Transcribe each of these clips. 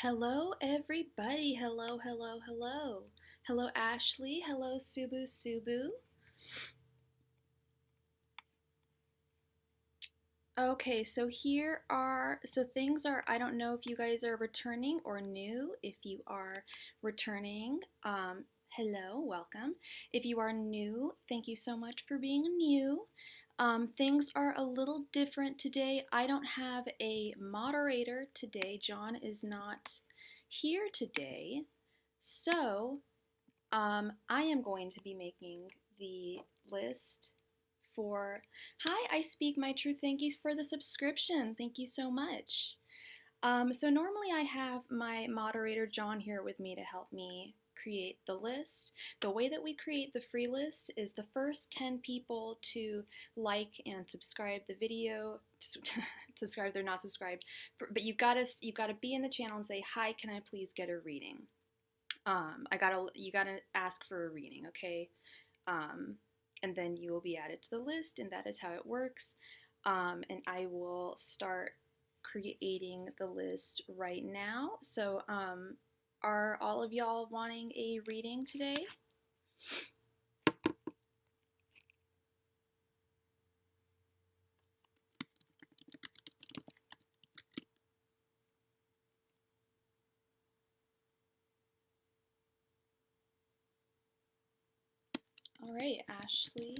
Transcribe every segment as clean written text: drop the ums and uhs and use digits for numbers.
Hello, everybody. Hello, hello, hello. Hello, Ashley. Hello, Subu Subu. Okay, so things are, I don't know if you guys are returning or new. If you are returning, hello, welcome. If you are new, thank you so much for being new. Things are a little different today. I don't have a moderator today. John is not here today. So, I am going to be making the list for. Hi, I Speak My Truth. Thank you for the subscription. Thank you so much. So normally I have my moderator John here with me to help me create the list. The way that we create the free list is the first 10 people to like and subscribe the video. Subscribe, they're not subscribed, but you gotta be in the channel and say, hi, can I please get a reading? You gotta ask for a reading, okay? And then you will be added to the list, and that is how it works. And I will start creating the list right now. So, are all of y'all wanting a reading today? All right, Ashley.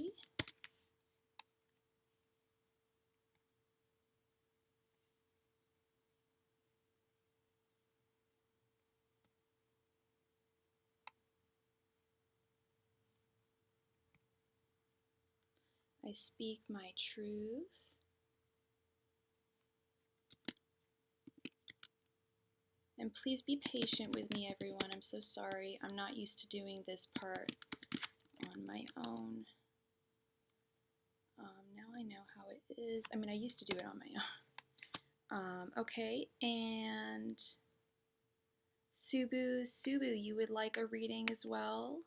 I speak my truth. And please be patient with me, everyone. I'm so sorry. I'm not used to doing this part on my own. Now I know how it is. I mean, I used to do it on my own. Okay, and Subu, you would like a reading as well?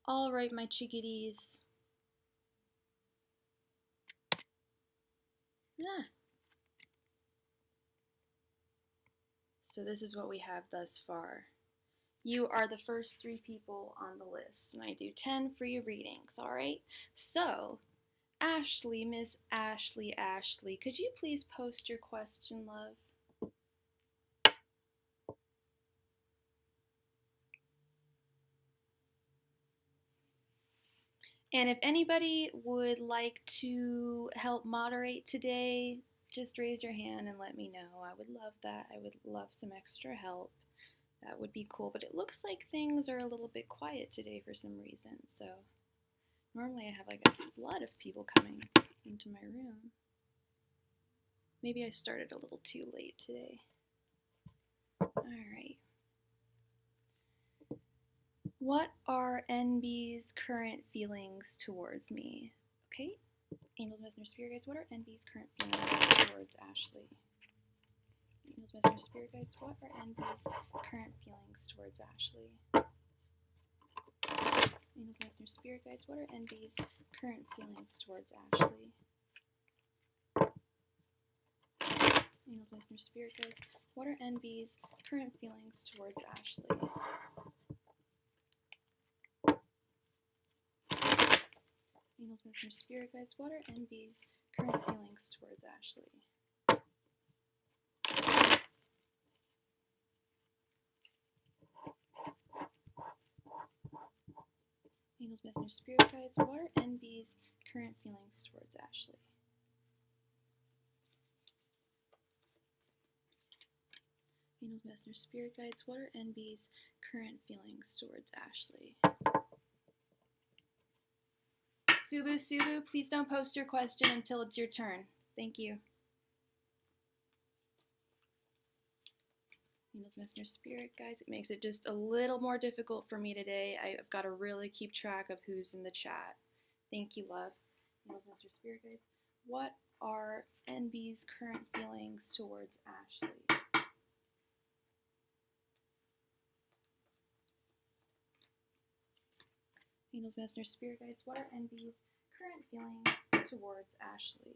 All right, my chickadees. Ah. So this is what we have thus far. You are the first 3 people on the list, and I do 10 free readings, all right? So, Ashley, Miss Ashley, could you please post your question, love? And if anybody would like to help moderate today, just raise your hand and let me know. I would love that. I would love some extra help. That would be cool. But it looks like things are a little bit quiet today for some reason. So normally I have like a flood of people coming into my room. Maybe I started a little too late today. All right. What are NB's current feelings towards me? Okay. Angels, Messenger, Spirit Guides, what are NB's current feelings towards Ashley? Angels, Messenger, Spirit Guides, what are NB's current feelings towards Ashley? Angels, Messenger, Spirit Guides, what are NB's current feelings towards Ashley? Angels, Messenger, Spirit Guides, what are NB's current feelings towards Ashley? Angels, Messenger, Spirit Guides, what are NB's current feelings towards Ashley? Angels, Messenger, Spirit Guides, what are NB's current feelings towards Ashley? Angels, Messenger, Spirit Guides, what are NB's current feelings towards Ashley? Subu, please don't post your question until it's your turn. Thank you. Angels, Messenger, Spirit, guys. It makes it just a little more difficult for me today. I've got to really keep track of who's in the chat. Thank you, love. Angels, Messenger, Spirit, guys. What are NB's current feelings towards Ashley? Angels, Messenger, Spirit, guides. What are NB's current feelings towards Ashley?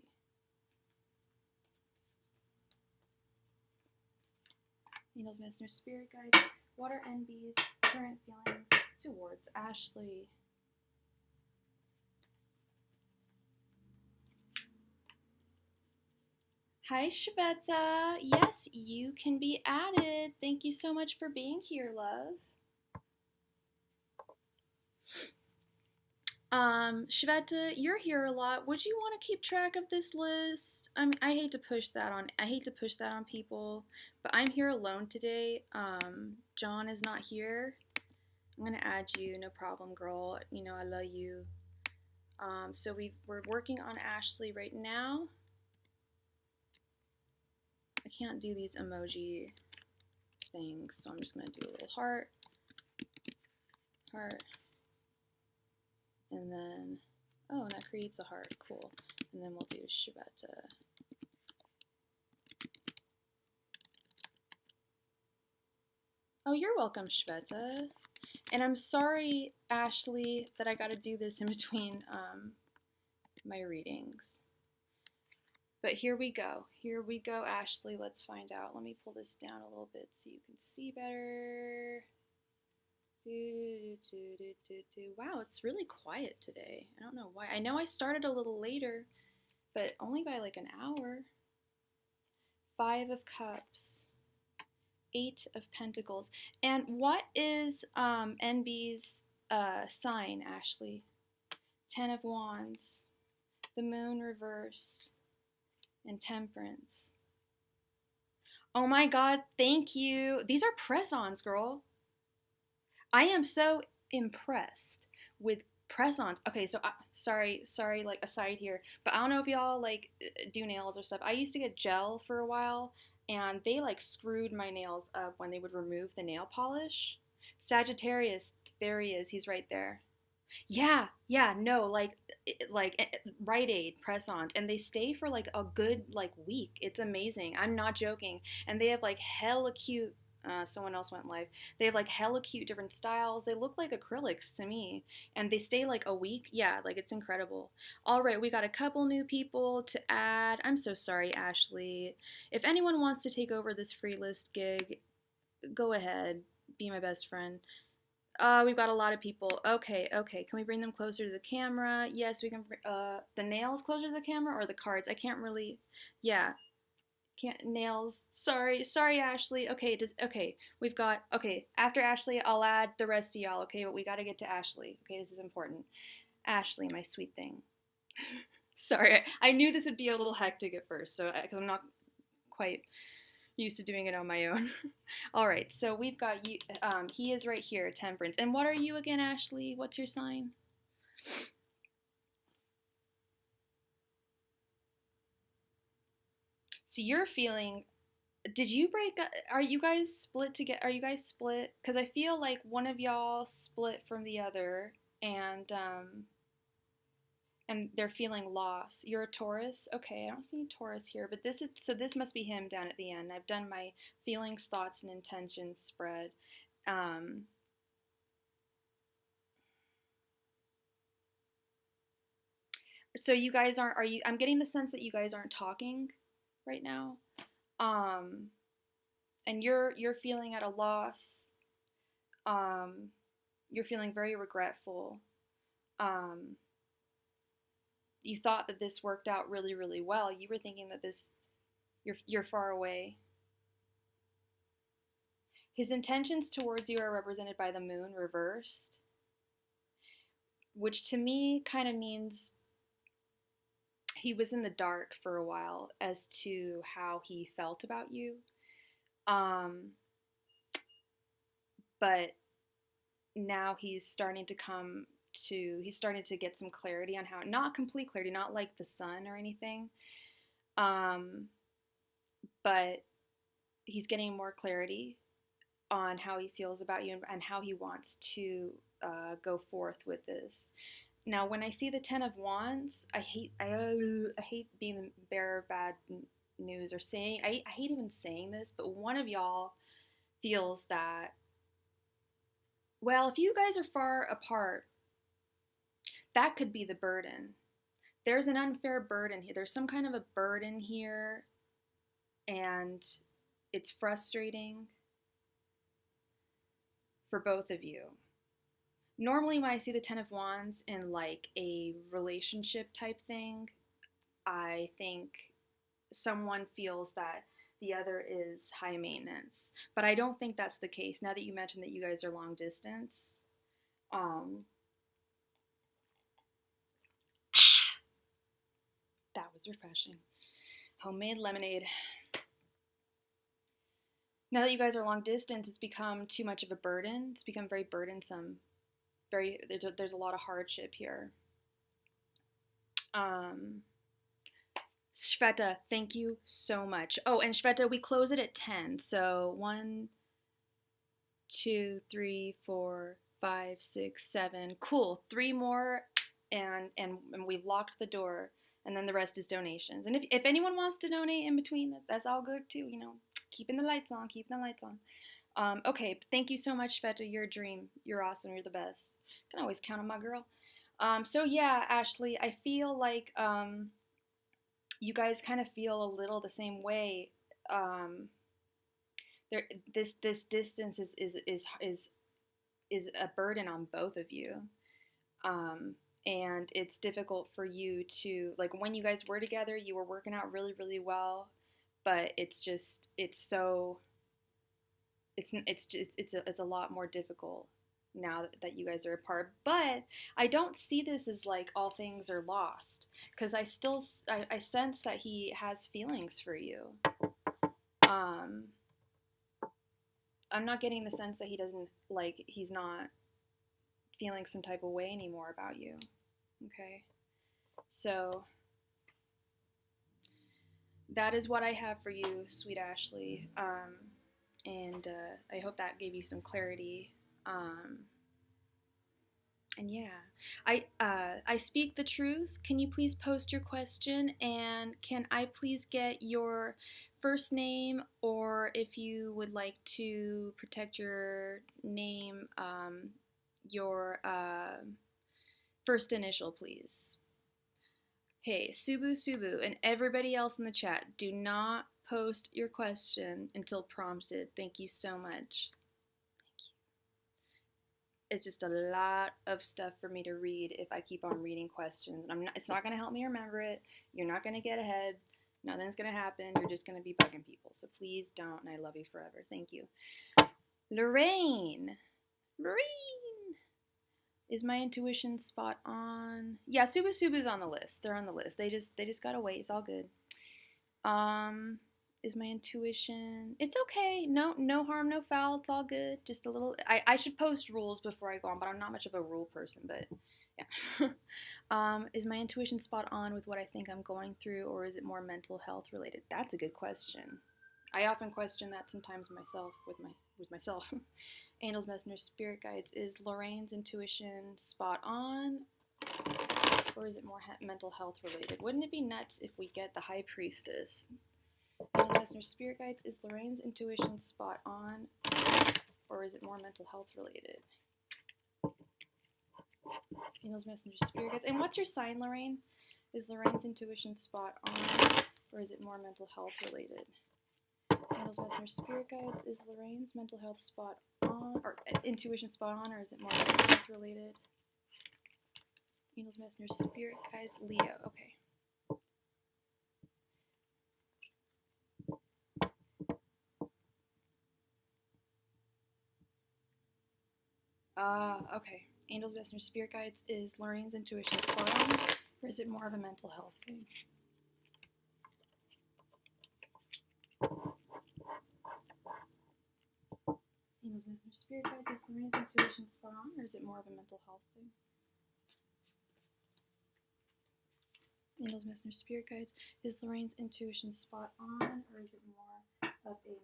Angels, Messenger, Spirit, guides. What are NB's current feelings towards Ashley? Hi, Shveta. Yes, you can be added. Thank you so much for being here, love. Shveta, you're here a lot. Would you want to keep track of this list? I hate to push that on people, but I'm here alone today. John is not here. I'm gonna add you, no problem, girl. You know I love you. So we're working on Ashley right now. I can't do these emoji things, so I'm just gonna do a little heart, and then, oh, and that creates a heart, cool. And then we'll do Shveta. Oh, you're welcome, Shveta. And I'm sorry, Ashley, that I got to do this in between my readings. But here we go. Here we go, Ashley. Let's find out. Let me pull this down a little bit so you can see better. Wow, it's really quiet today. I don't know why. I know I started a little later, but only by like an hour. 5 of Cups. 8 of Pentacles. And what is NB's sign, Ashley? 10 of Wands. The Moon reversed. And Temperance. Oh my god, thank you. These are press-ons, girl. I am so impressed with press-ons. Okay, so sorry, like aside here, but I don't know if y'all like do nails or stuff. I used to get gel for a while, and they like screwed my nails up when they would remove the nail polish. Sagittarius, there he is. He's right there. Yeah, no, like Rite Aid press-ons, and they stay for like a good like week. It's amazing. I'm not joking. And they have like hella cute. Someone else went live. They have like hella cute different styles. They look like acrylics to me, and they stay like a week. Yeah, like it's incredible. All right, we got a couple new people to add. I'm so sorry, Ashley. If anyone wants to take over this free list gig, go ahead. Be my best friend. We've got a lot of people. Okay. Can we bring them closer to the camera? Yes, we can. The nails closer to the camera or the cards? I can't really. Yeah, can't nails. Sorry, Ashley. Okay. We've got. Okay, after Ashley, I'll add the rest of y'all. Okay, but we got to get to Ashley. Okay, this is important. Ashley, my sweet thing. Sorry, I knew this would be a little hectic at first, so because I'm not quite used to doing it on my own. All right, so we've got you. He is right here, Temperance. And what are you again, Ashley? What's your sign? So you're feeling. Did you break up? Are you guys split together? Are you guys split? Because I feel like one of y'all split from the other, and they're feeling loss. You're a Taurus? Okay, I don't see a Taurus here, but this must be him down at the end. I've done my feelings, thoughts, and intentions spread. So you guys aren't, I'm getting the sense that you guys aren't talking right now. And you're feeling at a loss. You're feeling very regretful. You thought that this worked out really, really well. You were thinking that you're far away. His intentions towards you are represented by the moon reversed, which to me kind of means he was in the dark for a while as to how he felt about you. But now he's starting to come he's starting to get some clarity on how, not complete clarity, not like the sun or anything, but he's getting more clarity on how he feels about you and how he wants to go forth with this. Now, when I see the Ten of Wands, I hate being the bearer of bad news or saying, I hate even saying this, but one of y'all feels that, well, if you guys are far apart, that could be the burden. There's an unfair burden here. There's some kind of a burden here, and it's frustrating for both of you. Normally, when I see the Ten of Wands in like a relationship type thing, I think someone feels that the other is high maintenance. But I don't think that's the case. Now that you mentioned that you guys are long distance, that was refreshing. Homemade lemonade. Now that you guys are long distance, it's become too much of a burden. It's become very burdensome. There's a lot of hardship here. Shveta, thank you so much. Oh, and Shveta, we close it at 10. So 1, 2, 3, 4, 5, 6, 7. Cool. 3 more, and we've locked the door. And then the rest is donations. And if anyone wants to donate in between, that's all good too. You know, keeping the lights on. Okay, thank you so much, Shveta. You're a dream. You're awesome. You're the best. Can always count on my girl. So yeah, Ashley, I feel like you guys kind of feel a little the same way. This distance is a burden on both of you, and it's difficult for you to, like, when you guys were together, you were working out really, really well, but it's a lot more difficult now that you guys are apart. But I don't see this as like all things are lost, because I sense that he has feelings for you. I'm not getting the sense that he's not feeling some type of way anymore about you. Okay, so that is what I have for you, sweet Ashley, and I hope that gave you some clarity. And yeah, I speak the truth. Can you please post your question, and can I please get your first name, or if you would like to protect your name, your first initial, please. Hey, Subu, and everybody else in the chat, do not post your question until prompted. Thank you so much. It's just a lot of stuff for me to read if I keep on reading questions. It's not going to help me remember it. You're not going to get ahead. Nothing's going to happen. You're just going to be bugging people. So please don't, and I love you forever. Thank you. Lorraine. Is my intuition spot on? Yeah, Subu's on the list. They're on the list. They just got to wait. It's all good. Is my intuition? It's okay. No harm, no foul. It's all good. Just a little. I should post rules before I go on, but I'm not much of a rule person. But yeah. Is my intuition spot on with what I think I'm going through, or is it more mental health related? That's a good question. I often question that sometimes myself with myself. Angels, messengers, spirit guides. Is Lorraine's intuition spot on, or is it more mental health related? Wouldn't it be nuts if we get the High Priestess? Angels, messengers, spirit guides. Is Lorraine's intuition spot on, or is it more mental health related? Angels, messengers, spirit guides. And what's your sign, Lorraine? Is Lorraine's intuition spot on, or is it more mental health related? Angels, messengers, spirit guides. Is Lorraine's mental health spot on, or intuition spot on, or is it more mental health related? Angels, messengers, spirit guides. Leo. Okay. Okay. Angels, messengers, spirit guides. Is Lorraine's intuition spot on, or is it more of a mental health thing? Angels, messengers, spirit guides. Is Lorraine's intuition spot on, or is it more of a mental health thing? Angels, messengers, spirit guides. Is Lorraine's intuition spot on, or is it more of a mental health thing?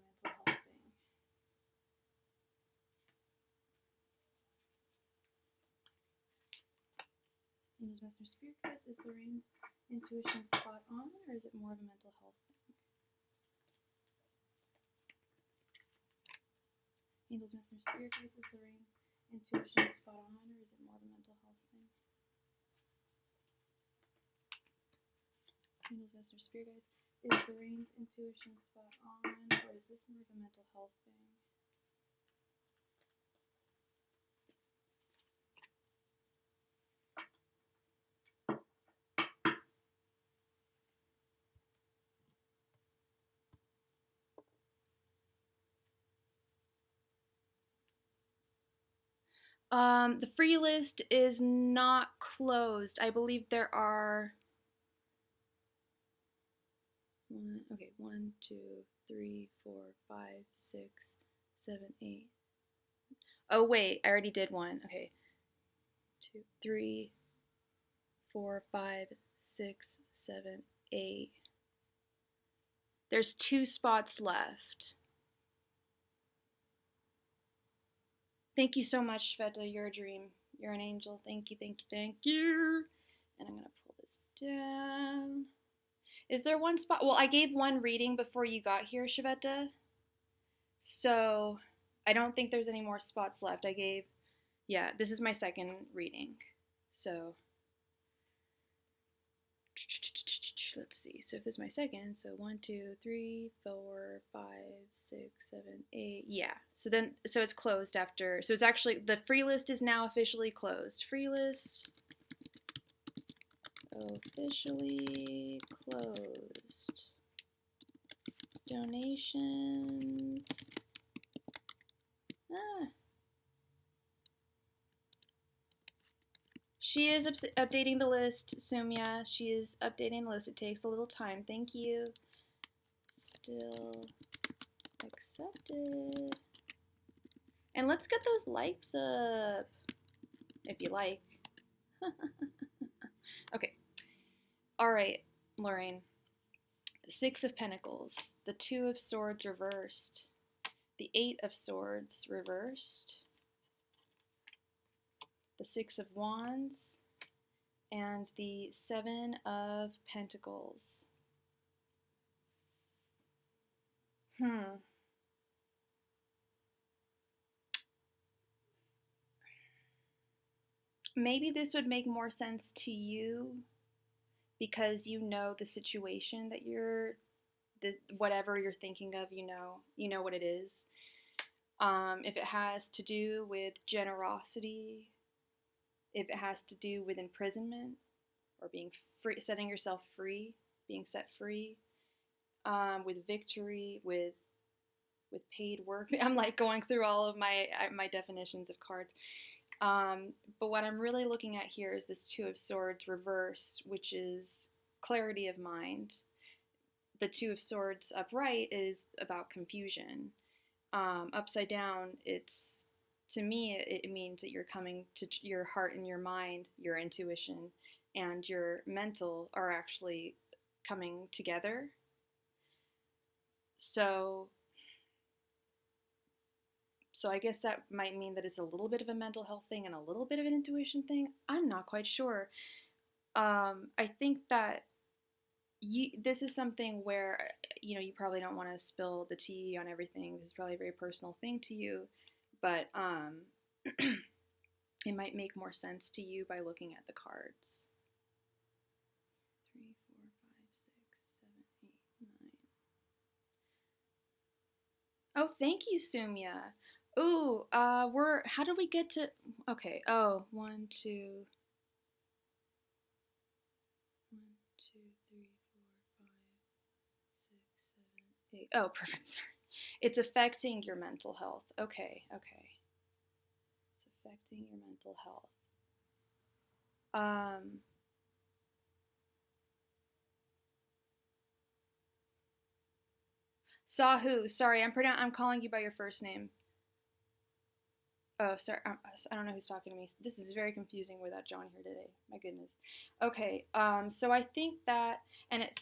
Angels, messengers, spirit guides. Is Lorraine's intuition spot on, or is it more of a mental health thing? Angels, messengers, spirit guides. Is Lorraine's intuition spot on, or is it more of a mental health thing? Angels, messengers, spirit guides. Is Lorraine's intuition spot on, or is this more of a mental health thing? The free list is not closed. I believe there are 1, 2, 3, 4, 5, 6, 7, 8. Oh wait, I already did one. Okay. 2, 3, 4, 5, 6, 7, 8. There's 2 spots left. Thank you so much, Sveta. You're a dream. You're an angel. Thank you, thank you, thank you. And I'm going to pull this down. Is there one spot? Well, I gave one reading before you got here, Shveta. So I don't think there's any more spots left. Yeah, this is my second reading. So let's see. So if this is my second, so 1, 2, 3, 4, 5, 6, 7, 8. Yeah. So it's closed after. So it's actually, the free list is now officially closed. Free list officially closed. Donations. She is updating the list, Sumya. She is updating the list. It takes a little time. Thank you. Still accepted. And let's get those likes up, if you like. Okay. All right, Lorraine. The 6 of Pentacles, the 2 of Swords reversed, the 8 of Swords reversed, the 6 of Wands, and the 7 of Pentacles. Maybe this would make more sense to you because you know the situation that whatever you're thinking of, you know what it is. If it has to do with generosity, if it has to do with imprisonment or being free, setting yourself free, being set free, with victory, with paid work. I'm like going through all of my definitions of cards. But what I'm really looking at here is this 2 of Swords reversed, which is clarity of mind. The 2 of Swords upright is about confusion. Upside down, to me, it means that you're coming to your heart and your mind, your intuition, and your mental are actually coming together. So I guess that might mean that it's a little bit of a mental health thing and a little bit of an intuition thing. I'm not quite sure. I think that this is something where, you probably don't want to spill the tea on everything. This is probably a very personal thing to you, but it might make more sense to you by looking at the cards. 3, 4, 5, 6, 7, 8, 9. Oh, thank you, Sumya. Ooh, how do we get to, okay, 1, 2, 1, 2, 3, 4, 5, 6, 7, 8. Oh, perfect, sorry. It's affecting your mental health. Okay. It's affecting your mental health. Sahu, sorry, I'm calling you by your first name. Oh, sorry. I don't know who's talking to me. This is very confusing without John here today. My goodness. Okay. So I think that, and it,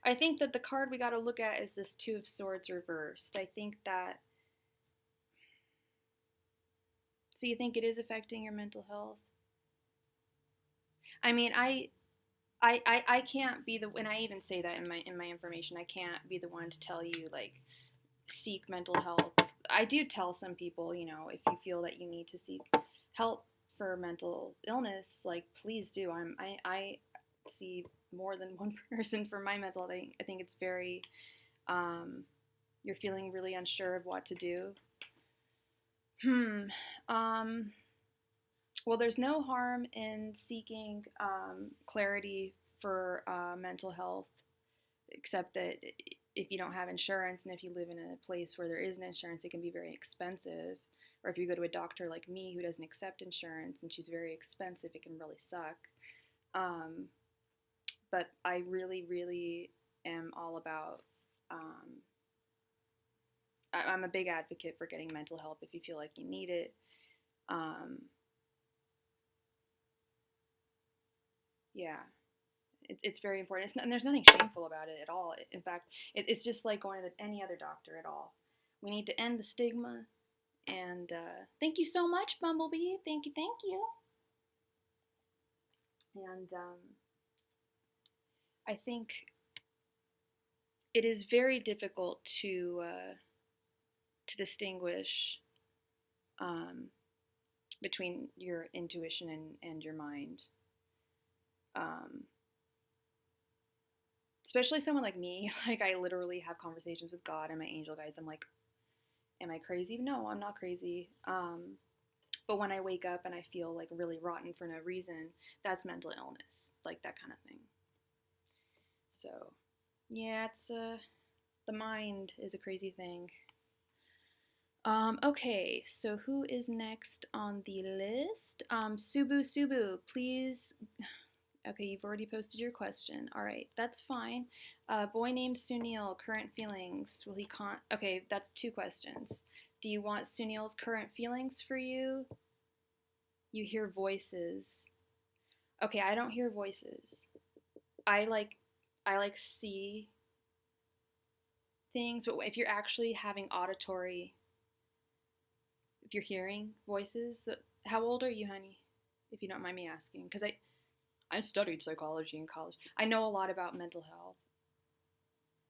I think that the card we got to look at is this Two of Swords reversed. I think that. So you think it is affecting your mental health? I mean, I can't be the, and I even say that in my information. I can't be the one to tell you like seek mental health. I do tell some people, you know, if you feel that you need to seek help for mental illness, like please do. I see more than one person for my mental health. I think it's very you're feeling really unsure of what to do. Well, there's no harm in seeking clarity for mental health, except that if you don't have insurance and if you live in a place where there isn't insurance, it can be very expensive. Or if you go to a doctor like me who doesn't accept insurance and she's very expensive, it can really suck. But I really, really am all about. I'm a big advocate for getting mental help if you feel like you need it. Yeah. It's very important. And there's nothing shameful about it at all. In fact, it's just like going to any other doctor at all. We need to end the stigma. And thank you so much, Bumblebee. Thank you, thank you. And I think it is very difficult to distinguish between your intuition and your mind. Especially someone like me, like I literally have conversations with God and my angel guides. I'm like, am I crazy? No, I'm not crazy. But when I wake up and I feel like really rotten for no reason, that's mental illness, like that kind of thing. So, yeah, it's the mind is a crazy thing. Okay, so who is next on the list? Subu, please. Okay, you've already posted your question. All right, that's fine. Boy named Sunil, current feelings. Will he Okay, that's 2 questions. Do you want Sunil's current feelings for you? You hear voices. Okay, I don't hear voices. I like see things, but if you're actually having auditory, if you're hearing voices, how old are you, honey? If you don't mind me asking, because I studied psychology in college. I know a lot about mental health,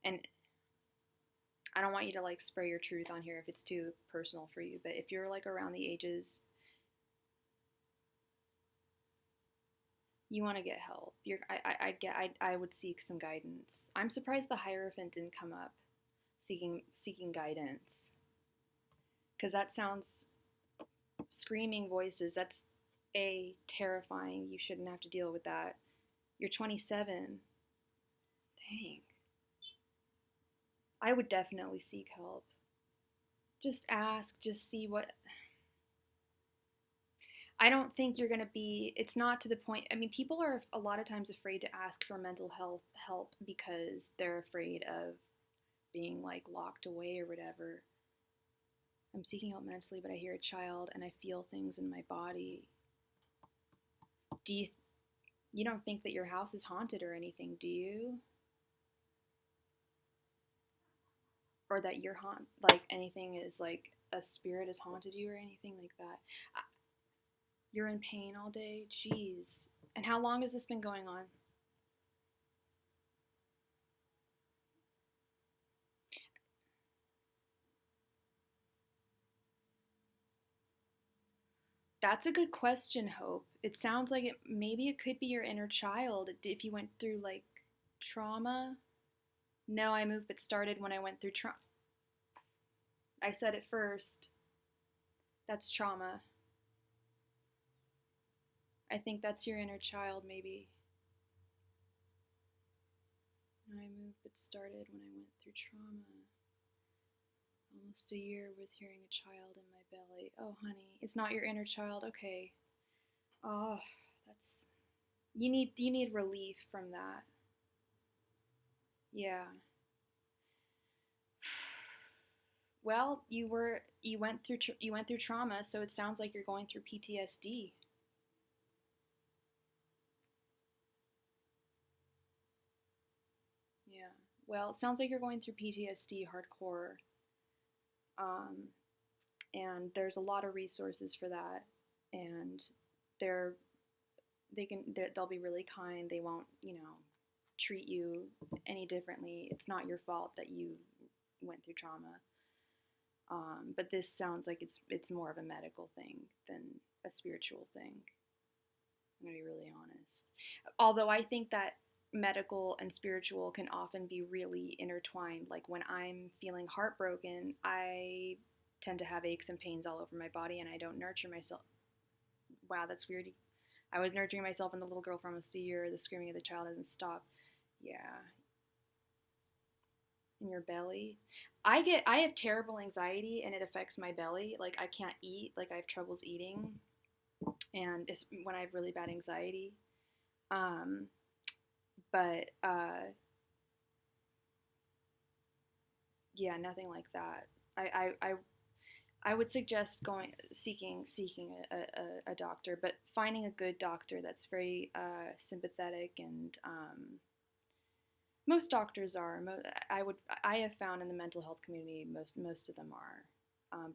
and I don't want you to like spray your truth on here if it's too personal for you. But if you're like around the ages, you want to get help. I would seek some guidance. I'm surprised the Hierophant didn't come up, seeking guidance, because that sounds screaming voices. That's terrifying. You shouldn't have to deal with that. You're 27. Dang. I would definitely seek help. Just ask, just see what. I don't think you're going to be, it's not to the point, I mean, people are a lot of times afraid to ask for mental health help because they're afraid of being like locked away or whatever. I'm seeking help mentally, but I hear a child and I feel things in my body. You don't think that your house is haunted or anything, do you? Or that you're like anything is like a spirit has haunted you or anything like that. You're in pain all day? Jeez. And how long has this been going on? That's a good question, Hope. It sounds like maybe it could be your inner child if you went through like trauma. No, I moved but started when I went through trauma. I said it first. That's trauma. I think that's your inner child, maybe. I moved but started when I went through trauma. Almost a year with hearing a child in my belly. Oh, honey, it's not your inner child. Okay. Oh, that's you need relief from that. Yeah. Well, you went through trauma, so it sounds like you're going through PTSD. Yeah. Well, it sounds like you're going through PTSD hardcore. Um, and there's a lot of resources for that, and they're they'll be really kind. They won't, treat you any differently. It's not your fault that you went through trauma. But this sounds like it's more of a medical thing than a spiritual thing. I'm gonna be really honest. Although I think that medical and spiritual can often be really intertwined. Like when I'm feeling heartbroken, I tend to have aches and pains all over my body, and I don't nurture myself. Wow, that's weird. I was nurturing myself and the little girl for almost a year. The screaming of the child hasn't stopped. Yeah, in your belly. I have terrible anxiety and it affects my belly. Like I can't eat. Like I have troubles eating, and it's when I have really bad anxiety. Um, but yeah, nothing like that. I would suggest going seeking a doctor, but finding a good doctor that's very sympathetic and most doctors are. I have found in the mental health community most of them are,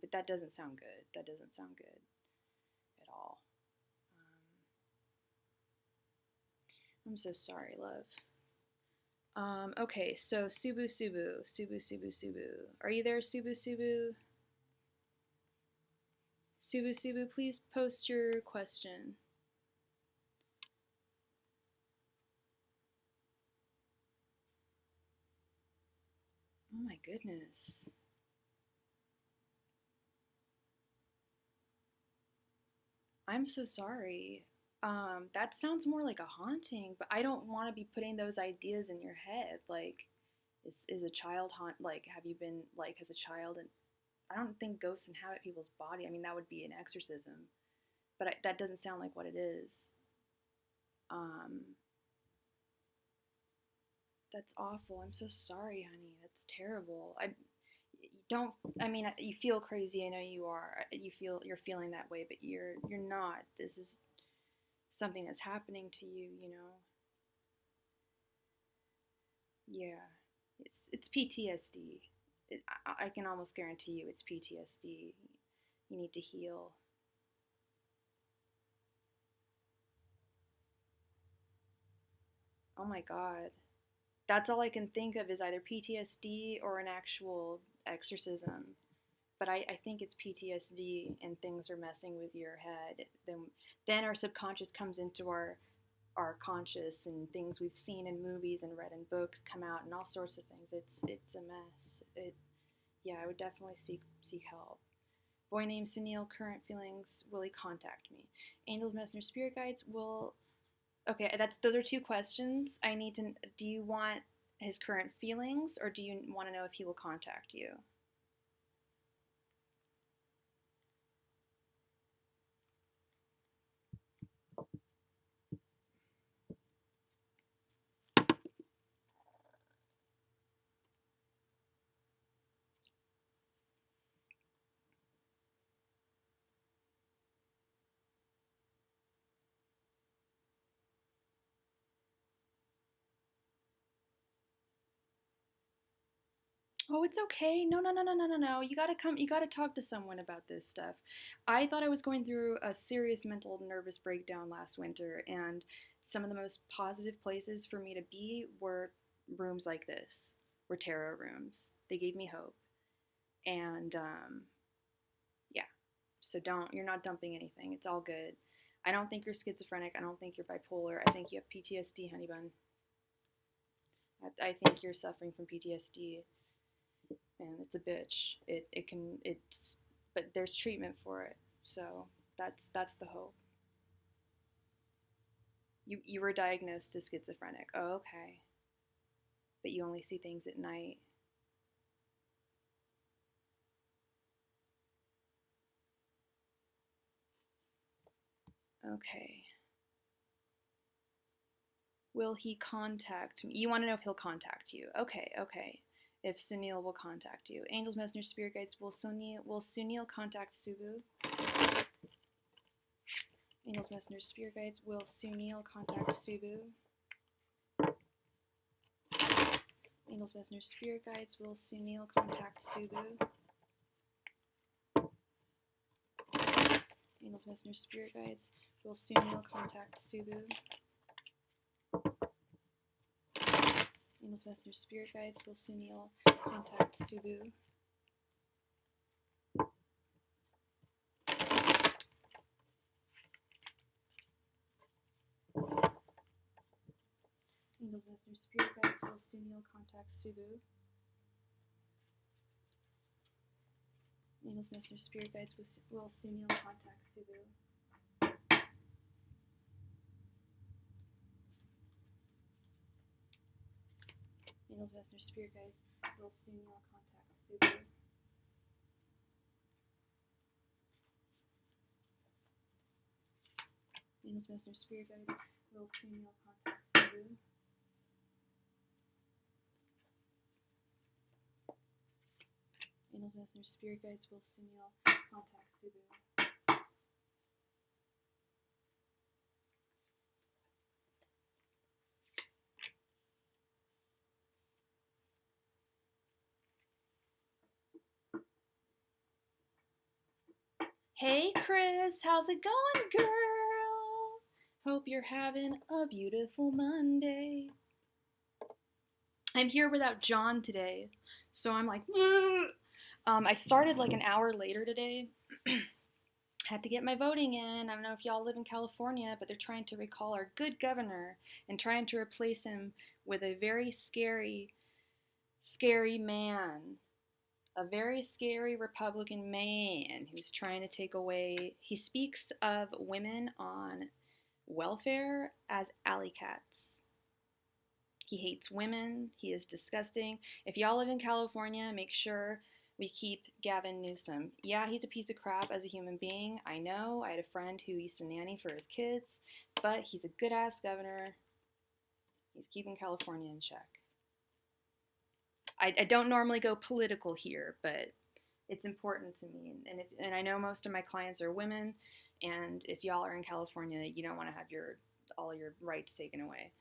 but that doesn't sound good. That doesn't sound good at all. I'm so sorry, love. Okay, so Subu. Are you there, Subu? Subu, please post your question. Oh my goodness. I'm so sorry. That sounds more like a haunting, but I don't want to be putting those ideas in your head. Like, is a child haunt? Like, have you been like as a child? And I don't think ghosts inhabit people's body. I mean, that would be an exorcism, but that doesn't sound like what it is. Um, that's awful. I'm so sorry, honey. That's terrible. I don't. I mean, you feel crazy. I know you are. You're feeling that way, but you're not. This is something that's happening to you. Yeah, it's PTSD. I can almost guarantee you it's PTSD. You need to heal. Oh my God. That's all I can think of is either PTSD or an actual exorcism. But I think it's PTSD and things are messing with your head. Then our subconscious comes into our conscious, and things we've seen in movies and read in books come out and all sorts of things. It's a mess. Yeah, I would definitely seek help. Boy named Sunil, current feelings, will he contact me? Angels, messenger, spirit guides will. Okay, those are two questions. I need to. Do you want his current feelings, or do you want to know if he will contact you? Oh, it's okay. No. You gotta come. You gotta talk to someone about this stuff. I thought I was going through a serious mental nervous breakdown last winter, and some of the most positive places for me to be were rooms like this, were tarot rooms. They gave me hope, and yeah. So you're not dumping anything. It's all good. I don't think you're schizophrenic. I don't think you're bipolar. I think you have PTSD, honey bun. I think you're suffering from PTSD, and it's a bitch. It's but there's treatment for it. So that's the hope. You were diagnosed as schizophrenic. Oh, okay. But you only see things at night. Okay. Will he contact me? You want to know if he'll contact you. Okay. if Sunil will contact you. Angels, messengers, spirit guides, will Sunil contact Subu? Angels, messengers, spirit guides, will Sunil contact Subu? Angels, messengers, spirit guides, will Sunil contact Subu? Angels, messengers, spirit guides, will Sunil contact Subu? Angels, messengers, spirit guides, will Sunil contact Subu? Angels, messengers, spirit guides, will Sunil contact Subu? Angels, messengers, spirit guides, will Sunil contact Subu? Angels, messengers, spirit guides, will Sunil contact Subu? Angels, messengers, spirit guides, will Sunil contact Subu? Angels, messengers, spirit guides, will Sunil contact Subu? Hey Chris, how's it going, girl? Hope you're having a beautiful Monday. I'm here without John today, so I'm like, I started like an hour later today. Had to get my voting in. I don't know if y'all live in California, but they're trying to recall our good governor and trying to replace him with a very scary man. A very scary Republican man who's trying to take away. He speaks of women on welfare as alley cats. He hates women. He is disgusting. If y'all live in California, make sure we keep Gavin Newsom. Yeah, he's a piece of crap as a human being. I know. I had a friend who used to nanny for his kids, but he's a good-ass governor. He's keeping California in check. I don't normally go political here, but it's important to me. And I know most of my clients are women, and if y'all are in California, you don't want to have all your rights taken away.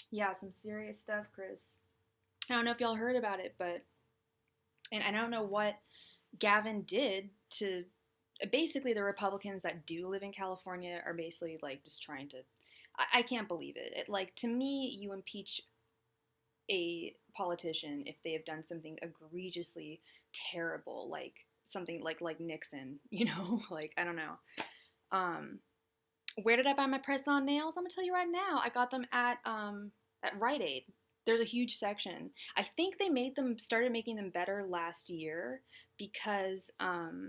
Yeah, some serious stuff, Chris. I don't know if y'all heard about it, and I don't know what Gavin did to, basically the Republicans that do live in California are basically like just trying to, I can't believe it. Like, to me, you impeach a politician if they have done something egregiously terrible, like something like Nixon, like, I don't know. Where did I buy my press-on nails? I'm gonna tell you right now. I got them at Rite Aid. There's a huge section. I think they started making them better last year because of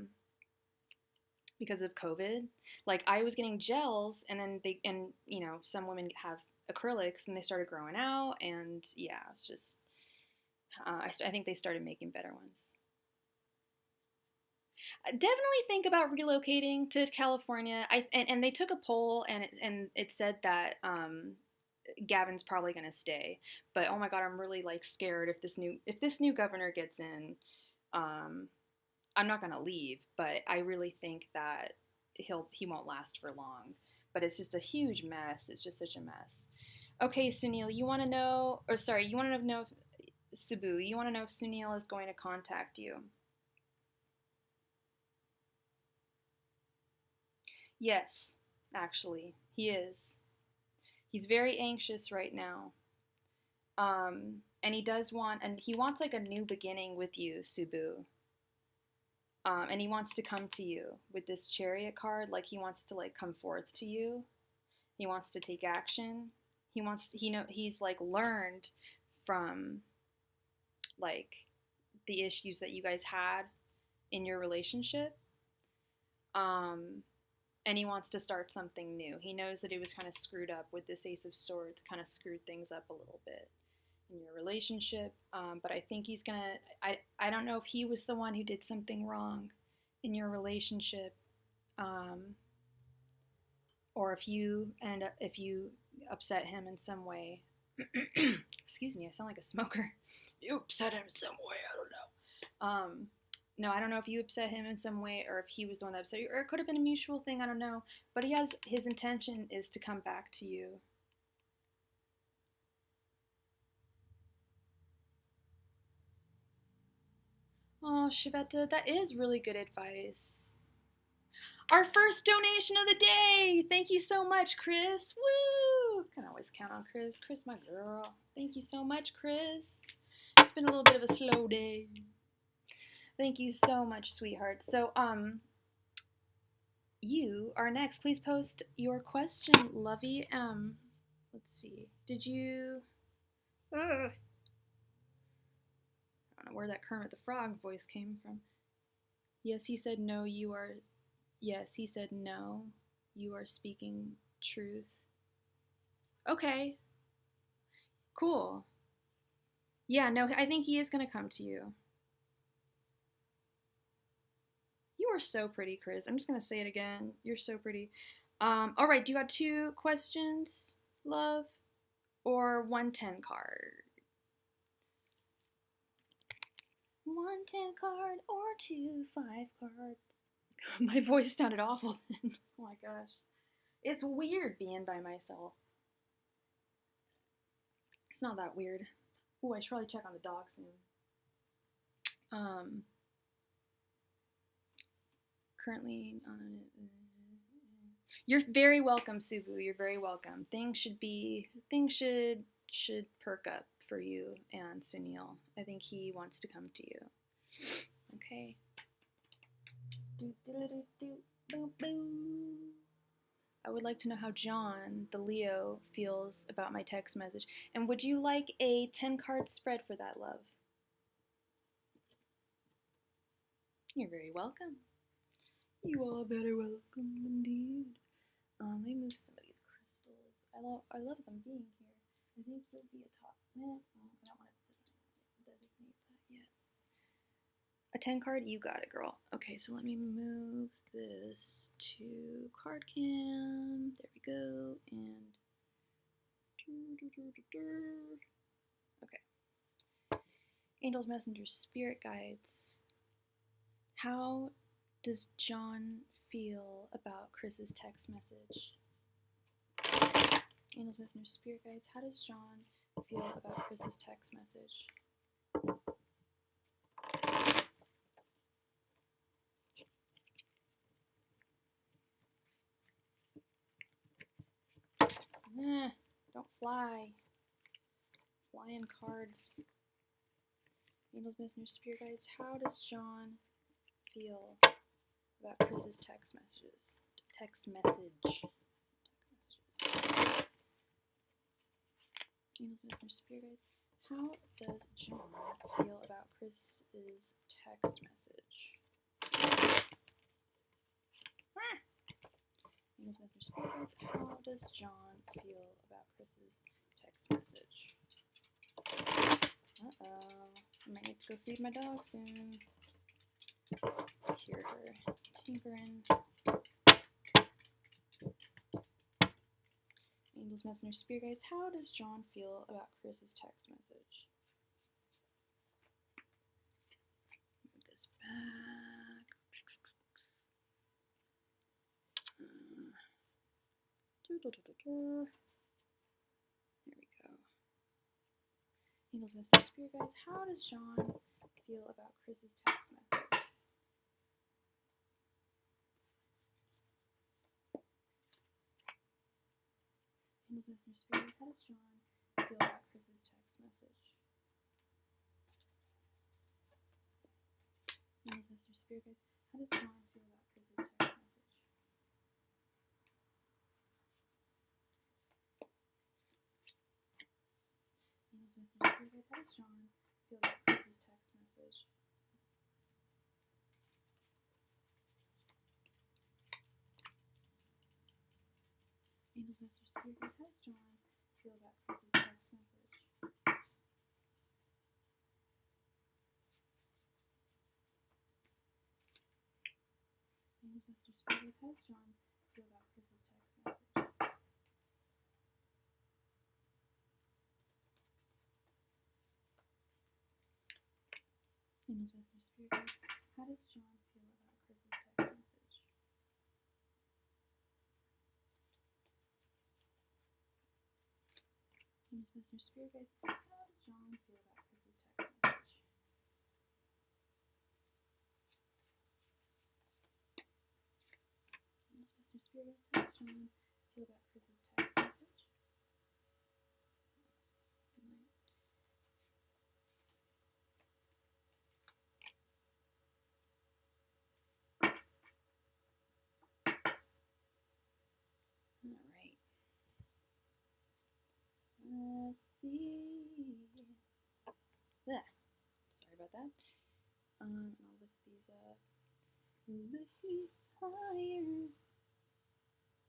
COVID. Like, I was getting gels, and then some women have acrylics, and they started growing out, and yeah, it's just I think they started making better ones. Definitely think about relocating to California. And they took a poll, and it said that Gavin's probably gonna stay. But oh my god, I'm really like scared if this new governor gets in. I'm not gonna leave, but I really think that he won't last for long. But it's just a huge mess. It's just such a mess. Okay, Sunil, you want to know, or sorry, you want to know, Subu, you want to know if Sunil is going to contact you? Yes, actually, he is. He's very anxious right now. And he wants like a new beginning with you, Subu. And he wants to come to you with this Chariot card. Like, he wants to like come forth to you. He wants to take action. He's like learned from like the issues that you guys had in your relationship. And he wants to start something new. He knows that it was kind of screwed up with this Ace of Swords, kind of screwed things up a little bit in your relationship. But I think he's gonna. I don't know if he was the one who did something wrong in your relationship, or if you upset him in some way. Excuse me, I sound like a smoker. You upset him some way, I don't know. No, I don't know if you upset him in some way or if he was the one that upset you, or it could have been a mutual thing, I don't know. But his intention is to come back to you. Oh, Shivetta, that is really good advice. Our first donation of the day! Thank you so much, Chris. Woo! Can always count on Chris. Chris, my girl. Thank you so much, Chris. It's been a little bit of a slow day. Thank you so much, sweetheart. So, you are next. Please post your question, Lovey M. Let's see. Did you... I don't know where that Kermit the Frog voice came from. Yes, he said no, you are... Yes, he said no, you are speaking truth. Okay. Cool. Yeah, no, I think he is going to come to you. You are so pretty, Chris. I'm just going to say it again. You're so pretty. All right, do you got 2 questions, love? Or 110 card? 110 card or 2 5 cards? My voice sounded awful then. Oh my gosh. It's weird being by myself. It's not that weird. Ooh, I should probably check on the dog soon. Currently on... You're very welcome, Subu. You're very welcome. Things should perk up for you and Sunil. I think he wants to come to you. Okay. I would like to know how John, the Leo, feels about my text message. And would you like a 10-card spread for that, love? You're very welcome. You are very welcome indeed. Let me move somebody's crystals. I love them being here. I think you'll be a top man. I don't want to designate that yet. A 10 card? You got it, girl. Okay, so let me move this to card cam. There we go. And okay. Angels, messengers, spirit guides. How does John feel about Chris's text message? Angels, messengers, spirit guides. How does John feel about Chris's text message? Don't fly. Flying cards. Angels, messengers, spirit guides. How does John feel about Chris's text message? Angels, messengers, spirit guides. How does John feel about Chris's text message? Angels, messengers, spirit guides. How does John feel about Chris's text message? Uh-oh. I might need to go feed my dog soon. Hear her tinkering. Angels, messengers, spirit guides. How does John feel about Chris's text message? Move this back. There we go. Angels, messengers, spirit guides. How does John feel about Chris's text message? Angels, messengers, spirit guides. How does John feel about Chris's text message? Angels, messengers, spirit guides. How does John feel about Chris's text message? Angels, messengers, spirit guides. How does John feel about Chris's text message? Angels, messengers, spirit guides. How does John feel about Chris's text message? Angels, messengers, spirit guides. How does John feel about Chris's text message? Spirit guides, how does John feel about Chris's text message? Spirit guides, how does John feel about Chris's text message? Spirit guides, how does John feel about Chris's text message? Alright. Let's see. Blech. Sorry about that. I'll lift these up. Lift me higher.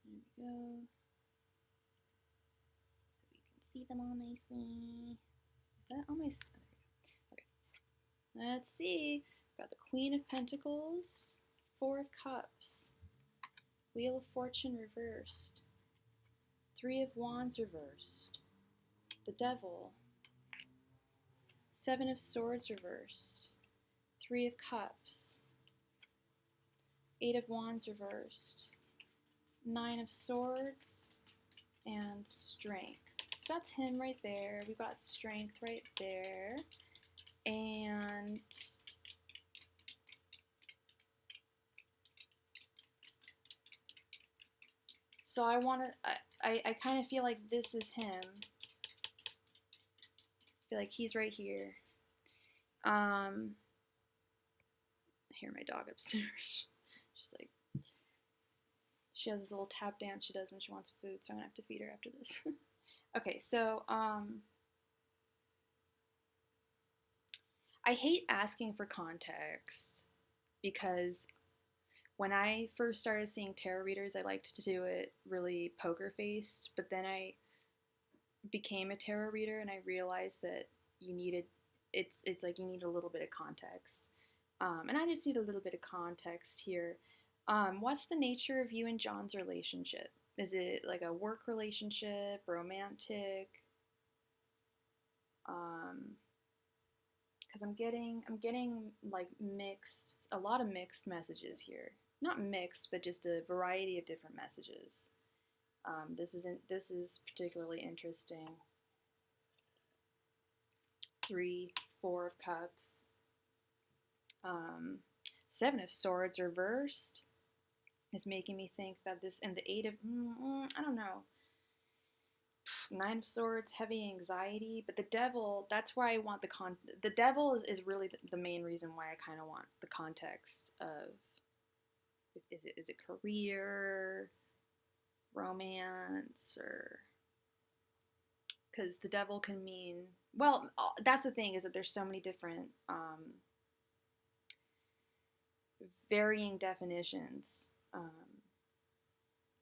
There we go. So we can see them all nicely. Is that on my... Okay. Let's see. Got the Queen of Pentacles, Four of Cups, Wheel of Fortune reversed, Three of Wands reversed, the Devil, Seven of Swords reversed, Three of Cups, Eight of Wands reversed, Nine of Swords, and Strength. So that's him right there. We've got Strength right there. And so I kind of feel like this is him. I feel like he's right here. I hear my dog upstairs. She's like, she has this little tap dance she does when she wants food, so I'm gonna have to feed her after this. Okay, so I hate asking for context because when I first started seeing tarot readers, I liked to do it really poker faced, but then I became a tarot reader and I realized that it's like you need a little bit of context. And I just need a little bit of context here. What's the nature of you and John's relationship? Is it like a work relationship, romantic? Because I'm getting like a lot of mixed messages here. Not mixed, but just a variety of different messages. This is particularly interesting. 3, 4 of Cups. Seven of Swords reversed is making me think that this, and the Eight of, I don't know. 9 of Swords, heavy anxiety, but the Devil, that's where I want the Devil is really the main reason why I kind of want the context of, is it career, romance, or, because the Devil can mean, well, that's the thing, is that there's so many different varying definitions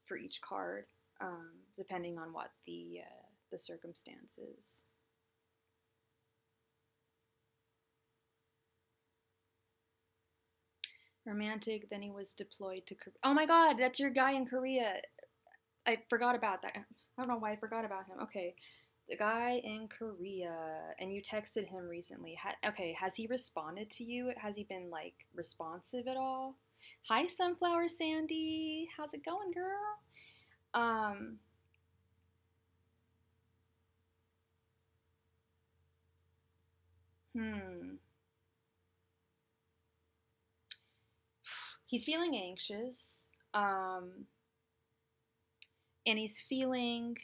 for each card, depending on what the circumstances. Romantic, then he was deployed to Korea. Oh my god, that's your guy in Korea. I forgot about that. I don't know why I forgot about him. Okay, the guy in Korea, and you texted him recently. Okay, has he responded to you? Has he been, like, responsive at all? Hi, Sunflower Sandy. How's it going, girl? He's feeling anxious. And he's feeling...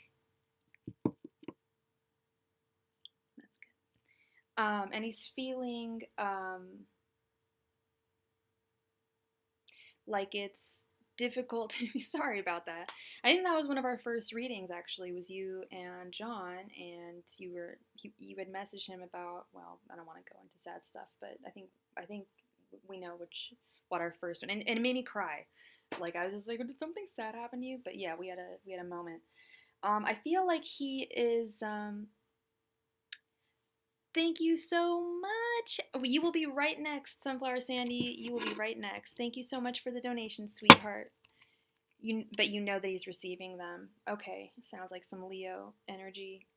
That's good. And he's feeling like it's difficult to be sorry about that. I think that was one of our first readings, actually, was you and John, and you had messaged him about, well, I don't want to go into sad stuff, but I think we know what our first one, and it made me cry. Like, I was just like, did something sad happen to you? But yeah, we had a moment. I feel like he is thank you so much. You will be right next, Sunflower Sandy. You will be right next. Thank you so much for the donation, sweetheart. But you know that he's receiving them. Okay, sounds like some Leo energy.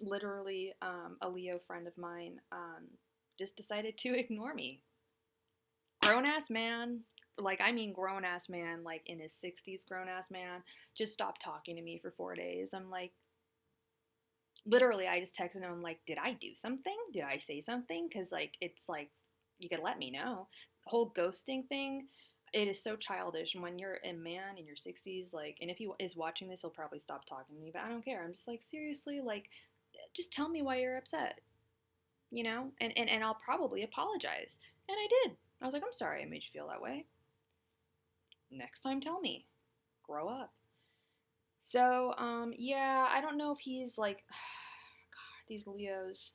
Literally, a Leo friend of mine just decided to ignore me. grown-ass man, like, I mean grown-ass man, like in his 60s grown-ass man, just stopped talking to me for 4 days. I'm like, literally, I just texted him, like, did I do something? Did I say something? Because, like, it's like, you could let me know. The whole ghosting thing, it is so childish. And when you're a man in your 60s, like, and if he is watching this, he'll probably stop talking to me, but I don't care. I'm just like, seriously, like, just tell me why you're upset, you know? And I'll probably apologize. And I did. I was like, I'm sorry I made you feel that way. Next time, tell me. Grow up. So, yeah, I don't know if he's like, God, these Leos.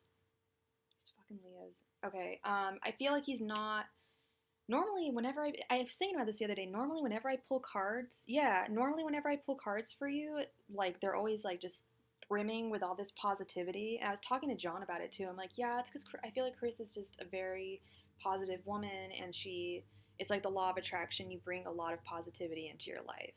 These fucking Leos. Okay, I feel like he's not. Normally, whenever I was thinking about this the other day, normally whenever I pull cards, yeah, normally whenever I pull cards for you, like, they're always, like, just brimming with all this positivity. And I was talking to John about it, too. I'm like, yeah, it's because I feel like Chris is just a very positive woman, and it's like the law of attraction. You bring a lot of positivity into your life.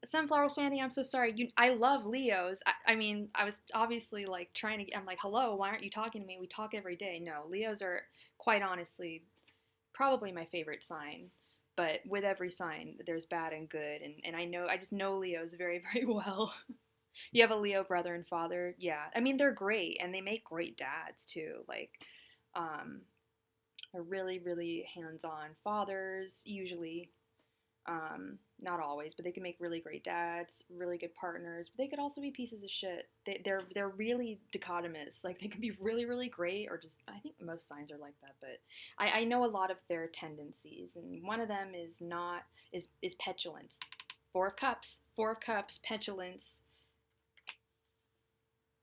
Sunflower Sandy, I'm so sorry. I love Leos. I mean, I was obviously like trying to. I'm like, hello, why aren't you talking to me? We talk every day. No, Leos are quite honestly probably my favorite sign. But with every sign, there's bad and good, and I just know Leos very very well. You have a Leo brother and father, yeah. I mean, they're great, and they make great dads too. Like, um, they're really really hands-on fathers usually. Not always, but they can make really great dads, really good partners. But they could also be pieces of shit. They're really dichotomous. Like, they can be really really great, or just, I think most signs are like that. But I know a lot of their tendencies, and one of them is petulance. Four of Cups, petulance.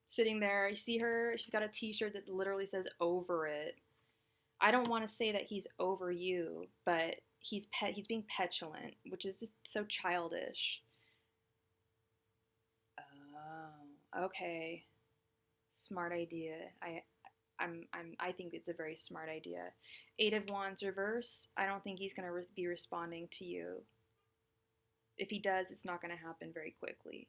Sitting there, you see her. She's got a T-shirt that literally says "over it." I don't want to say that he's over you, but he's being petulant, which is just so childish. Oh, okay. Smart idea. I think it's a very smart idea. Eight of Wands reverse. I don't think he's going to be responding to you. If he does, it's not going to happen very quickly.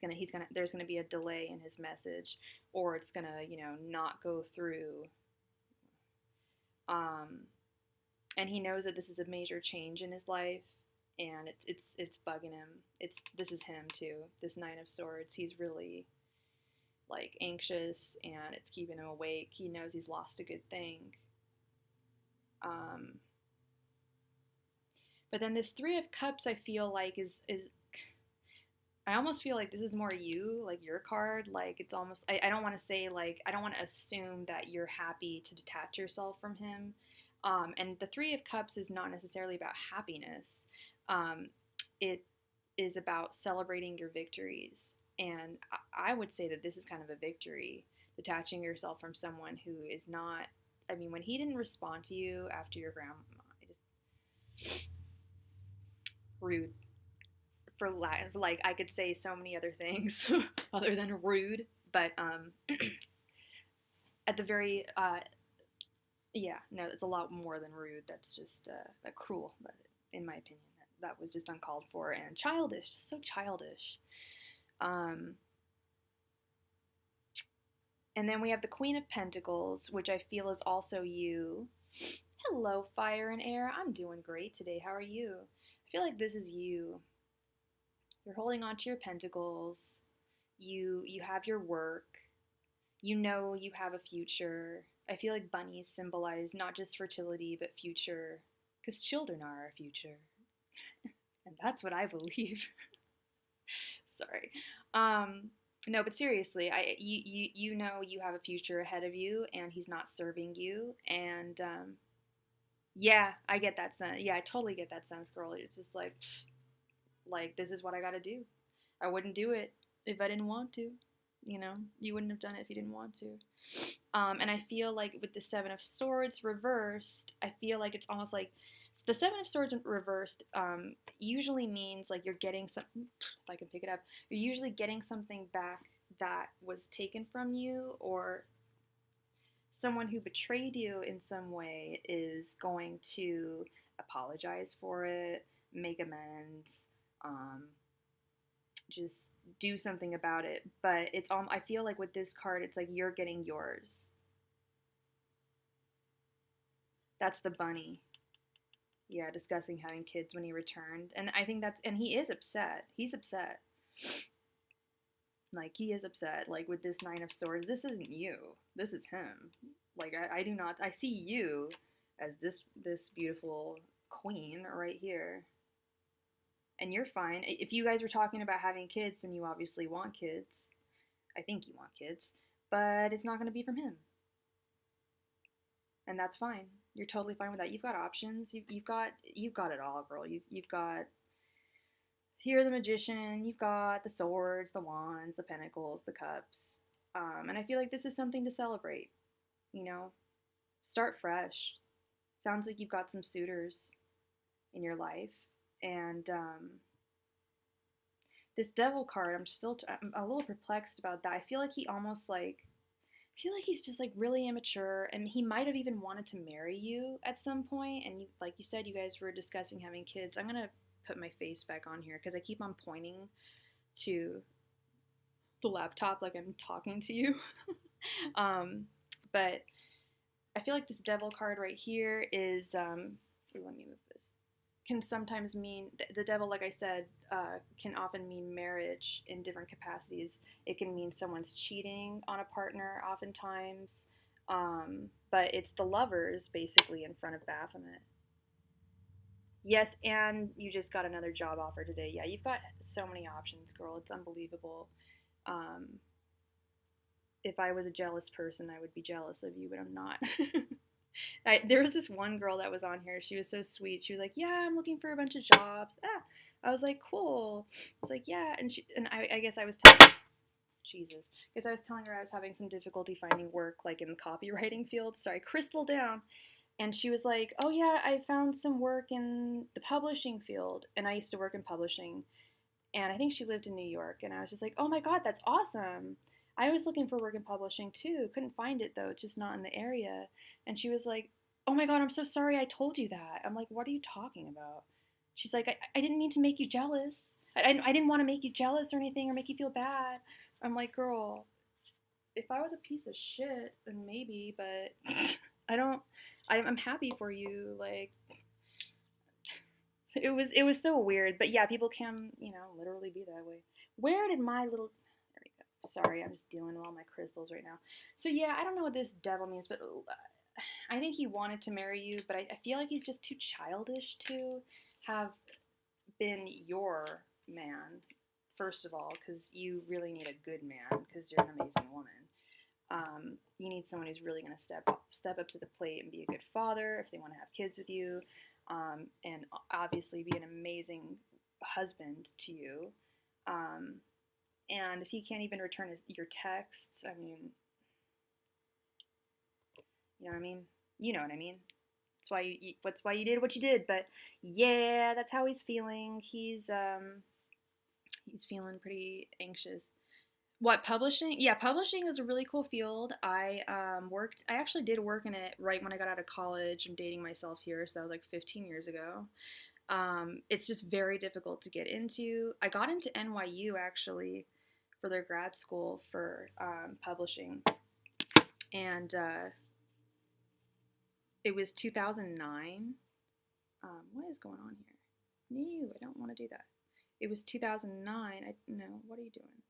There's going to be a delay in his message, or it's going to, not go through. And he knows that this is a major change in his life, and it's bugging him. This is him too. This Nine of Swords. He's really, like, anxious, and it's keeping him awake. He knows he's lost a good thing. But then this Three of Cups, I feel like is I almost feel like this is more you, like your card. Like, it's almost, I don't want to say, like, I don't want to assume that you're happy to detach yourself from him. And the Three of Cups is not necessarily about happiness. It is about celebrating your victories. And I would say that this is kind of a victory, detaching yourself from someone who is not, I mean, when he didn't respond to you after your grandma, rude. Like, I could say so many other things other than rude, but at the very yeah, no, it's a lot more than rude. That's just cruel, but in my opinion, that was just uncalled for and childish, just so childish. And then we have the Queen of Pentacles, which I feel is also you. Hello, fire and air. I'm doing great today. How are you? I feel like this is you. You're holding on to your pentacles. You have your work. You know you have a future. I feel like bunnies symbolize not just fertility, but future. Because children are our future. And that's what I believe. Sorry. No, but seriously, you know you have a future ahead of you, and he's not serving you. And yeah, I get that sense. Yeah, I totally get that sense, girl. It's just like, this is what I gotta do. I wouldn't do it if I didn't want to. You wouldn't have done it if you didn't want to. And I feel like with the Seven of Swords reversed, I feel like it's almost like the Seven of Swords reversed usually means like you're getting something, if I can pick it up, you're usually getting something back that was taken from you, or someone who betrayed you in some way is going to apologize for it, make amends, just do something about it. But I feel like with this card, it's like you're getting yours. That's the bunny. Yeah, discussing having kids when he returned. And I think that's, and he is upset. He's upset. Like, he is upset. Like, with this Nine of Swords, this isn't you. This is him. Like, I do not, I see you as this beautiful queen right here. And you're fine. If you guys were talking about having kids, then you obviously want kids. I think you want kids. But it's not going to be from him. And that's fine. You're totally fine with that. You've got options. You've got it all, girl. You've got here the Magician. You've got the swords, the wands, the pentacles, the cups. And I feel like this is something to celebrate. You know, start fresh. Sounds like you've got some suitors in your life, and this Devil card. I'm a little perplexed about that. I feel like he's just like really immature, and he might have even wanted to marry you at some point. And you, like you said, you guys were discussing having kids. I'm gonna put my face back on here because I keep on pointing to the laptop like I'm talking to you. But I feel like this Devil card right here is let me move this. Can sometimes mean the devil, like I said, can often mean marriage in different capacities. It can mean someone's cheating on a partner, oftentimes, but it's the lovers basically in front of Baphomet. Yes, and you just got another job offer today. Yeah, you've got so many options, girl. It's unbelievable. Um, if I was a jealous person, I would be jealous of you, but I'm not. There was this one girl that was on here. She was so sweet. She was like, "Yeah, I'm looking for a bunch of jobs." I was like, "Cool." I was like, "Yeah," and I guess I was telling Jesus, because I was telling her I was having some difficulty finding work, like in the copywriting field. So I crystal down, and she was like, "Oh yeah, I found some work in the publishing field," and I used to work in publishing, and I think she lived in New York, and I was just like, "Oh my God, that's awesome." I was looking for work in publishing too. Couldn't find it though, just not in the area. And she was like, "Oh my God, I'm so sorry I told you that." I'm like, "What are you talking about?" She's like, I didn't mean to make you jealous. I didn't want to make you jealous or anything or make you feel bad. I'm like, "Girl, if I was a piece of shit, then maybe, but I don't, I'm happy for you." Like, it was so weird. But yeah, people can, literally be that way. Where did my little, there we go. Sorry, I'm just dealing with all my crystals right now. So yeah, I don't know what this devil means, but I think he wanted to marry you, but I feel like he's just too childish to have been your man, first of all, because you really need a good man, because you're an amazing woman. You need someone who's really going to step up to the plate and be a good father if they want to have kids with you, and obviously be an amazing husband to you. Um, and if he can't even return your texts, I mean, you know what I mean? You know what I mean? That's why you did what you did. But yeah, that's how he's feeling. He's feeling pretty anxious. What, publishing? Yeah, publishing is a really cool field. I actually did work in it right when I got out of college. I'm dating myself here, so that was like 15 years ago. It's just very difficult to get into. I got into NYU actually for their grad school for publishing, and it was 2009. What is going on here? No, I don't want to do that. It was 2009. No, what are you doing?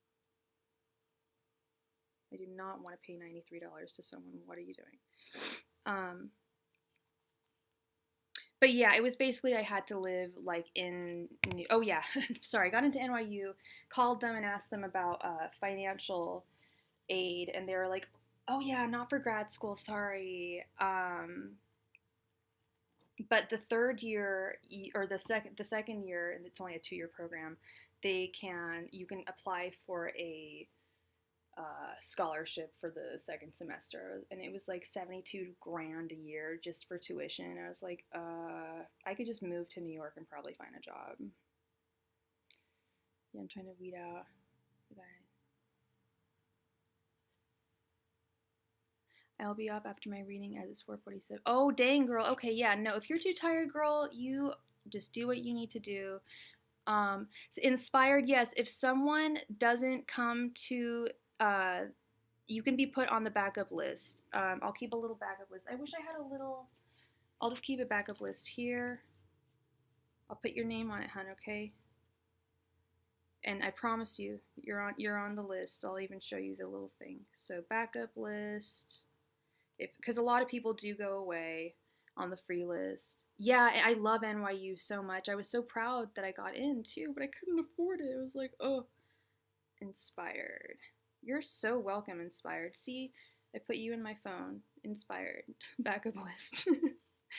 I do not want to pay $93 to someone. What are you doing? But yeah, it was basically I had to live like in. Oh yeah, sorry. I got into NYU, called them and asked them about financial aid, and they were like, "Oh yeah, not for grad school. Sorry." But the third year or the second year, and it's only a 2-year program, you can apply for a scholarship for the second semester, and it was like 72 grand a year just for tuition. I was like, I could just move to New York and probably find a job. Yeah, I'm trying to weed out the guy. I'll be up after my reading as it's 4:47. Oh, dang, girl. Okay, yeah, no, if you're too tired, girl, you just do what you need to do. Inspired, yes. If someone doesn't come to, you can be put on the backup list. I'll keep a little backup list. I wish I had a little. I'll just keep a backup list here. I'll put your name on it, hun, okay? And I promise you, you're on the list. I'll even show you the little thing. So backup list, because a lot of people do go away on the free list. Yeah, I love NYU so much. I was so proud that I got in too, but I couldn't afford it. I was like, oh, Inspired. You're so welcome, Inspired. See, I put you in my phone. Inspired. Backup list.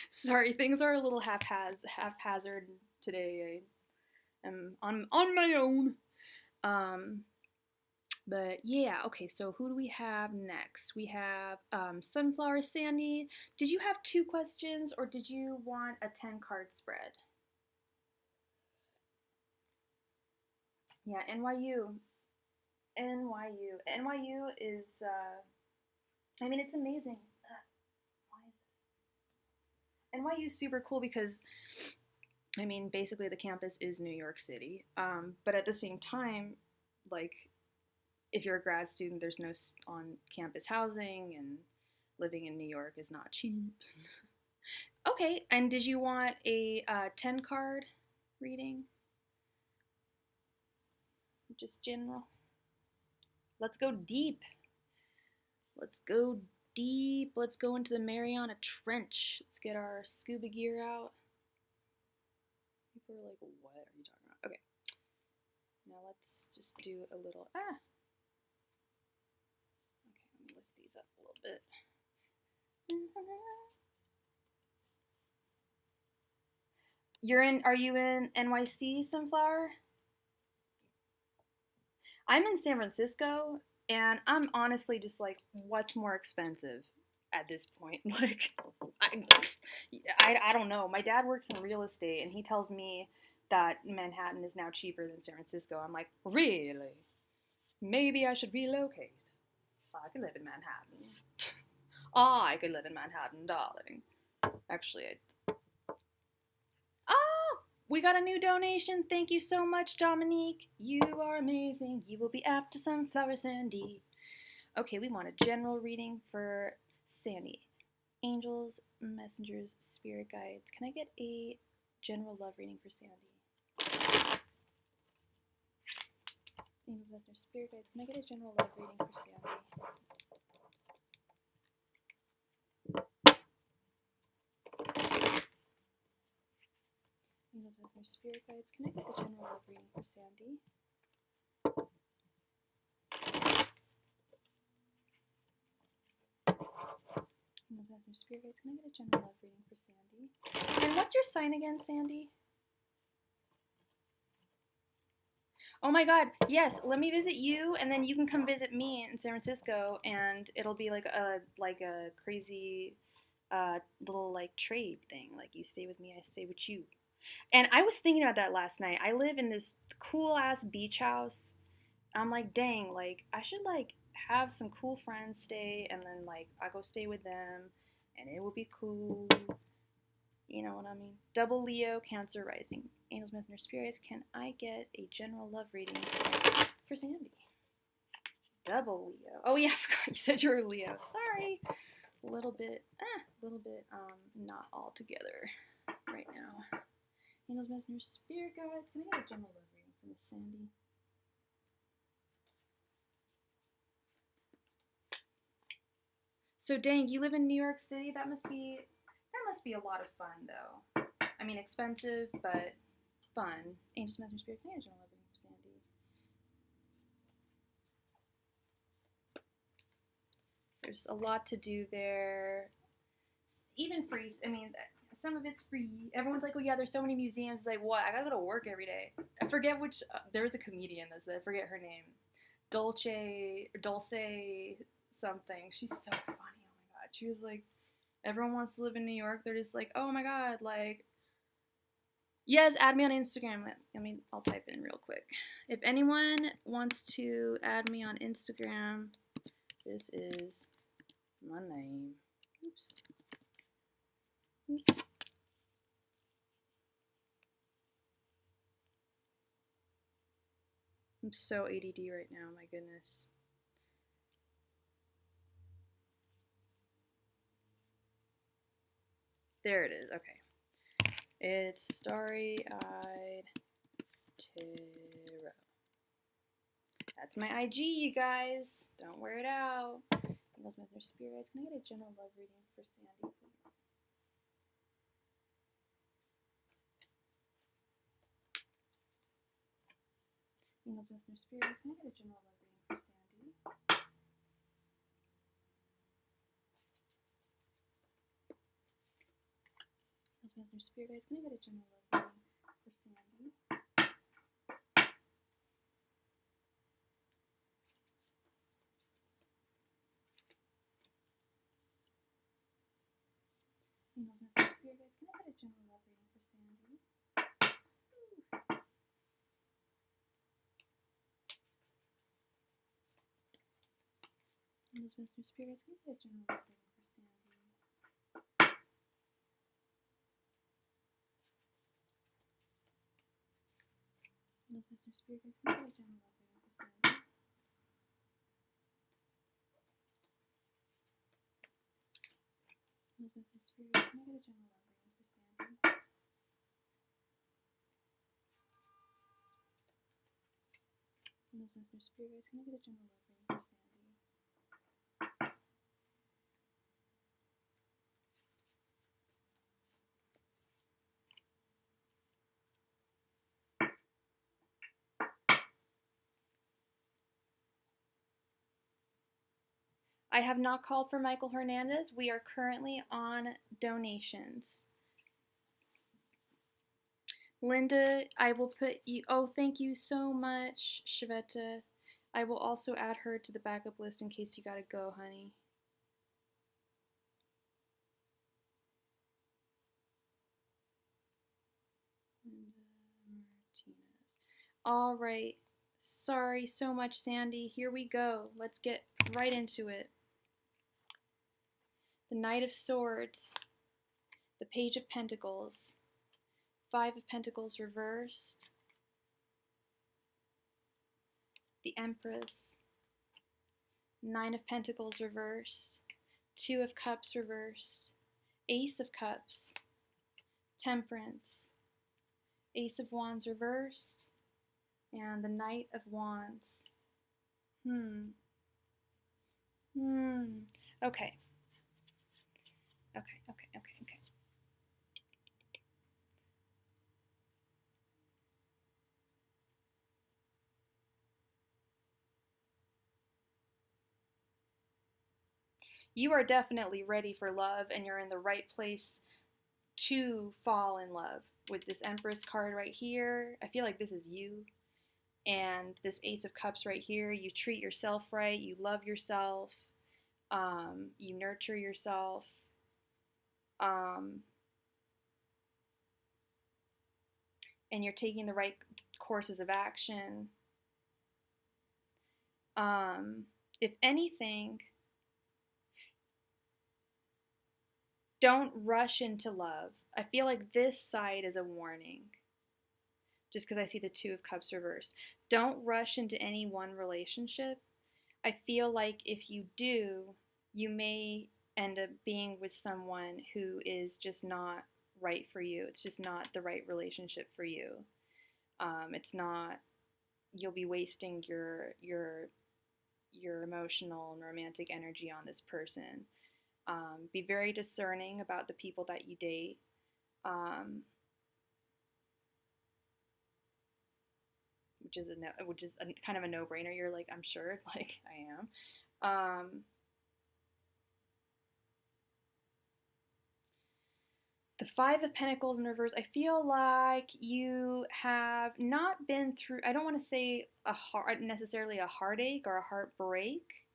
Sorry, things are a little haphazard today. I am on my own. But yeah, okay, so who do we have next? We have Sunflower Sandy. Did you have 2 questions or did you want a 10-card spread? Yeah, NYU. NYU is, I mean, it's amazing. Why is this? NYU is super cool because, I mean, basically the campus is New York City. But at the same time, like, if you're a grad student, there's no on-campus housing, and living in New York is not cheap. Okay, and did you want a 10-card reading? Just general? Let's go deep. Let's go deep. Let's go into the Mariana Trench. Let's get our scuba gear out. People are like, what are you talking about? Okay. Now let's just do a little, Okay, let me lift these up a little bit. Are you in NYC, Sunflower? I'm in San Francisco, and I'm honestly just like, what's more expensive at this point? Like, I don't know. My dad works in real estate, and he tells me that Manhattan is now cheaper than San Francisco. I'm like, really? Maybe I should relocate. I could live in Manhattan. I could live in Manhattan, darling. Actually, we got a new donation. Thank you so much, Dominique. You are amazing. You will be after Sunflower Sandy. Okay, we want a general reading for Sandy. Angels, messengers, spirit guides. Can I get a general love reading for Sandy? Angels, messengers, spirit guides. Can I get a general love reading for Sandy? Angels, messengers, spirit guides. Can I get a general love reading for Sandy? Angels, messengers, spirit guides. Can I get a general love reading for Sandy? And what's your sign again, Sandy? Oh my god, yes, let me visit you, and then you can come visit me in San Francisco, and it'll be like a crazy little like trade thing. Like, you stay with me, I stay with you. And I was thinking about that last night. I live in this cool ass beach house. I'm like, dang, like I should like have some cool friends stay, and then like I go stay with them, and it will be cool. You know what I mean? Double Leo, Cancer rising. Angels, Messenger, Spirits, can I get a general love reading for Sandy? Double Leo. Oh yeah, I forgot you said you were Leo. Sorry. A little bit, not all together right now. Angels, Messenger, Spirit Guides, can I get a general love reading for Miss Sandy? So dang, you live in New York City? That must be a lot of fun though. I mean, expensive, but fun. Angels, Messenger, Spirit, can I get a general love reading for Sandy? There's a lot to do there. Even free. I mean, some of it's free. Everyone's like, oh yeah, there's so many museums. Like, what? I gotta go to work every day. I forget which. There was a comedian that said, I forget her name. Dulce something. She's so funny. Oh my god. She was like, everyone wants to live in New York. They're just like, oh my god, like, yes, add me on Instagram. I'll type it in real quick. If anyone wants to add me on Instagram, this is my name. Oops. Oops. I'm so ADD right now, my goodness. There it is. Okay. It's Starry-eyed tarot. That's my IG, you guys. Don't wear it out. Angels, Messenger, Spirits. Can I get a general love reading for Sandy, please? Angels, Messenger, Spirits. Can I get a general love reading for Sandy? Angels, Messenger, Spirits. Can I get a general love reading for Sandy? Angels, Messenger, Spirits. Can I get a general love reading for Sandy? Angels, Messenger, Spirits. Can I get a general love reading for Sandy? Angels, Messenger, Spirits. Can I get a general love reading for Sandy? Angels, Messenger, Spirits. Can I get a general love reading for Sandy? Angels, Messenger, Spirits. Can I get a general love reading for Sandy? I have not called for Michael Hernandez. We are currently on donations. Linda, I will put you. Oh, thank you so much, Shveta. I will also add her to the backup list in case you gotta go, honey. Linda Martinez. All right. Sorry so much, Sandy. Here we go. Let's get right into it. The Knight of Swords, the Page of Pentacles, Five of Pentacles reversed, the Empress, Nine of Pentacles reversed, Two of Cups reversed, Ace of Cups, Temperance, Ace of Wands reversed, and the Knight of Wands. Okay. Okay. You are definitely ready for love, and you're in the right place to fall in love. With this Empress card right here, I feel like this is you. And this Ace of Cups right here, you treat yourself right, you love yourself, you nurture yourself. And you're taking the right courses of action. If anything, don't rush into love. I feel like this side is a warning. Just because I see the Two of Cups reversed. Don't rush into any one relationship. I feel like if you do, you may end up being with someone who is just not right for you. It's just not the right relationship for you. It's not. You'll be wasting your emotional and romantic energy on this person. Be very discerning about the people that you date. Which is kind of a no-brainer. You're like, I'm sure, like I am. The Five of Pentacles in reverse, I feel like you have not been through, I don't want to say necessarily a heartache or a heartbreak,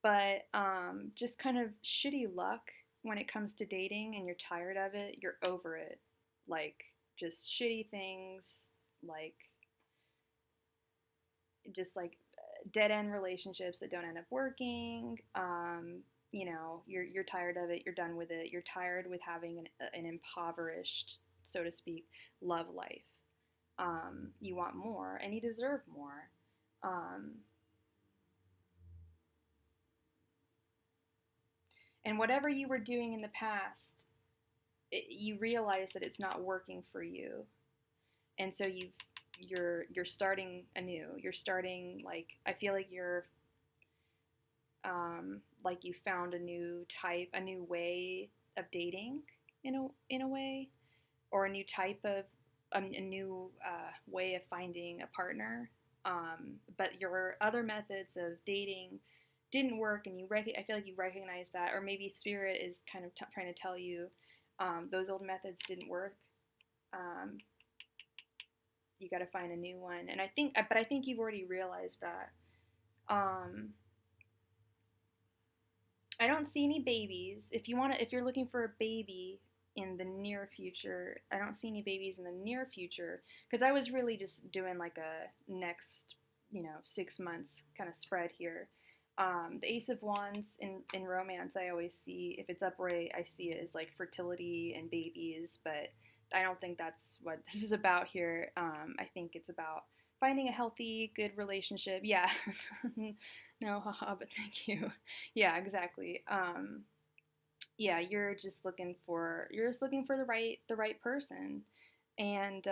but just kind of shitty luck when it comes to dating, and you're tired of it, you're over it. Like, just shitty things, like, just like dead end relationships that don't end up working. You're tired of it. You're done with it. You're tired with having an impoverished, so to speak, love life. You want more, and you deserve more. And whatever you were doing in the past you realize that it's not working for you, and so you're starting anew. You're starting, like, I feel like you're like you found a new type, a new way of dating in a way, or a new type of a new way of finding a partner. But your other methods of dating didn't work, and I feel like you recognize that, or maybe spirit is kind of trying to tell you those old methods didn't work. You got to find a new one, and I think you've already realized that. I don't see any babies. If you're looking for a baby in the near future, I don't see any babies in the near future, because I was really just doing like a next, 6 months kind of spread here. The Ace of Wands in romance, I always see, if it's upright, I see it as like fertility and babies, but I don't think that's what this is about here. I think it's about finding a healthy, good relationship. Yeah. No, haha, but thank you. Yeah, exactly. Yeah, you're just looking for the right person, and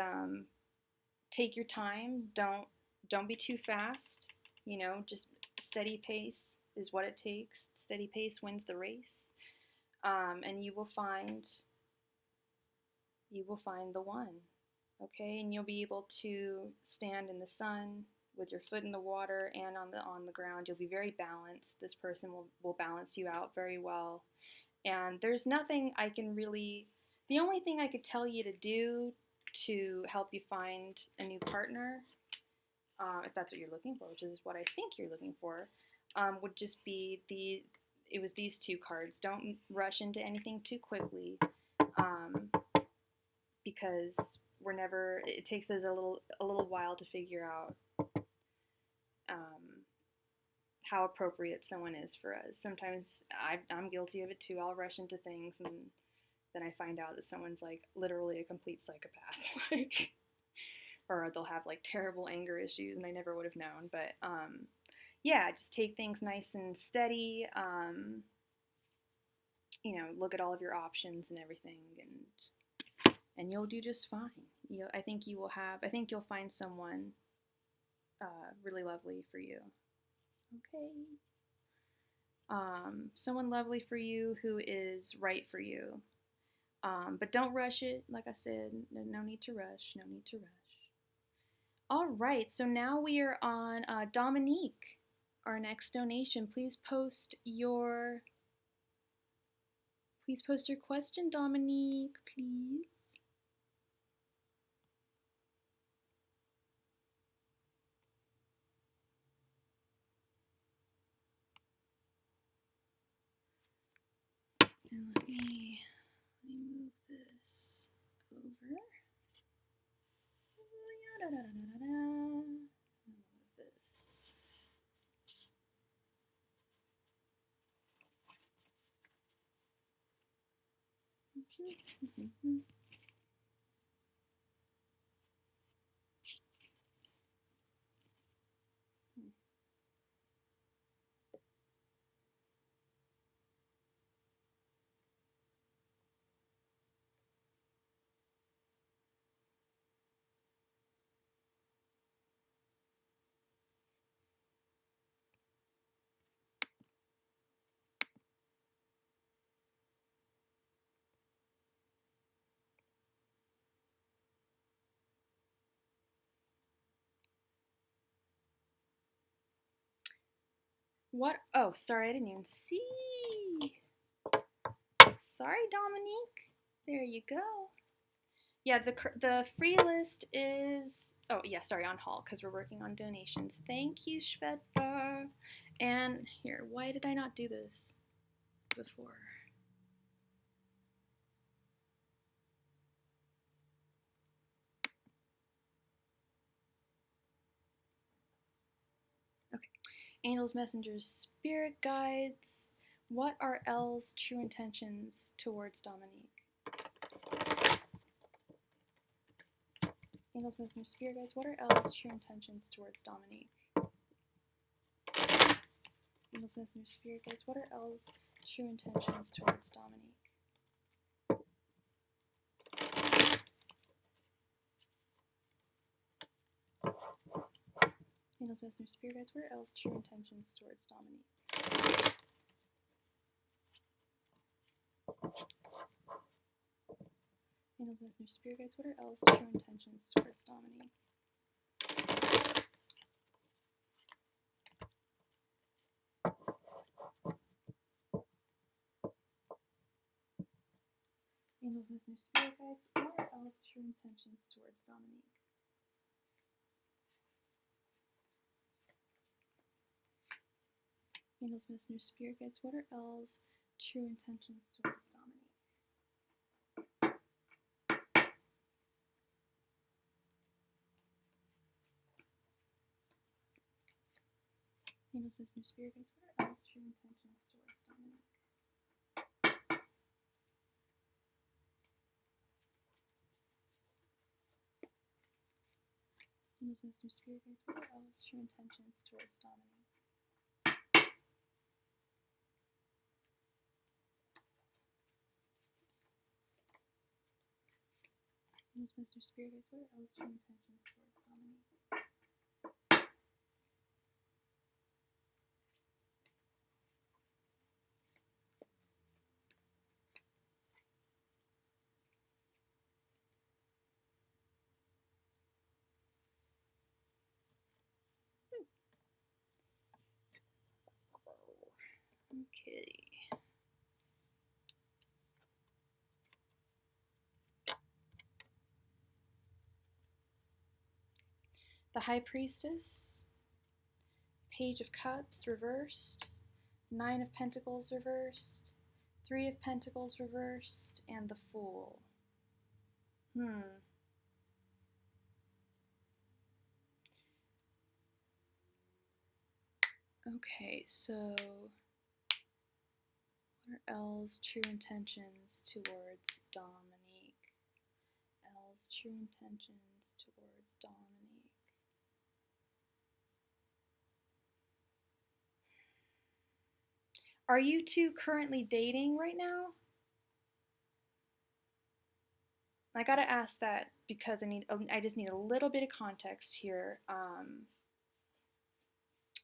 take your time. Don't be too fast. Just steady pace is what it takes. Steady pace wins the race, and you will find the one. Okay, and you'll be able to stand in the sun with your foot in the water and on the ground. You'll be very balanced. This person will balance you out very well. And there's nothing I can really, the only thing I could tell you to do to help you find a new partner, if that's what you're looking for, which is what I think you're looking for, would just be it was these two cards. Don't rush into anything too quickly, because it takes us a little while to figure out how appropriate someone is for us. Sometimes I'm guilty of it too. I'll rush into things, and then I find out that someone's like literally a complete psychopath, like, or they'll have like terrible anger issues, and I never would have known. But yeah, just take things nice and steady. Look at all of your options and everything, and you'll do just fine. I think you'll find someone really lovely for you. Okay. Someone lovely for you who is right for you. But don't rush it. Like I said, no need to rush. No need to rush. All right, so now we are on Dominique, our next donation. Please post your question, Dominique, please. And let me move this over. Move this. What? Oh, sorry, I didn't even see. Sorry, Dominique. There you go. Yeah, the free list is, oh yeah, sorry, on haul, because we're working on donations. Thank you, Shveta. And here, why did I not do this before? Okay. Angels, messengers, spirit guides. What are L's true intentions towards Dominique? Angels, messengers, spirit guides. What are L's true intentions towards Dominique? Angels, messengers, spirit guides. What are L's true intentions towards Dominique? Angels, Messenger, Spirit Guides, what are L's true intentions towards Dominique? Angels, Messenger, Spirit Guides, what are L's true intentions towards Dominique? Angels, Messenger, Spirit Guides, what are L's true intentions towards Dominique? Angels, Messenger, Spirit Guides, what are L's true intentions towards Dominique? Angels, Messenger, Spirit Guides, what are L's true intentions towards Dominique? Angels, Messenger, Spirit Guides, what are L's true intentions towards Dominique? Angels, Messenger, Spirit Guides, what are L's true intentions towards Dominique? Okay. The High Priestess, Page of Cups reversed, Nine of Pentacles reversed, Three of Pentacles reversed, and the Fool. Okay, so what are L's true intentions towards Dominique? L's true intentions towards Dominique. Are you two currently dating right now? I gotta ask that because I just need a little bit of context here.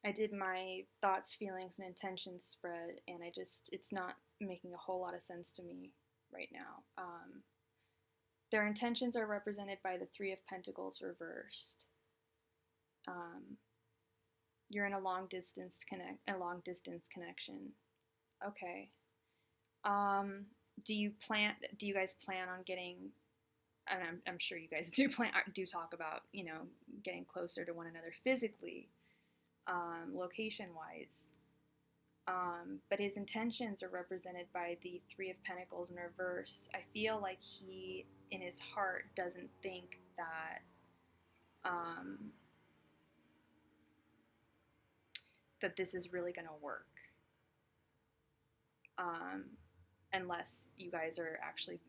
I did my thoughts, feelings, and intentions spread, and it's not making a whole lot of sense to me right now. Their intentions are represented by the Three of Pentacles reversed. You're in a long distance connection. Okay. Do you guys plan on getting? And I'm sure you guys do talk about getting closer to one another physically, location wise. But his intentions are represented by the Three of Pentacles in reverse. I feel like he, in his heart, doesn't think that that this is really going to work. Unless you guys are actually,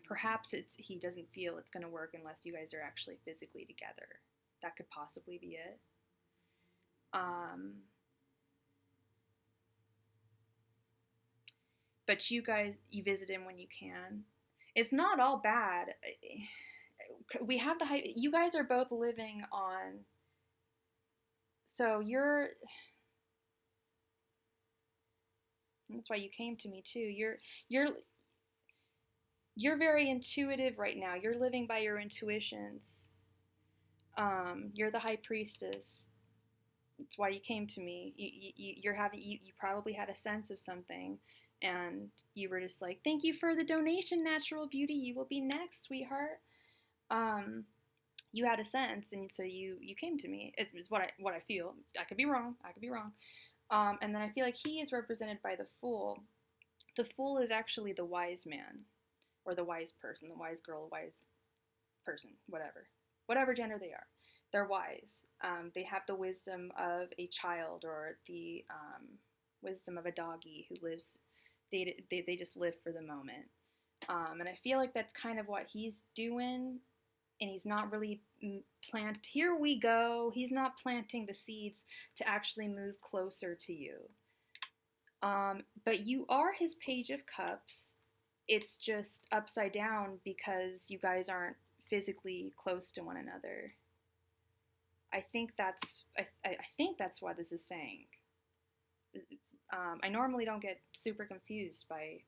perhaps he doesn't feel it's going to work unless you guys are actually physically together. That could possibly be it. But you visit him when you can. It's not all bad. We have you guys are both living on, so that's why you came to me too. You're very intuitive right now. You're living by your intuitions. You're the High Priestess. That's why you came to me. You probably had a sense of something, and you were just like, "Thank you for the donation, Natural Beauty. You will be next, sweetheart." You had a sense, and so you came to me. It's what I feel. I could be wrong. And then I feel like he is represented by the Fool. The Fool is actually the wise man, or the wise person, the wise girl, wise person, whatever gender they are. They're wise. They have the wisdom of a child, or the wisdom of a doggy who lives. They just live for the moment. And I feel like that's kind of what he's doing. And he's not really here we go. He's not planting the seeds to actually move closer to you. But you are his Page of Cups. It's just upside down because you guys aren't physically close to one another. I think that's what this is saying. I normally don't get super confused by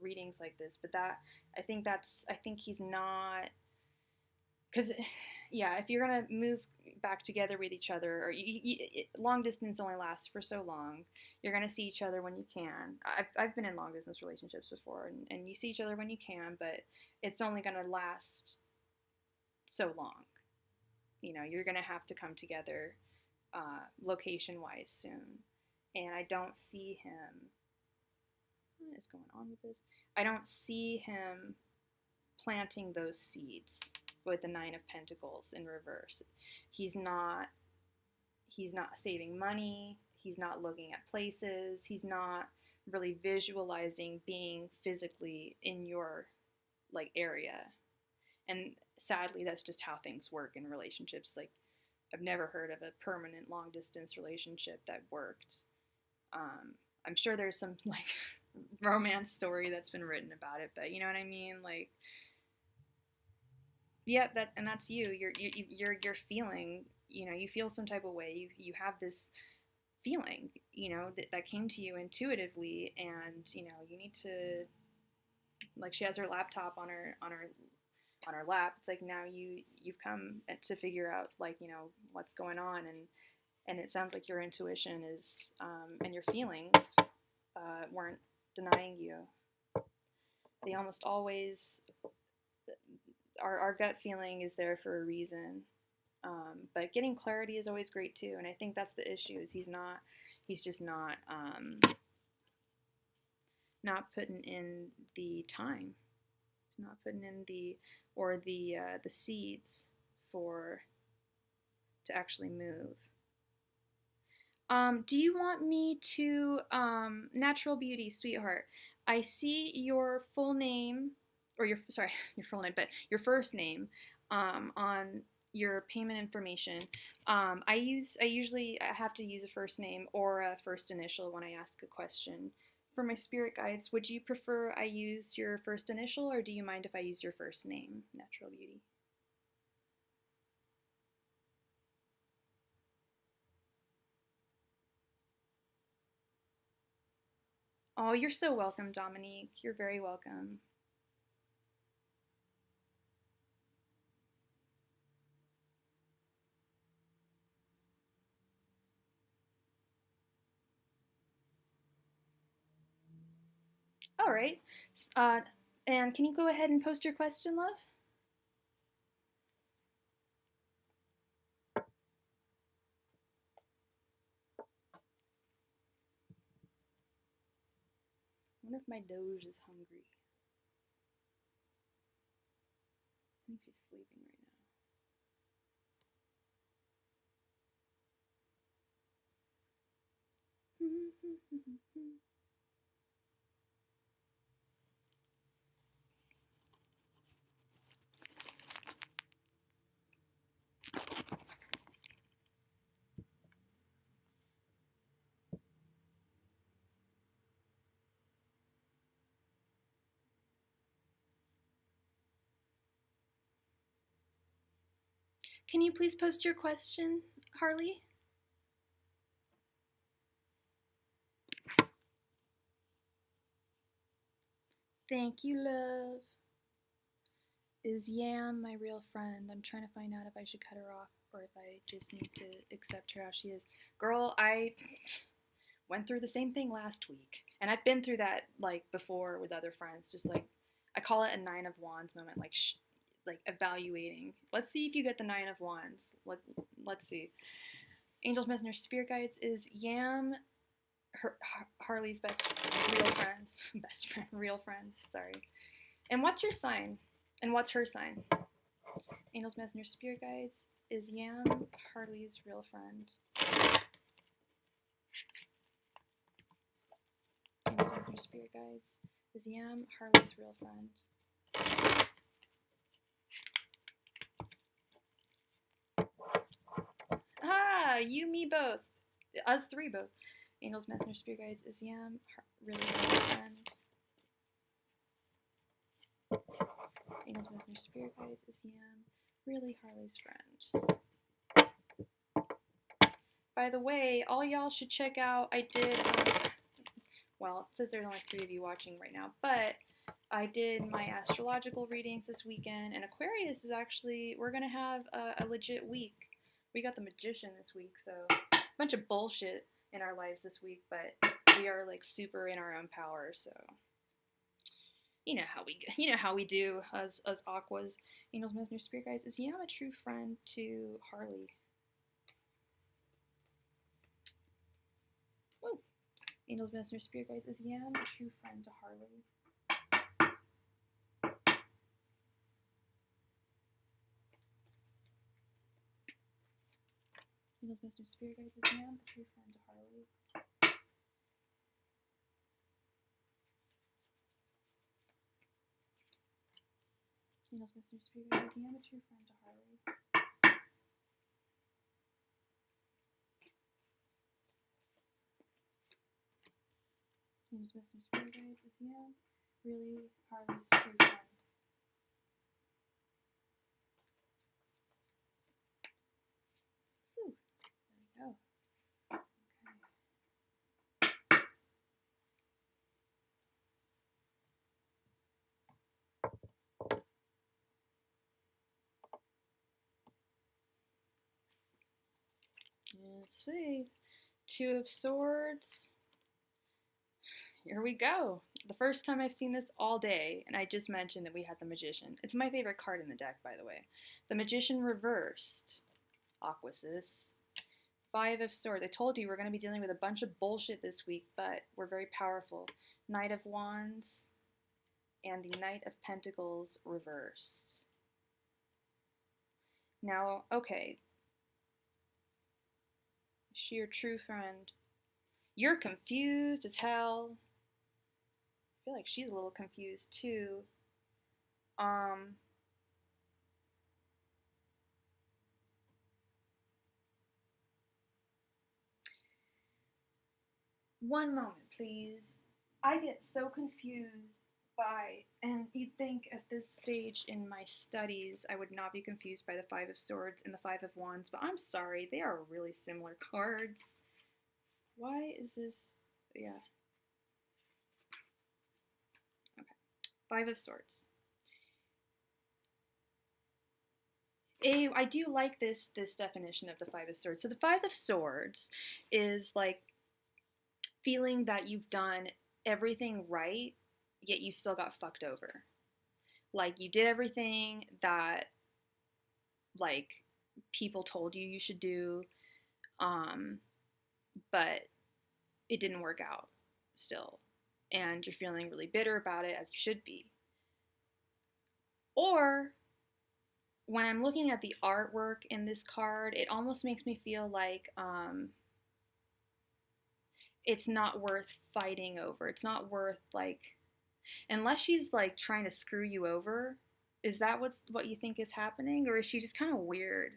readings like this, but I think he's not, because yeah, if you're gonna move back together with each other, or long distance only lasts for so long, you're gonna see each other when you can. I've been in long distance relationships before, and you see each other when you can, but it's only gonna last so long. You know, you're gonna have to come together location wise soon, and I don't see him. What is going on with this? I don't see him planting those seeds with the Nine of Pentacles in reverse. He's not saving money, he's not looking at places, he's not really visualizing being physically in your like area. And sadly, that's just how things work in relationships. Like, I've never heard of a permanent long distance relationship that worked. I'm sure there's some like romance story that's been written about it, but you know what I mean? Like, yeah, that's you. You're feeling, you know, you feel some type of way. You have this feeling, you know, that came to you intuitively, and you know, you need to, like, she has her laptop on her lap. It's like, now you've come to figure out, like, you know, what's going on, and it sounds like your intuition is and your feelings weren't denying you. They almost always, our gut feeling is there for a reason. But getting clarity is always great too, and I think that's the issue. Is he's just not putting in the time. He's not putting in the seeds to actually move. Do you want me to, Natural Beauty, sweetheart, I see your full name, or your full name, but your first name, on your payment information. I usually have to use a first name or a first initial when I ask a question. For my spirit guides, would you prefer I use your first initial, or do you mind if I use your first name, Natural Beauty? Oh, you're so welcome, Dominique. You're very welcome. All right. Uh, and can you go ahead and post your question, love? I wonder if my Doge is hungry. I think she's sleeping right now. Can you please post your question, Harley? Thank you, love. Is Yam my real friend? I'm trying to find out if I should cut her off or if I just need to accept her how she is. Girl, I went through the same thing last week. And I've been through that, like, before with other friends. Just like, I call it a 9 of Wands moment, like evaluating. Let's see if you get the 9 of Wands. Let's see. Angels, Messenger, Spirit Guides, is Yam Harley's real friend? Best friend, real friend, sorry. And what's your sign? And what's her sign? Angels, Messenger, Spirit Guides, is Yam Harley's real friend? Angels, Messenger, Spirit Guides, is Yam Harley's real friend? Ah, you, me, both. Us three both. Angels, Messenger, Spirit Guides, is Yam really Harley's friend? Angels, Messenger, Spirit Guides, is Yam really Harley's friend? By the way, all y'all should check out, well, it says there's only 3 of you watching right now, but I did my astrological readings this weekend, and Aquarius is actually, we're going to have a legit week. We got the Magician this week, so a bunch of bullshit in our lives this week, but we are like super in our own power, so you know how we do as Aquas. Angels, Messenger, Spirit Guides, is Yam a true friend to Harley? Woo. Angels, Messenger, Spirit Guides, is Yam a true friend to Harley? Angels, Messenger, Spirit Guides, is Yam a true friend to Harley? Angels, Messenger, Spirit Guides, is Yam a true friend to Harley? Angels, Messenger, Spirit Guides, is Yam really Harley's true friend? Ooh, there we go. Let's see. 2 of Swords. Here we go. The first time I've seen this all day, and I just mentioned that we had the Magician. It's my favorite card in the deck, by the way. The Magician reversed. Aquasis. 5 of Swords. I told you we're going to be dealing with a bunch of bullshit this week, but we're very powerful. Knight of Wands and the Knight of Pentacles reversed. Now, okay. Is she your true friend? You're confused as hell. I feel like she's a little confused too. One moment, please. I get so confused by, and you'd think at this stage in my studies I would not be confused by the 5 of Swords and the 5 of Wands, but I'm sorry, they are really similar cards. Why is this? Yeah. Okay. 5 of Swords. I do like this definition of the 5 of Swords. So the 5 of Swords is like feeling that you've done everything right, yet you still got fucked over. Like you did everything that like people told you should do, but it didn't work out still, and you're feeling really bitter about it, as you should be. Or when I'm looking at the artwork in this card, it almost makes me feel like it's not worth fighting over. It's not worth, like, unless she's like trying to screw you over. Is that what you think is happening, or is she just kind of weird?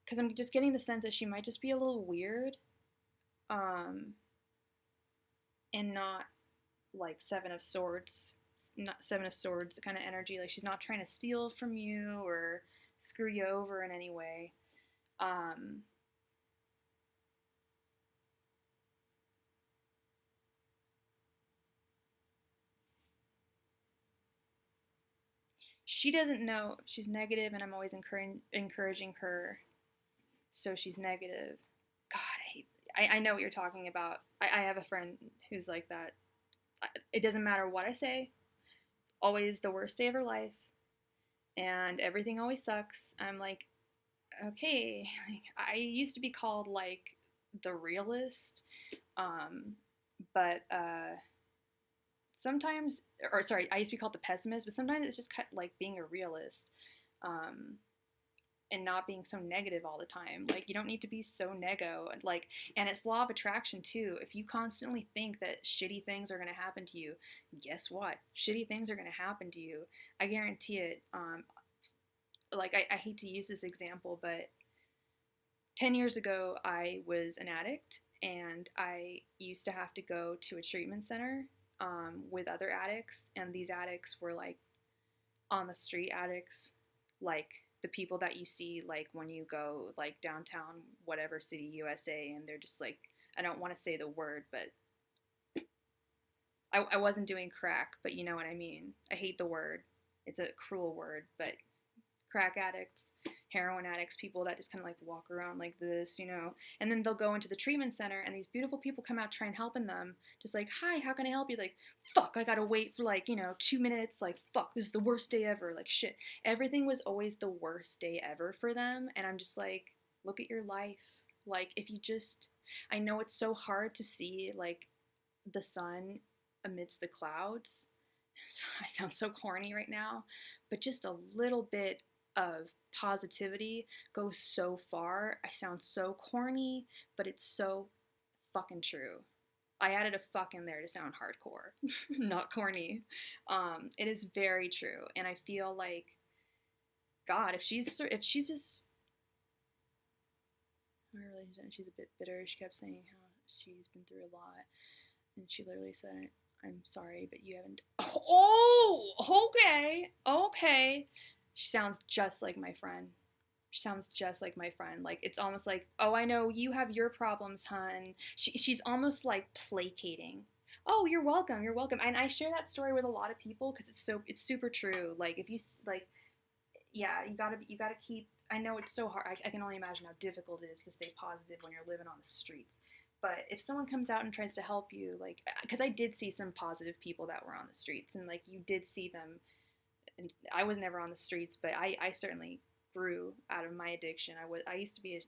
Because I'm just getting the sense that she might just be a little weird, and not like Seven of Swords, not Seven of Swords kind of energy. Like she's not trying to steal from you or screw you over in any way. She doesn't know she's negative, and I'm always encouraging her, so she's negative. God, I know what you're talking about. I have a friend who's like that. It doesn't matter what I say, always the worst day of her life, and everything always sucks. I'm like, okay, like, I used to be called like the realist, but sometimes, or sorry, I used to be called the pessimist, but sometimes it's just kind of like being a realist, and not being so negative all the time. Like you don't need to be so nego. Like, and it's law of attraction too. If you constantly think that shitty things are gonna happen to you, guess what? Shitty things are gonna happen to you. I guarantee it. Like I hate to use this example, but 10 years ago I was an addict, and I used to have to go to a treatment center with other addicts, and these addicts were like on the street addicts, like the people that you see like when you go like downtown whatever city USA, and they're just like, I don't want to say the word, but I wasn't doing crack, but you know what I mean. I hate the word. It's a cruel word, but crack addicts, heroin addicts, people that just kind of like walk around like this, you know, and then they'll go into the treatment center and these beautiful people come out trying helping them, just like, hi, how can I help you? Like, fuck, I gotta wait for like, you know, 2 minutes, like, fuck, this is the worst day ever, like, shit. Everything was always the worst day ever for them, and I'm just like, look at your life. Like, if you just, I know it's so hard to see, like, the sun amidst the clouds. I sound so corny right now, but just a little bit of positivity goes so far. I sound so corny, but it's so fucking true. I added a fuck in there to sound hardcore, not corny. It is very true, and I feel like God, if she's just her relationship, she's a bit bitter. She kept saying how she's been through a lot, and she literally said, I'm sorry, but you haven't. Oh, okay, okay. She sounds just like my friend. She sounds just like my friend. Like, it's almost like, oh, I know you have your problems, hun. She's almost like placating. Oh, you're welcome. You're welcome. And I share that story with a lot of people because it's super true. Like, if you like, yeah, you gotta keep. I know it's so hard. I can only imagine how difficult it is to stay positive when you're living on the streets. But if someone comes out and tries to help you, like, because I did see some positive people that were on the streets, and like you did see them. And I was never on the streets, but I certainly grew out of my addiction. I used to be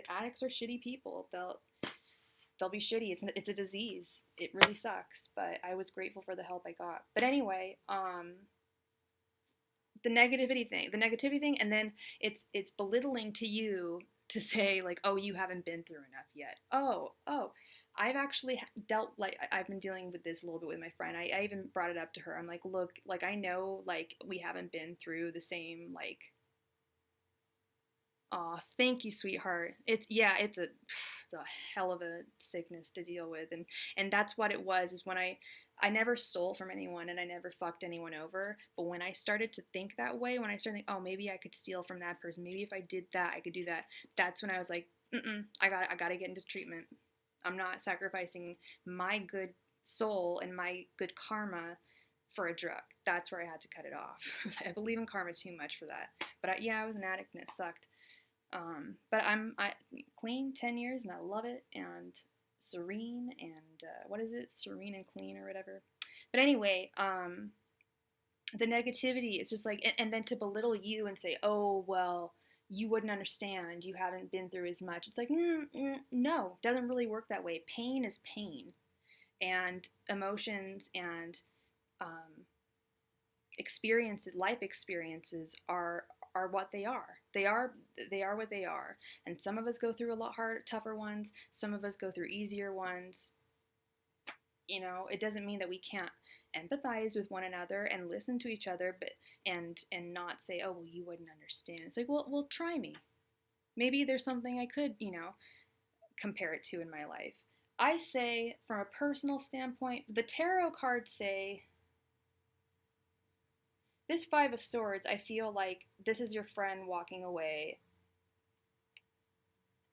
addicts are shitty people. They'll be shitty. It's a disease. It really sucks. But I was grateful for the help I got. But anyway, the negativity thing, and then it's belittling to you to say like, oh, you haven't been through enough yet. Oh, I've actually I've been dealing with this a little bit with my friend. I even brought it up to her. I'm like, look, like, I know like we haven't been through the same like. Aw, thank you, sweetheart. It's a hell of a sickness to deal with, and that's what it was. Is when I never stole from anyone and I never fucked anyone over. But when I started to think that way, when I started thinking, oh, maybe I could steal from that person, maybe if I did that, I could do that. That's when I was like, I gotta get into treatment. I'm not sacrificing my good soul and my good karma for a drug. That's where I had to cut it off. I believe in karma too much for that. But I was an addict and it sucked. But I clean 10 years and I love it, and serene and what is it? Serene and clean or whatever. But anyway, the negativity is just like, and then to belittle you and say, oh, well, you wouldn't understand. You haven't been through as much. It's like, no, doesn't really work that way. Pain is pain, and emotions and life experiences are what they are. They are what they are. And some of us go through a lot tougher ones. Some of us go through easier ones. You know, it doesn't mean that we can't empathize with one another and listen to each other, but and not say, oh, well, you wouldn't understand. It's like, well, try me. Maybe there's something I could, compare it to in my life. I say, from a personal standpoint, the tarot cards say, this Five of Swords, I feel like this is your friend walking away.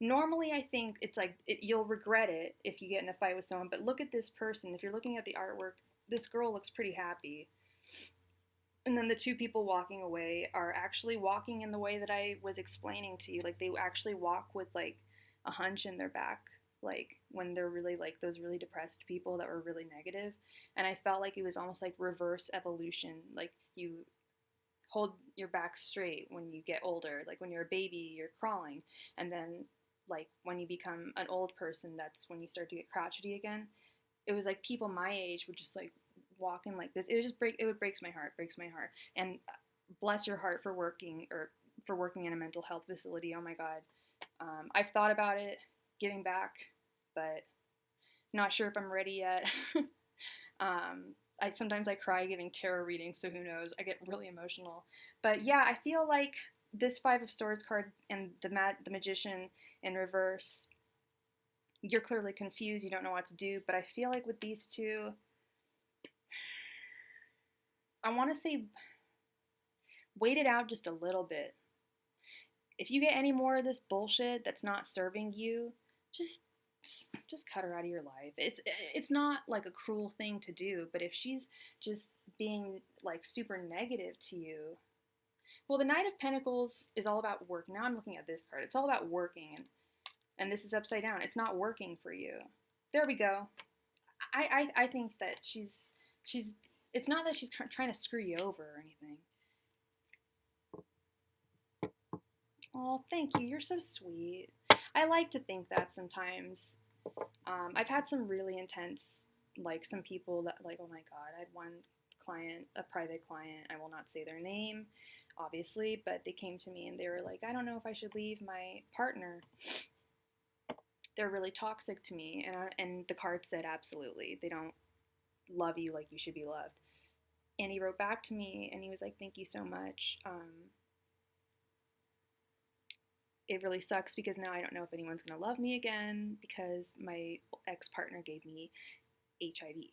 Normally, I think it's like you'll regret it if you get in a fight with someone, but look at this person. If you're looking at the artwork, this girl looks pretty happy. And then the two people walking away are actually walking in the way that I was explaining to you. Like, they actually walk with like a hunch in their back, like when they're really like those really depressed people that were really negative. And I felt like it was almost like reverse evolution. Like, you hold your back straight when you get older. Like, when you're a baby, you're crawling. And then, like, when you become an old person, that's when you start to get crotchety again. It was like people my age would just like walking like this. It breaks my heart. And bless your heart for working in a mental health facility. Oh my God. I've thought about it, giving back, but not sure if I'm ready yet. Sometimes I cry giving tarot readings, so who knows? I get really emotional. But yeah, I feel like this Five of Swords card and the Magician in reverse, you're clearly confused, you don't know what to do, but I feel like with these two, I want to say wait it out just a little bit. if you get any more of this bullshit that's not serving you, just cut her out of your life. It's not like a cruel thing to do, but if she's just being like super negative to you, well, the Knight of Pentacles is all about work. Now I'm looking at this card. It's all about working, and this is upside down. It's not working for you. There we go. I think that she's it's not that she's trying to screw you over or anything. Oh, thank you. You're so sweet. I like to think that sometimes. I've had some really intense, like some people that like, oh my God, I had one client, a private client, I will not say their name, obviously, but they came to me and they were like, I don't know if I should leave my partner. They're really toxic to me. And the card said, absolutely. They don't love you like you should be loved. And he wrote back to me and he was like, thank you so much. It really sucks because now I don't know if anyone's going to love me again because my ex-partner gave me HIV.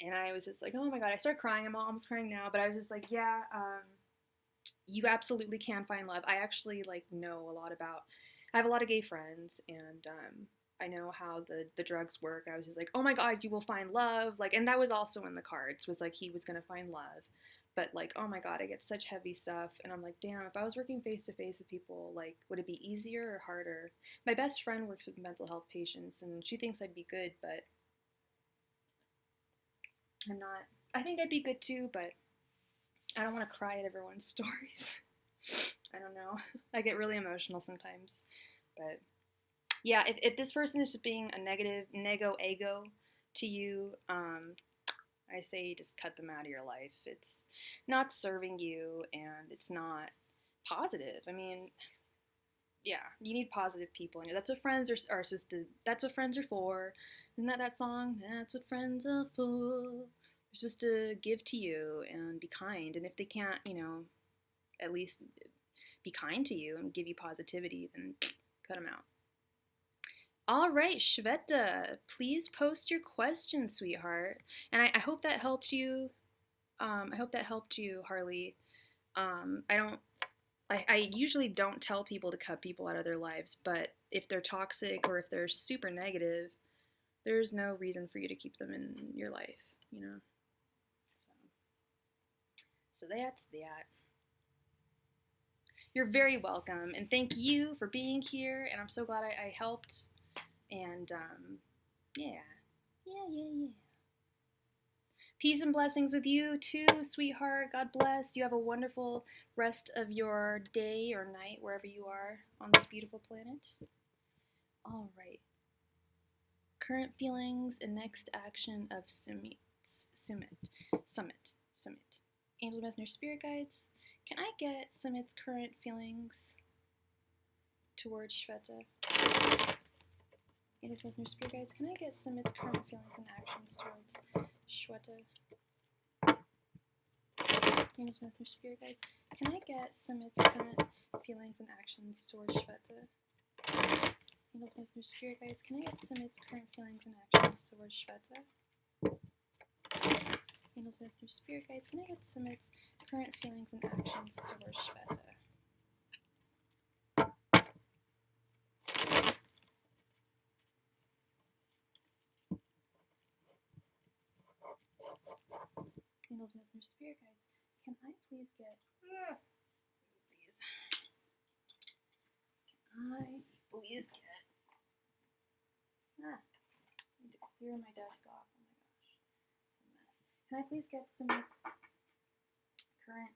And I was just like, oh my God, I started crying. I'm almost crying now. But I was just like, yeah, you absolutely can find love. I actually like know a lot about, I have a lot of gay friends and I know how the drugs work. I was just like, oh my God, you will find love. Like, and that was also in the cards, was like he was going to find love. But like, oh my God, I get such heavy stuff. And I'm like, damn, if I was working face to face with people, like, would it be easier or harder? My best friend works with mental health patients and she thinks I'd be good, but I'm not. I think I'd be good too, but I don't want to cry at everyone's stories. I don't know. I get really emotional sometimes. But yeah, if this person is just being a negative, ego to you, I say just cut them out of your life. It's not serving you and it's not positive. I mean, yeah, you need positive people in you. That's what friends are supposed to, that's what friends are for. Isn't that song? That's what friends are for. They're supposed to give to you and be kind. And if they can't, at least be kind to you and give you positivity, then cut them out. All right, Shveta, please post your question, sweetheart. And I hope that helped you. I hope that helped you, Harley. I usually don't tell people to cut people out of their lives, but if they're toxic or if they're super negative, there's no reason for you to keep them in your life, So that's that. You're very welcome, and thank you for being here, and I'm so glad I helped. And, yeah. Peace and blessings with you too, sweetheart. God bless. You have a wonderful rest of your day or night, wherever you are on this beautiful planet. All right. Current feelings and next action of Summit. Angel Messenger Spirit Guides. Can I get Summit's current feelings towards Shveta? Angel Messenger Spirit Guides. Can I get Summit's current feelings and actions towards Shveta? Angel Messenger Spirit Guides. Can I get Summit's current feelings and actions towards Shveta? Angel Messenger Spirit Guides. Can I get Summit's current feelings and actions towards Shveta? Angels, Messenger, Spirit Guides, can I get Summit's current feelings and actions towards Shveta? Angels, Messenger, Spirit Guides, can I please get... please. Can I please get... I need to clear my desk off. Oh my gosh. It's a mess. Can I please get Summit's current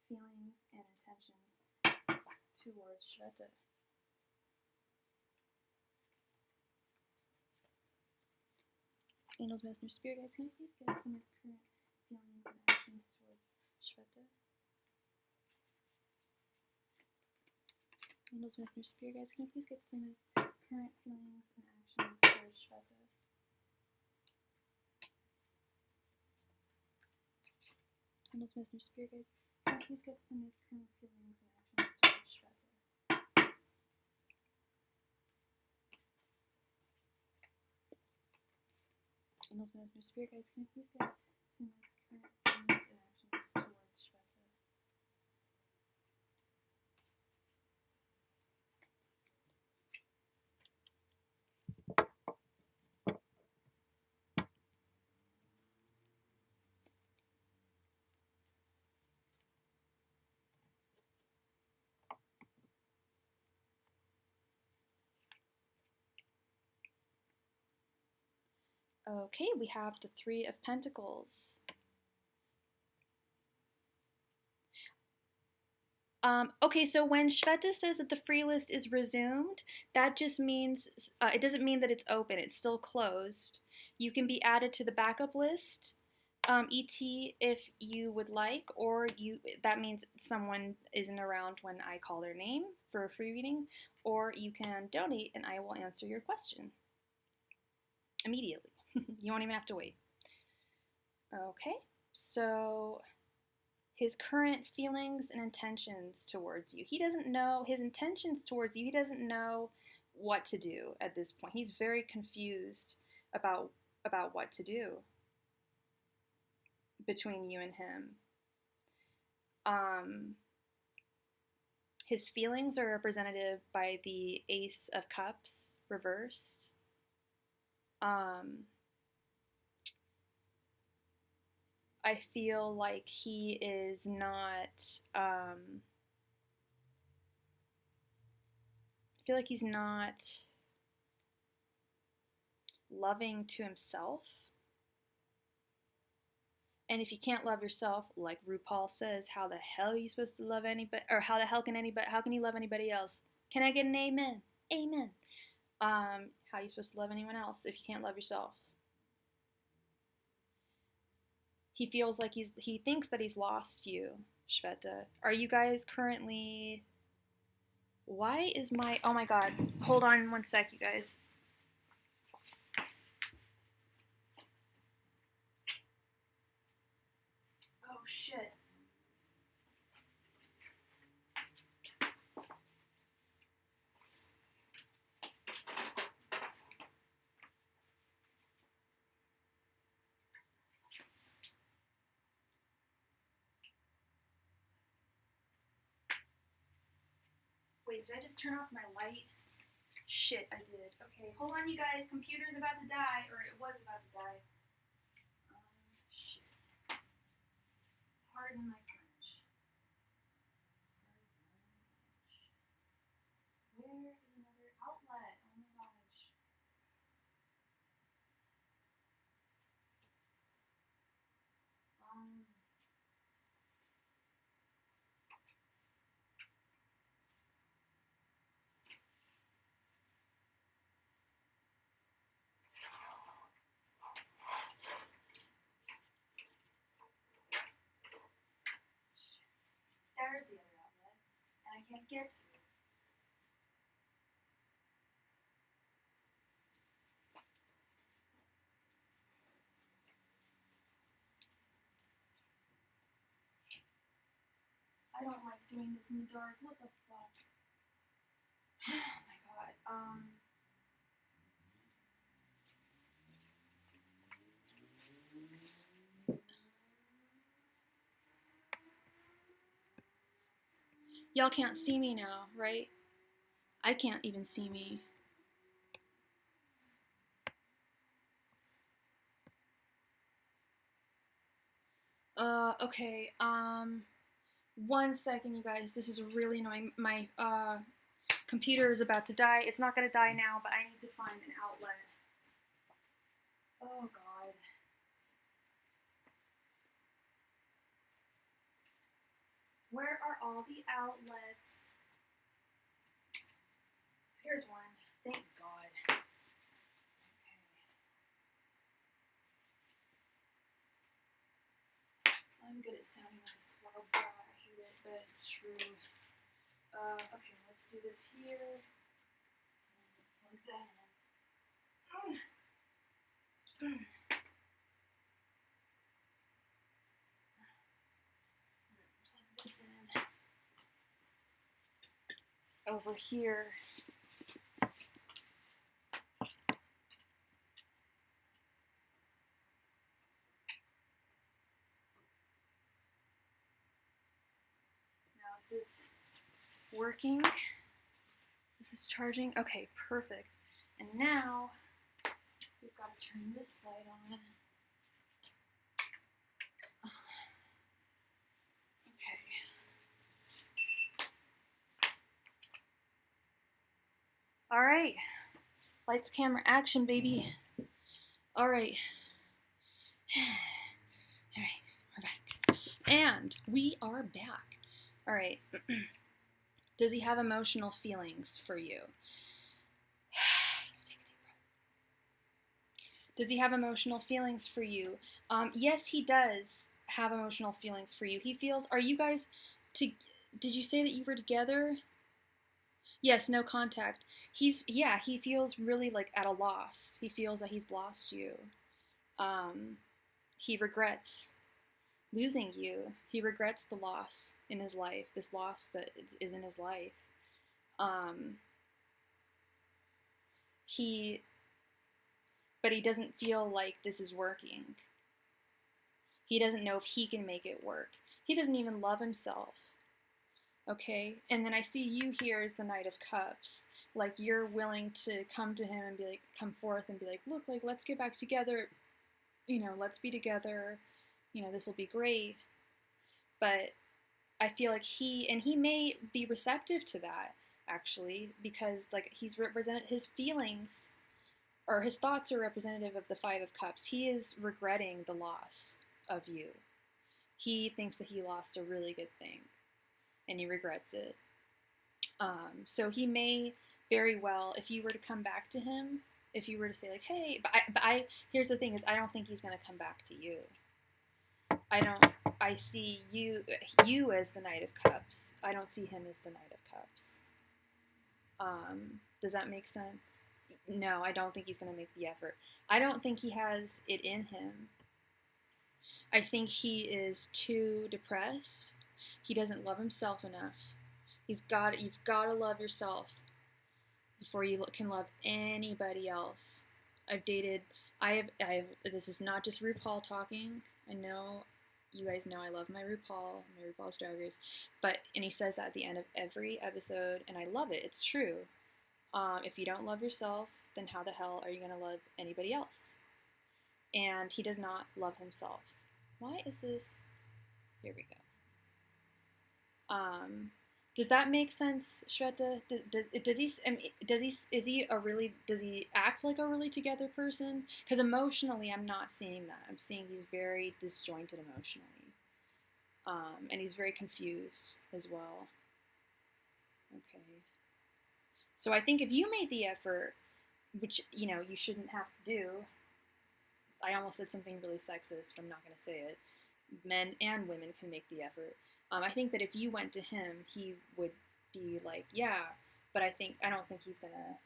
feelings and intentions towards Shveta? Angels, Messenger, Spirit Guides, can I please get Summit's current feelings and actions towards Shveta? Angels, Messenger, Spirit Guides, can I please get Summit's current feelings and actions towards Shveta? Angels, Messenger, Spirit Guides, can I please get Summit's current feelings and actions towards Shveta? Angels, Messenger, Spirit Guides, can I please get Summit's current feelings and actions towards Shveta? Okay, we have the Three of Pentacles. Okay, so when Shweta says that the free list is resumed, that just means, it doesn't mean that it's open, it's still closed. You can be added to the backup list, ET, if you would like, or that means someone isn't around when I call their name for a free reading, or you can donate and I will answer your question immediately. You won't even have to wait. Okay, so his current feelings and intentions towards you. He doesn't know his intentions towards you. He doesn't know what to do at this point. He's very confused about what to do between you and him. His feelings are represented by the Ace of Cups reversed. I feel like he is not, I feel like he's not loving to himself. And if you can't love yourself, like RuPaul says, how the hell are you supposed to love anybody? Or how can you love anybody else? Can I get an amen? Amen. How are you supposed to love anyone else if you can't love yourself? He feels like he thinks that he's lost you, Shweta. Are you guys currently... Why is my... Oh my god. Hold on one sec, you guys. Oh shit. Wait, did I just turn off my light? Shit, I did. Okay, hold on, you guys. Computer's about to die, or it was about to die. Shit. Pardon my French. Where is another outlet? Oh my gosh. There's the other outlet, and I can't get to it. I don't like doing this in the dark. What the fuck? Oh my god. Y'all can't see me now, right? I can't even see me. Okay, 1 second, you guys. This is really annoying. My, computer is about to die. It's not gonna die now, but I need to find an outlet. Oh, God. Where are all the outlets? Here's one. Thank God. Okay. I'm good at sounding like a slow brat. I hate it, but it's true. Okay, let's do this here. Plug that in. Plug this in. Over here. Now is this working? This is charging? Okay, perfect. And now we've got to turn this light on. Okay. All right. Lights, camera, action, baby. All right. All right, we're back. And we are back. All right. Does he have emotional feelings for you? Does he have emotional feelings for you? Yes, he does have emotional feelings for you. He feels, are you guys, to, did you say that you were together? Yes, no contact. Yeah, he feels really like at a loss. He feels that he's lost you. He regrets losing you. He regrets the loss in his life, this loss that is in his life. Um, he, but he doesn't feel like this is working. He doesn't know if he can make it work. He doesn't even love himself. Okay? And then I see you here as the Knight of Cups. Like you're willing to come to him and be like, come forth and be like, look, like, let's get back together. You know, let's be together. You know, this will be great. But I feel like he may be receptive to that, actually, because like he's represented his feelings or his thoughts are representative of the Five of Cups. He is regretting the loss of you. He thinks that he lost a really good thing, and he regrets it. So he may very well, if you were to come back to him, if you were to say like, hey, here's the thing is I don't think he's gonna come back to you. I see you as the Knight of Cups. I don't see him as the Knight of Cups. Does that make sense? No, I don't think he's going to make the effort. I don't think he has it in him. I think he is too depressed. He doesn't love himself enough. You've got to love yourself before you can love anybody else. I have, this is not just RuPaul talking. I know you guys know I love my RuPaul's Drag Race, and he says that at the end of every episode, and I love it. It's true. If you don't love yourself, then how the hell are you going to love anybody else? And he does not love himself. Why is this? Here we go. Does that make sense, Shweta? Does he act like a really together person? Because emotionally, I'm not seeing that. I'm seeing he's very disjointed emotionally. And he's very confused as well. Okay. So I think if you made the effort, which, you know, you shouldn't have to do, I almost said something really sexist, but I'm not going to say it. Men and women can make the effort. I think that if you went to him, he would be like, yeah, but I don't think he's going to,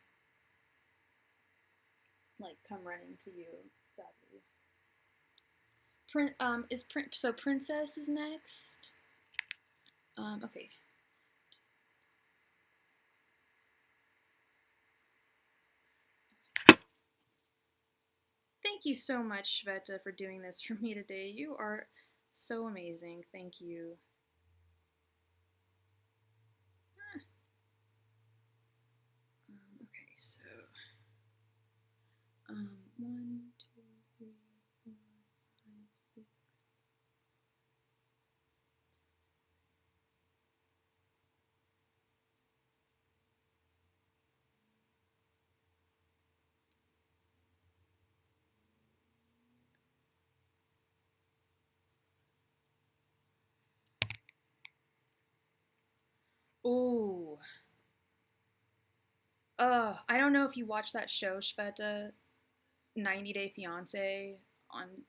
like, come running to you, sadly. So Princess is next. Okay. Thank you so much, Shweta, for doing this for me today. You are so amazing. Thank you. Okay, so 1, 2, 3, 4, 5, 6. Ooh. I don't know if you watched that show, Shweta, 90 Day Fiance.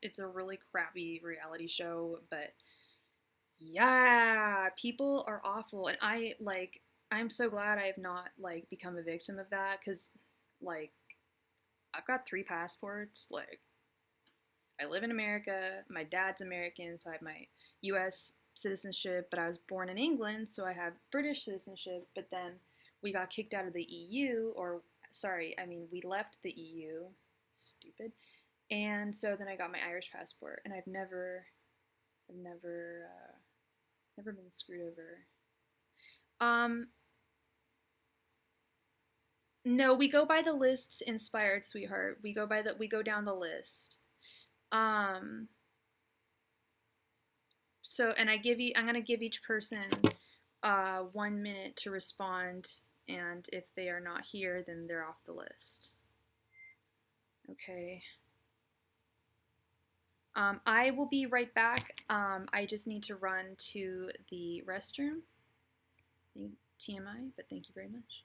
It's a really crappy reality show, but yeah, people are awful, and I'm so glad I have not like become a victim of that because like I've got 3 passports. Like I live in America. My dad's American, so I have my U.S. citizenship, but I was born in England, so I have British citizenship. But then we got kicked out of the EU, we left the EU. Stupid. And so then I got my Irish passport, and never been screwed over. No, we go by the lists inspired, sweetheart. We go down the list. So, and I'm gonna give each person 1 minute to respond, and if they are not here, then they're off the list. Okay. I will be right back. I just need to run to the restroom. TMI, but thank you very much.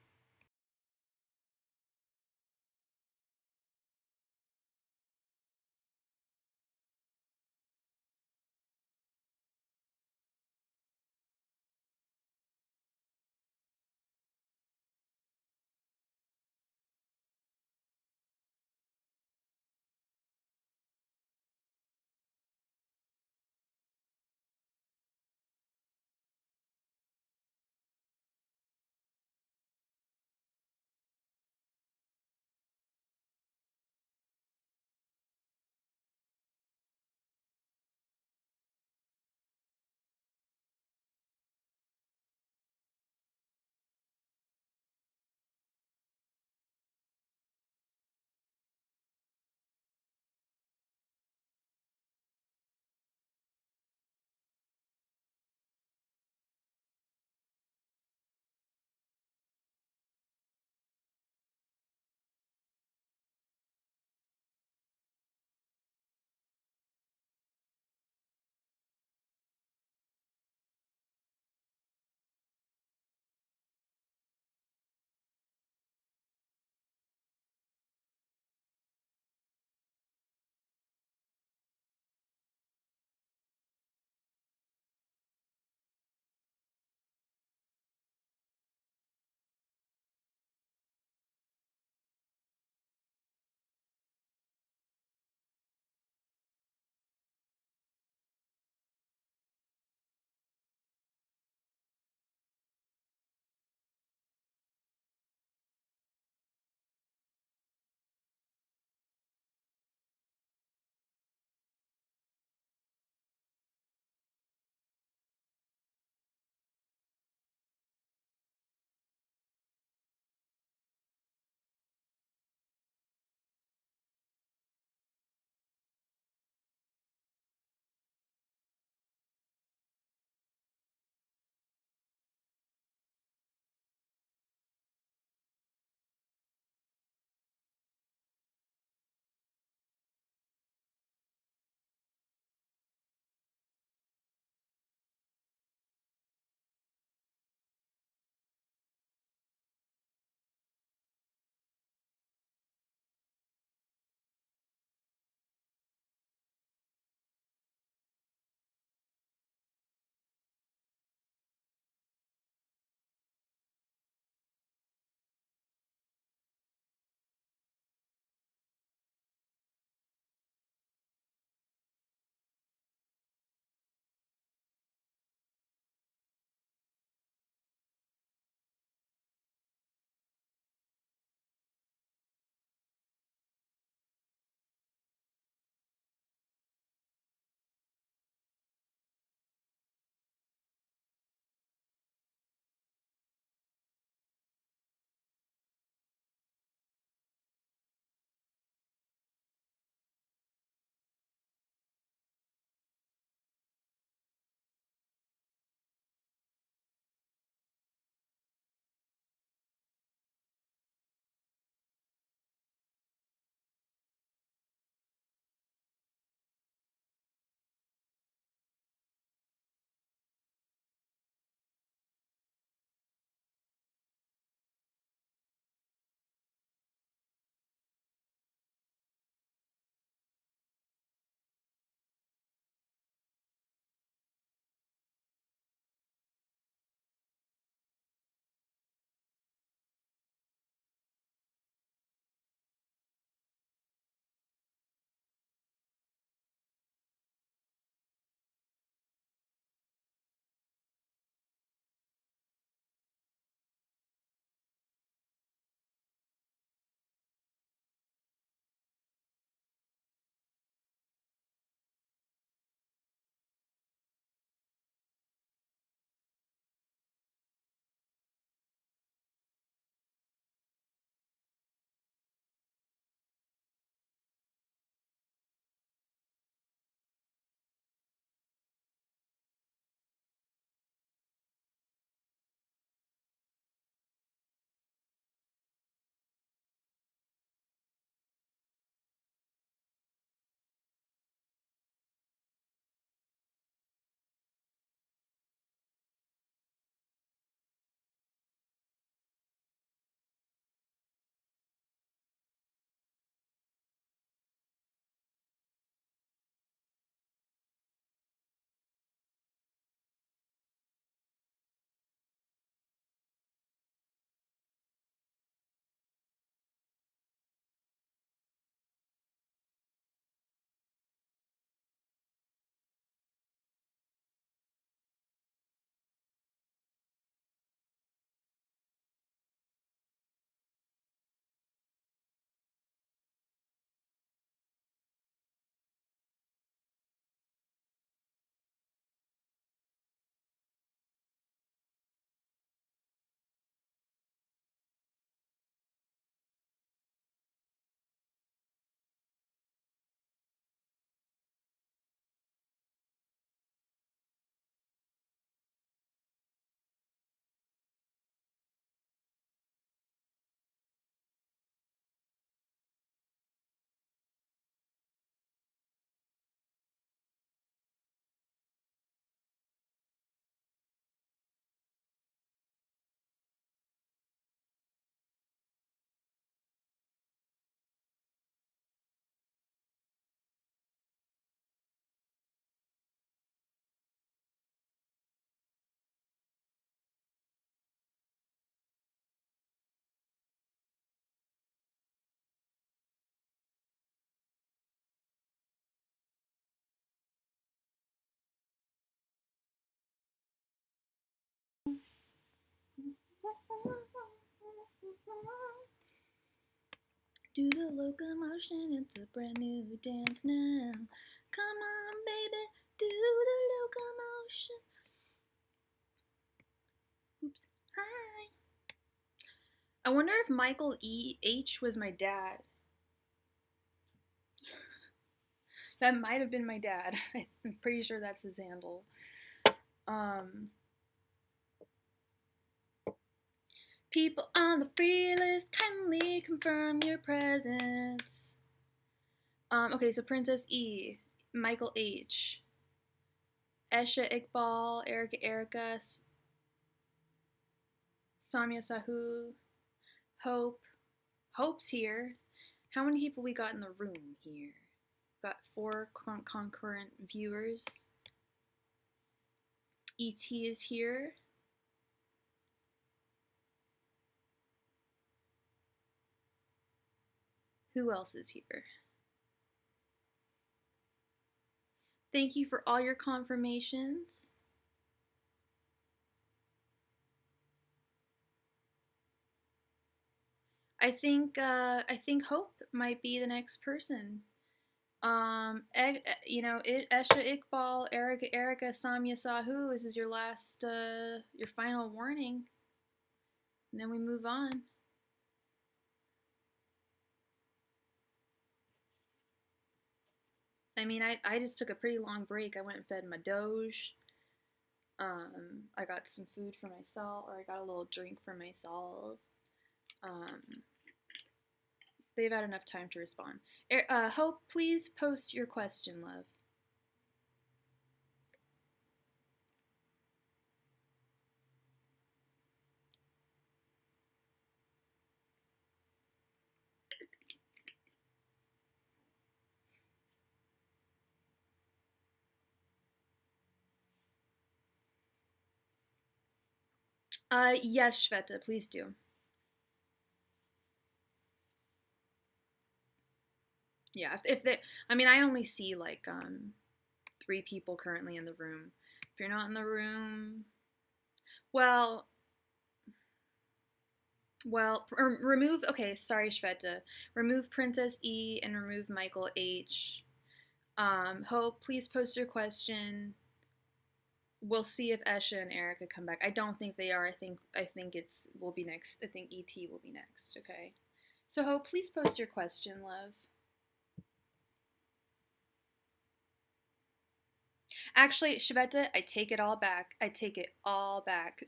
Do the locomotion, it's a brand new dance now. Come on, baby, do the locomotion. Oops, hi. I wonder if Michael H was my dad. That might have been my dad. I'm pretty sure that's his handle. People on the free list, kindly confirm your presence. Okay, so Princess E, Michael H, Esha Iqbal, Erica, Samya Sahu, Hope. Hope's here. How many people we got in the room here? Got 4 concurrent viewers. ET is here. Who else is here? Thank you for all your confirmations. I think Hope might be the next person. Esha Iqbal, Erica, Samya Sahu. This is your last, your final warning, and then we move on. I mean, I just took a pretty long break. I went and fed my Doge. I got some food for myself, or I got a little drink for myself. They've had enough time to respond. Hope, please post your question, love. Yes, Shveta, please do. Yeah, if they, I mean, I only see like 3 people currently in the room. If you're not in the room, well, remove. Okay, sorry, Shveta. Remove Princess E and remove Michael H. Hope, please post your question. We'll see if Esha and Erica come back. I don't think they are. I think will be next. I think ET will be next. Okay. So Hope, please post your question, love. Actually, Shveta, I take it all back.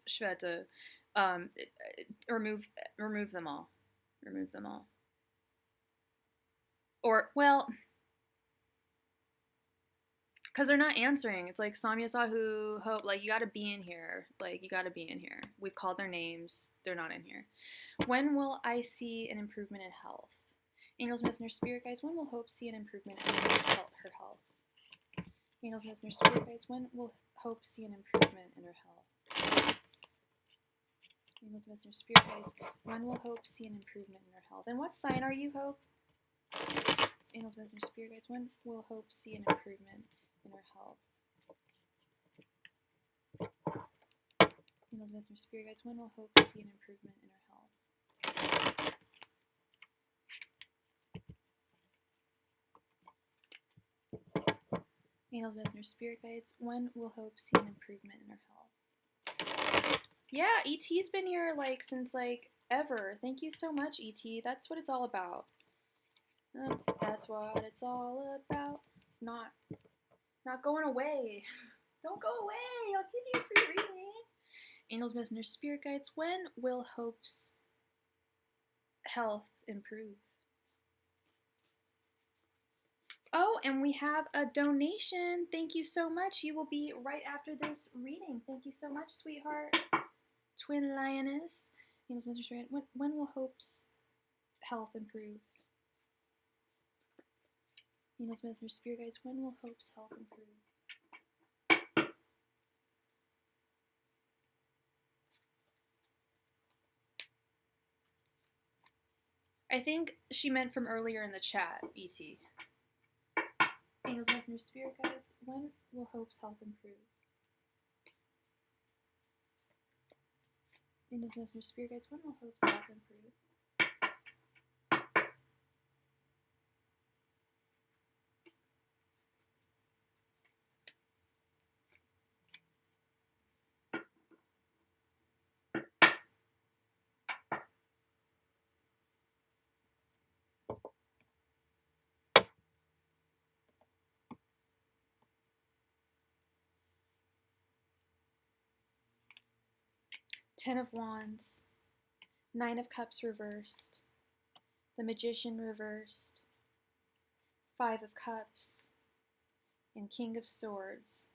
Shveta. Remove them all. Remove them all. Or, well, because they're not answering. It's like Samya Sahu, Hope, like, you gotta be in here. Like, you gotta be in here. We've called their names. They're not in here. When will I see an improvement in health? Angels, Messenger, Spirit Guides, when will Hope see an improvement in her health? Angels, Messenger, Spirit Guides, when will Hope see an improvement in her health? Angels, Messenger, Spirit Guides, when will Hope see an improvement in her health? And what sign are you, Hope? Angels, Messenger, Spirit Guides, when will Hope see an improvement in her health? Angels, Messenger, Spirit Guides, when will Hope see an improvement in her health? Angels, Messenger, Spirit Guides, when will Hope see an improvement in her health? Yeah, ET's been here like since like ever. Thank you so much, ET. That's what it's all about. That's what it's all about. It's not going away. Don't go away. I'll give you a free reading. Angels, Messenger, Spirit Guides, when will Hope's health improve? Oh, and we have a donation. Thank you so much. You will be right after this reading. Thank you so much, sweetheart. Twin Lioness. Angels, Messenger, Spirit, when will Hope's health improve? Angels, Messenger, Spirit Guides, when will Hope's health improve? I think she meant from earlier in the chat, ET. Angels, Messenger, Spirit Guides, when will Hope's health improve? In his messenger spirit guides, when will hopes health improve? Ten of Wands, Nine of Cups reversed, the Magician reversed, Five of Cups, and King of Swords.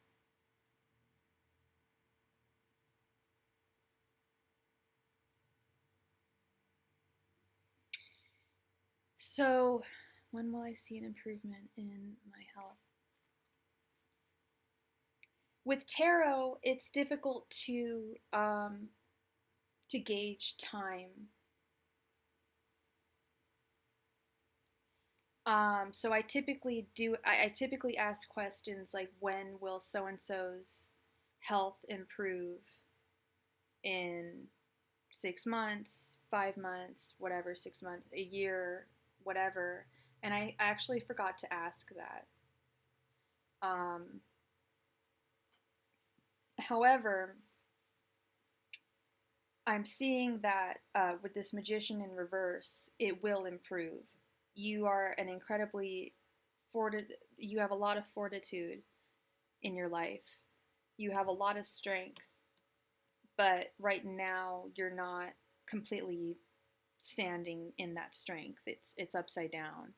So, when will I see an improvement in my health? With tarot, it's difficult to gauge time. So I typically ask questions like, when will so and so's health improve in 6 months, 5 months, whatever, 6 months, a year, whatever. And I actually forgot to ask that. However, I'm seeing that with this Magician in reverse, it will improve. You are an incredibly you have a lot of fortitude in your life. You have a lot of strength, but right now you're not completely standing in that strength. It's upside down.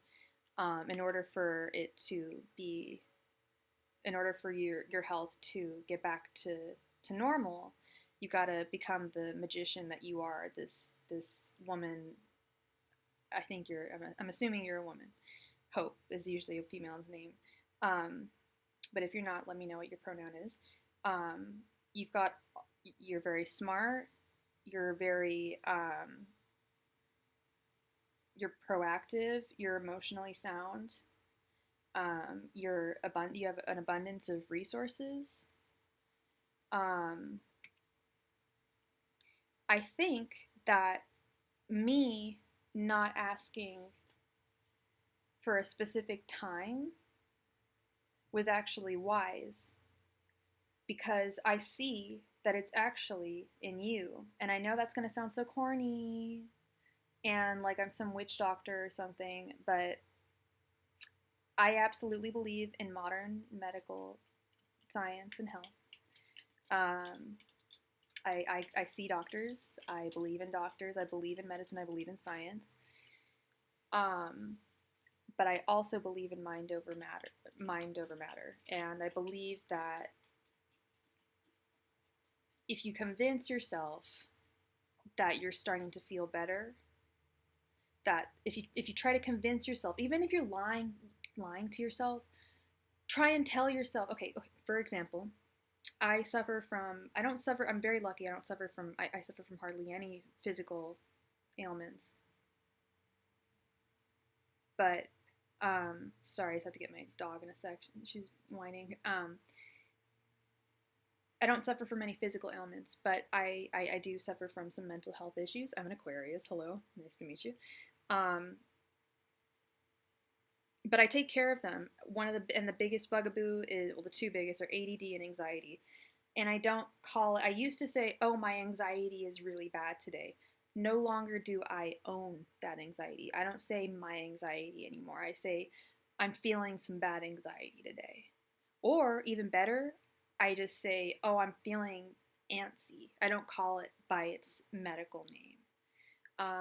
In order for it to be, in order for your health to get back to normal, you gotta become the magician that you are. This woman. I think I'm assuming you're a woman. Hope is usually a female's name. But if you're not, let me know what your pronoun is. You've got, you're very smart. You're very, you're proactive. You're emotionally sound. You have an abundance of resources. I think that me not asking for a specific time was actually wise, because I see that it's actually in you. And I know that's going to sound so corny and like I'm some witch doctor or something, but I absolutely believe in modern medical science and health. I see doctors. I believe in doctors. I believe in medicine. I believe in science. But I also believe in mind over matter. And I believe that if you convince yourself that you're starting to feel better, that if you try to convince yourself, even if you're lying to yourself, try and tell yourself, okay, for example, I'm very lucky. I don't suffer from, I suffer from hardly any physical ailments. But, sorry, I just have to get my dog in a sec. She's whining. I don't suffer from any physical ailments, but I do suffer from some mental health issues. I'm an Aquarius. Hello. Nice to meet you. But I take care of them. The biggest bugaboo is, well, the two biggest are ADD and anxiety. And I don't call it, I used to say, oh, my anxiety is really bad today. No longer do I own that anxiety. I don't say my anxiety anymore. I say, I'm feeling some bad anxiety today. Or even better, I just say, oh, I'm feeling antsy. I don't call it by its medical name.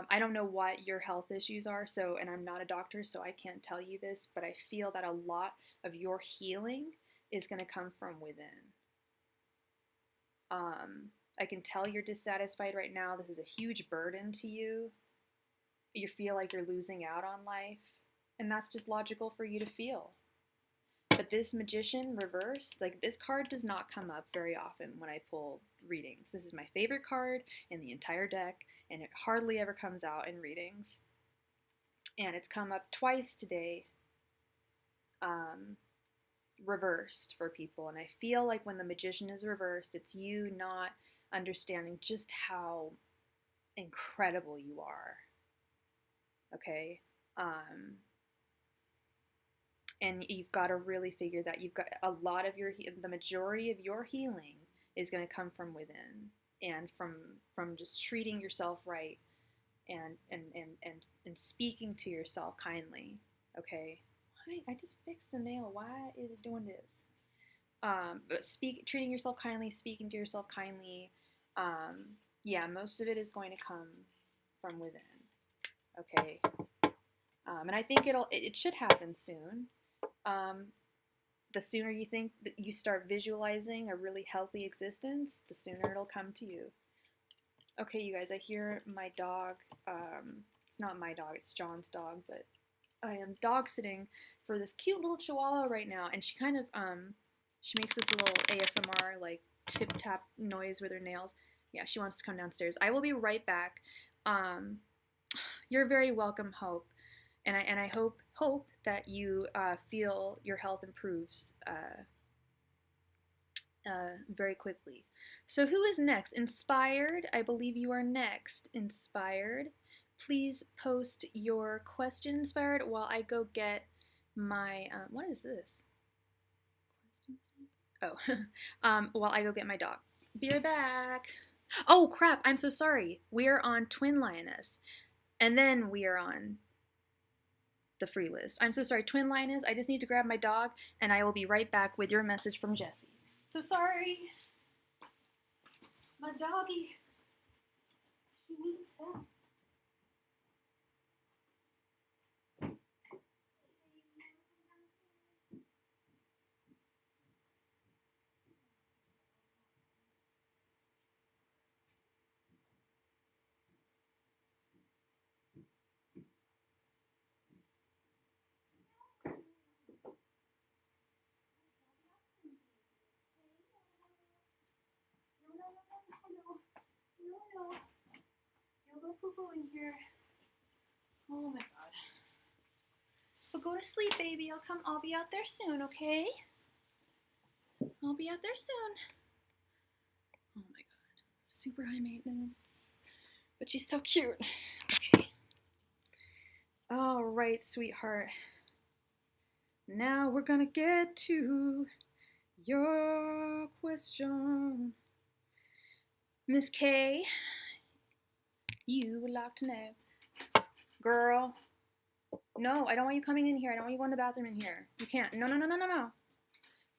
I don't know what your health issues are, and I'm not a doctor, so I can't tell you this, but I feel that a lot of your healing is going to come from within. I can tell you're dissatisfied right now. This is a huge burden to you. You feel like you're losing out on life, and that's just logical for you to feel. But this Magician reverse, like, this card does not come up very often when I pull readings. This is my favorite card in the entire deck, and it hardly ever comes out in readings. And it's come up twice today, reversed for people. And I feel like when the Magician is reversed, it's you not understanding just how incredible you are. Okay? And you've got to really figure that you've got a lot of the majority of your healing is going to come from within, and from just treating yourself right, and speaking to yourself kindly. Okay? I just fixed a nail. Why is it doing this? But treating yourself kindly, speaking to yourself kindly. Yeah, most of it is going to come from within. Okay? And I think it should happen soon. The sooner you think that you start visualizing a really healthy existence, the sooner it'll come to you. Okay, you guys, I hear my dog. It's not my dog, it's John's dog, but I am dog sitting for this cute little chihuahua right now, and she kind of, she makes this little ASMR, like, tip-tap noise with her nails. Yeah, she wants to come downstairs. I will be right back. You're very welcome, Hope. And I hope that you feel your health improves very quickly. So who is next? Inspired, I believe you are next. Inspired, please post your question, Inspired, while I go get my, what is this? Oh, while I go get my dog. Be right back. Oh, crap, I'm so sorry. We are on Twin Lioness, and then we are on the free list. I'm so sorry, Twin Lioness. I just need to grab my dog, and I will be right back with your message from Jessie. So sorry. My doggy. She needs help. No. You'll go poo-poo in here. Oh my god. But go to sleep, baby. I'll be out there soon, okay? I'll be out there soon. Oh my god. Super high maintenance. But she's so cute. Okay. Alright, sweetheart. Now we're gonna get to your question. Miss K, you would like to know. Girl. No, I don't want you coming in here. I don't want you going to the bathroom in here. You can't. No.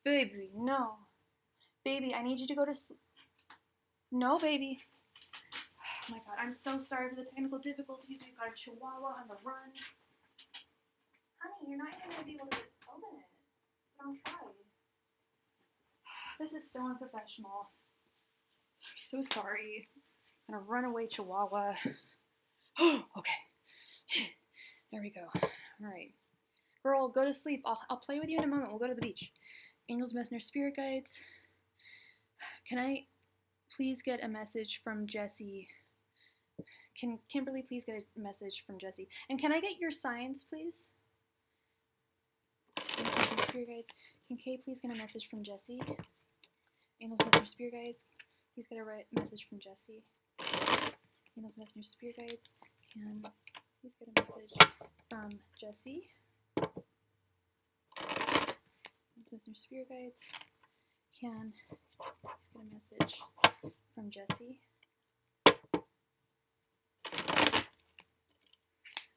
Baby, no. Baby, I need you to go to sleep. No, baby. Oh my god, I'm so sorry for the technical difficulties. We've got a chihuahua on the run. Honey, you're not even going to be able to open it. So don't try. This is so unprofessional. I'm so sorry. I'm going to run away chihuahua. Okay. There we go. Alright. Girl, go to sleep. I'll play with you in a moment. We'll go to the beach. Angels, Messenger, Spirit Guides. Can I please get a message from Jessie? Can Kimberly please get a message from Jessie? And can I get your signs, please? Angels, Messenger, Spirit Guides. Can Kay please get a message from Jessie? Angels, Messenger, Spirit Guides. Please get a message from Jessie. Angels, Messenger, Spirit Guides. Can please get a message from Jessie? Angels, Messenger, Spirit Guides. Can please get a message from Jessie?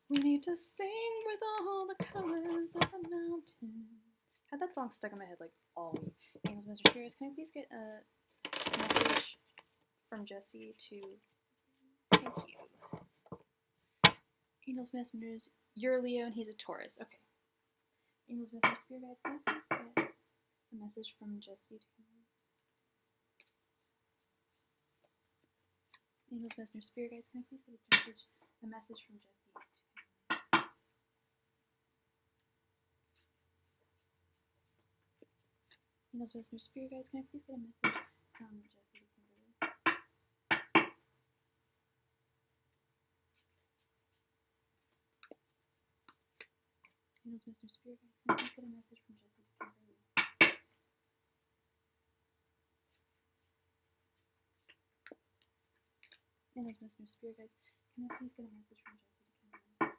We need to sing with all the colors of the mountain. Had that song stuck in my head like all week. Angels, Messenger, Spirits, can I please get a message from Jessie to... Thank you. Angels, Messengers, you're Leo and he's a Taurus. Okay. Angels, Messengers, Spirit Guides, can I please get a message from Jessie to... Angels, Messengers, Spirit Guides, can I please get a message from Jessie to... Angels, Messengers, Spirit Guides, can I please get a message from Jessie to Kimberly? Angels, Messengers, Spirit Guides, can I please get a message from Jessie to Kimberly? And those messenger spirit guys, can I please get a message from Jesse to come in?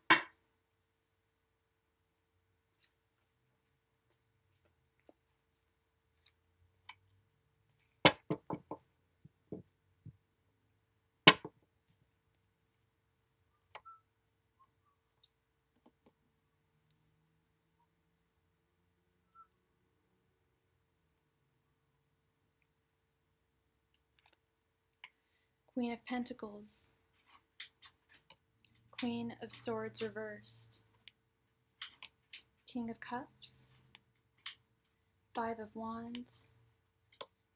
Queen of Pentacles, Queen of Swords reversed, King of Cups, Five of Wands,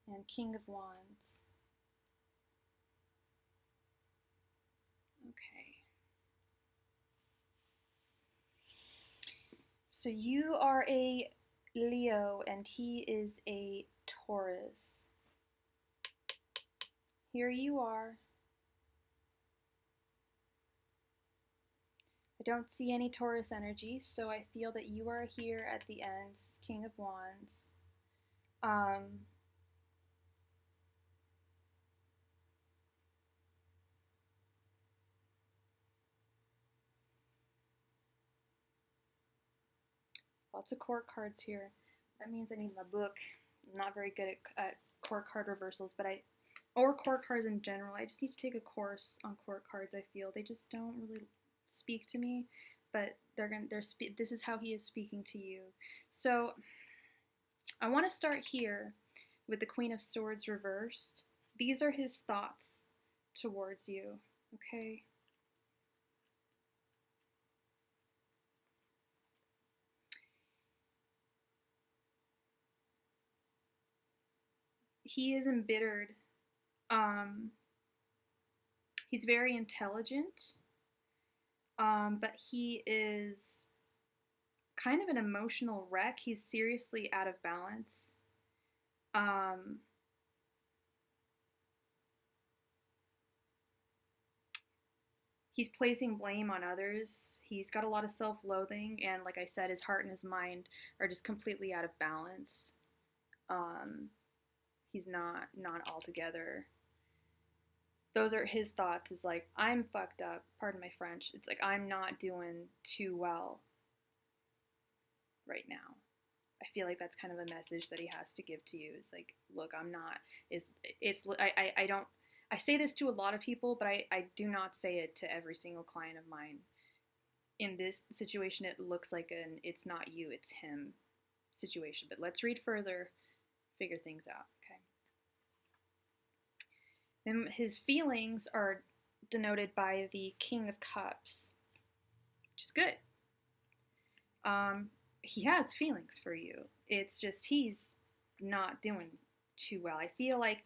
and King of Wands. Okay. So you are a Leo and he is a Taurus. Here you are. I don't see any Taurus energy, so I feel that you are here at the end, King of Wands. Lots of court cards here. That means I need my book. I'm not very good at court card reversals, or court cards in general. I just need to take a course on court cards. I feel they just don't really speak to me, but this is how he is speaking to you. So I want to start here with the Queen of Swords reversed. These are his thoughts towards you, okay? He is embittered. He's very intelligent, but he is kind of an emotional wreck. He's seriously out of balance. He's placing blame on others. He's got a lot of self-loathing, and like I said, his heart and his mind are just completely out of balance. He's not altogether. Those are his thoughts. Is like, I'm fucked up. Pardon my French. It's like I'm not doing too well right now. I feel like that's kind of a message that he has to give to you. It's like, look, I'm not. I don't. I say this to a lot of people, but I do not say it to every single client of mine. In this situation, it looks like an it's not you, it's him situation. But let's read further, figure things out, okay? Then his feelings are denoted by the King of Cups, which is good. He has feelings for you. It's just he's not doing too well. I feel like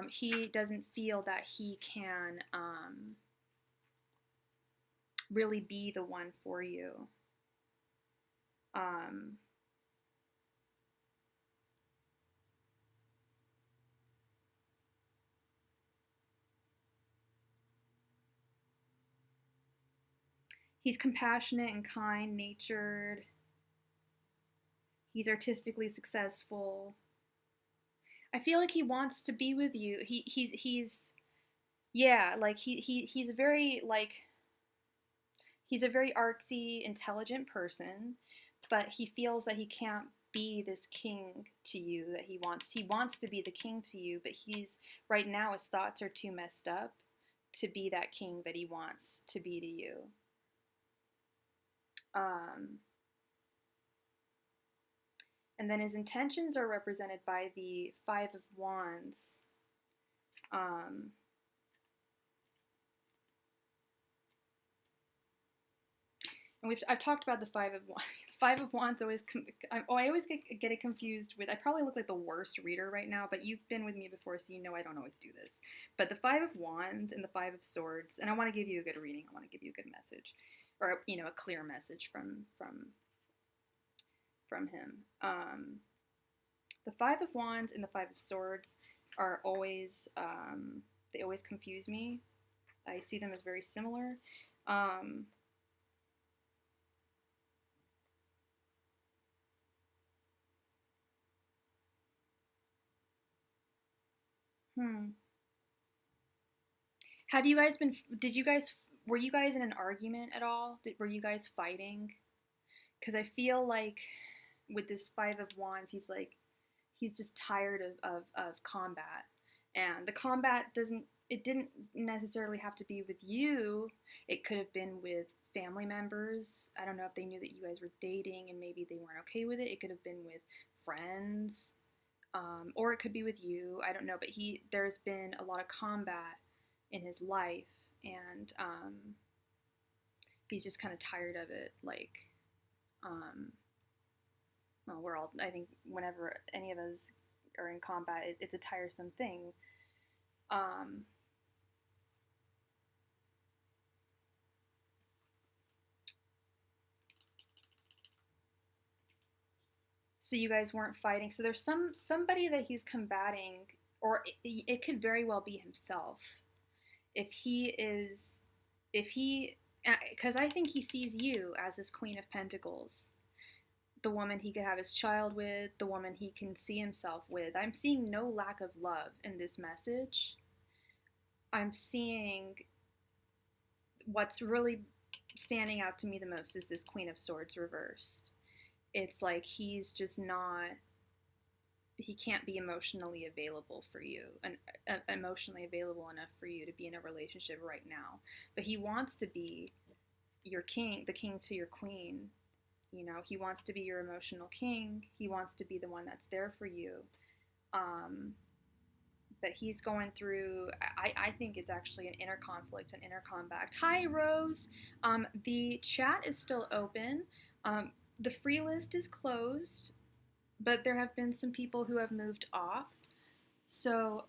he doesn't feel that he can really be the one for you. He's compassionate and kind-natured. He's artistically successful. I feel like he wants to be with you. He's yeah, like he's very like he's a very artsy, intelligent person, but he feels that he can't be this king to you that he wants. He wants to be the king to you, but he's right now his thoughts are too messed up to be that king that he wants to be to you. And then his intentions are represented by the Five of Wands. And I've talked about the Five of Wands. Five of Wands I always get it confused with. I probably look like the worst reader right now, but you've been with me before, so you know I don't always do this. But the Five of Wands and the Five of Swords, and I want to give you a good reading. I want to give you a good message, or a clear message from him. The Five of Wands and the Five of Swords are always they always confuse me. I see them as very similar. Have you guys been, were you guys in an argument at all? Were you guys fighting? Because I feel like with this Five of Wands, he's just tired of combat. And the combat it didn't necessarily have to be with you. It could have been with family members. I don't know if they knew that you guys were dating and maybe they weren't okay with it. It could have been with friends, or it could be with you. I don't know, but there's been a lot of combat in his life, and he's just kind of tired of it. Like, well, we're all, I think, whenever any of us are in combat, it's a tiresome thing. So you guys weren't fighting. So there's somebody that he's combating, or it could very well be himself. If he is, because I think he sees you as his Queen of Pentacles, the woman he could have his child with, the woman he can see himself with. I'm seeing no lack of love in this message. I'm seeing what's really standing out to me the most is this Queen of Swords reversed. It's like he's just not, he can't be emotionally available for you, and emotionally available enough for you to be in a relationship right now. But he wants to be your king, the king to your queen. You know, he wants to be your emotional king. He wants to be the one that's there for you. But he's going through, I think it's actually an inner conflict, an inner combat. Hi, Rose. The chat is still open. The free list is closed, but there have been some people who have moved off. So,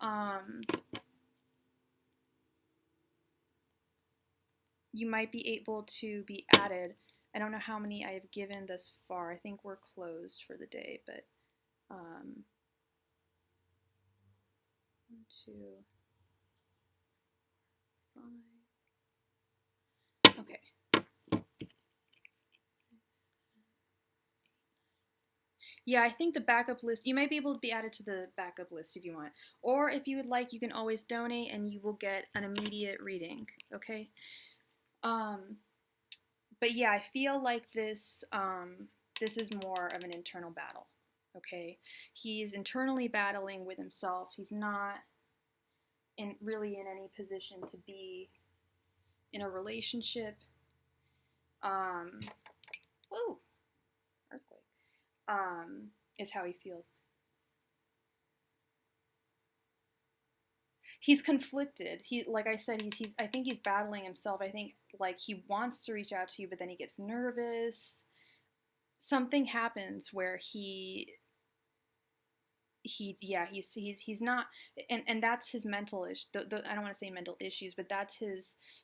you might be able to be added. I don't know how many I have given thus far. I think we're closed for the day, but 1, 2, 5. Okay. Yeah, I think the backup list, you might be able to be added to the backup list if you want. Or if you would like, you can always donate and you will get an immediate reading, okay? But yeah, I feel like this is more of an internal battle, okay? He's internally battling with himself. He's not really in any position to be in a relationship. Woo, earthquake. Is how he feels. He's conflicted. Like I said, I think he's battling himself. I think like he wants to reach out to you, but then he gets nervous. Something happens where he's not, and that's his mental issue. I don't want to say mental issues, but that's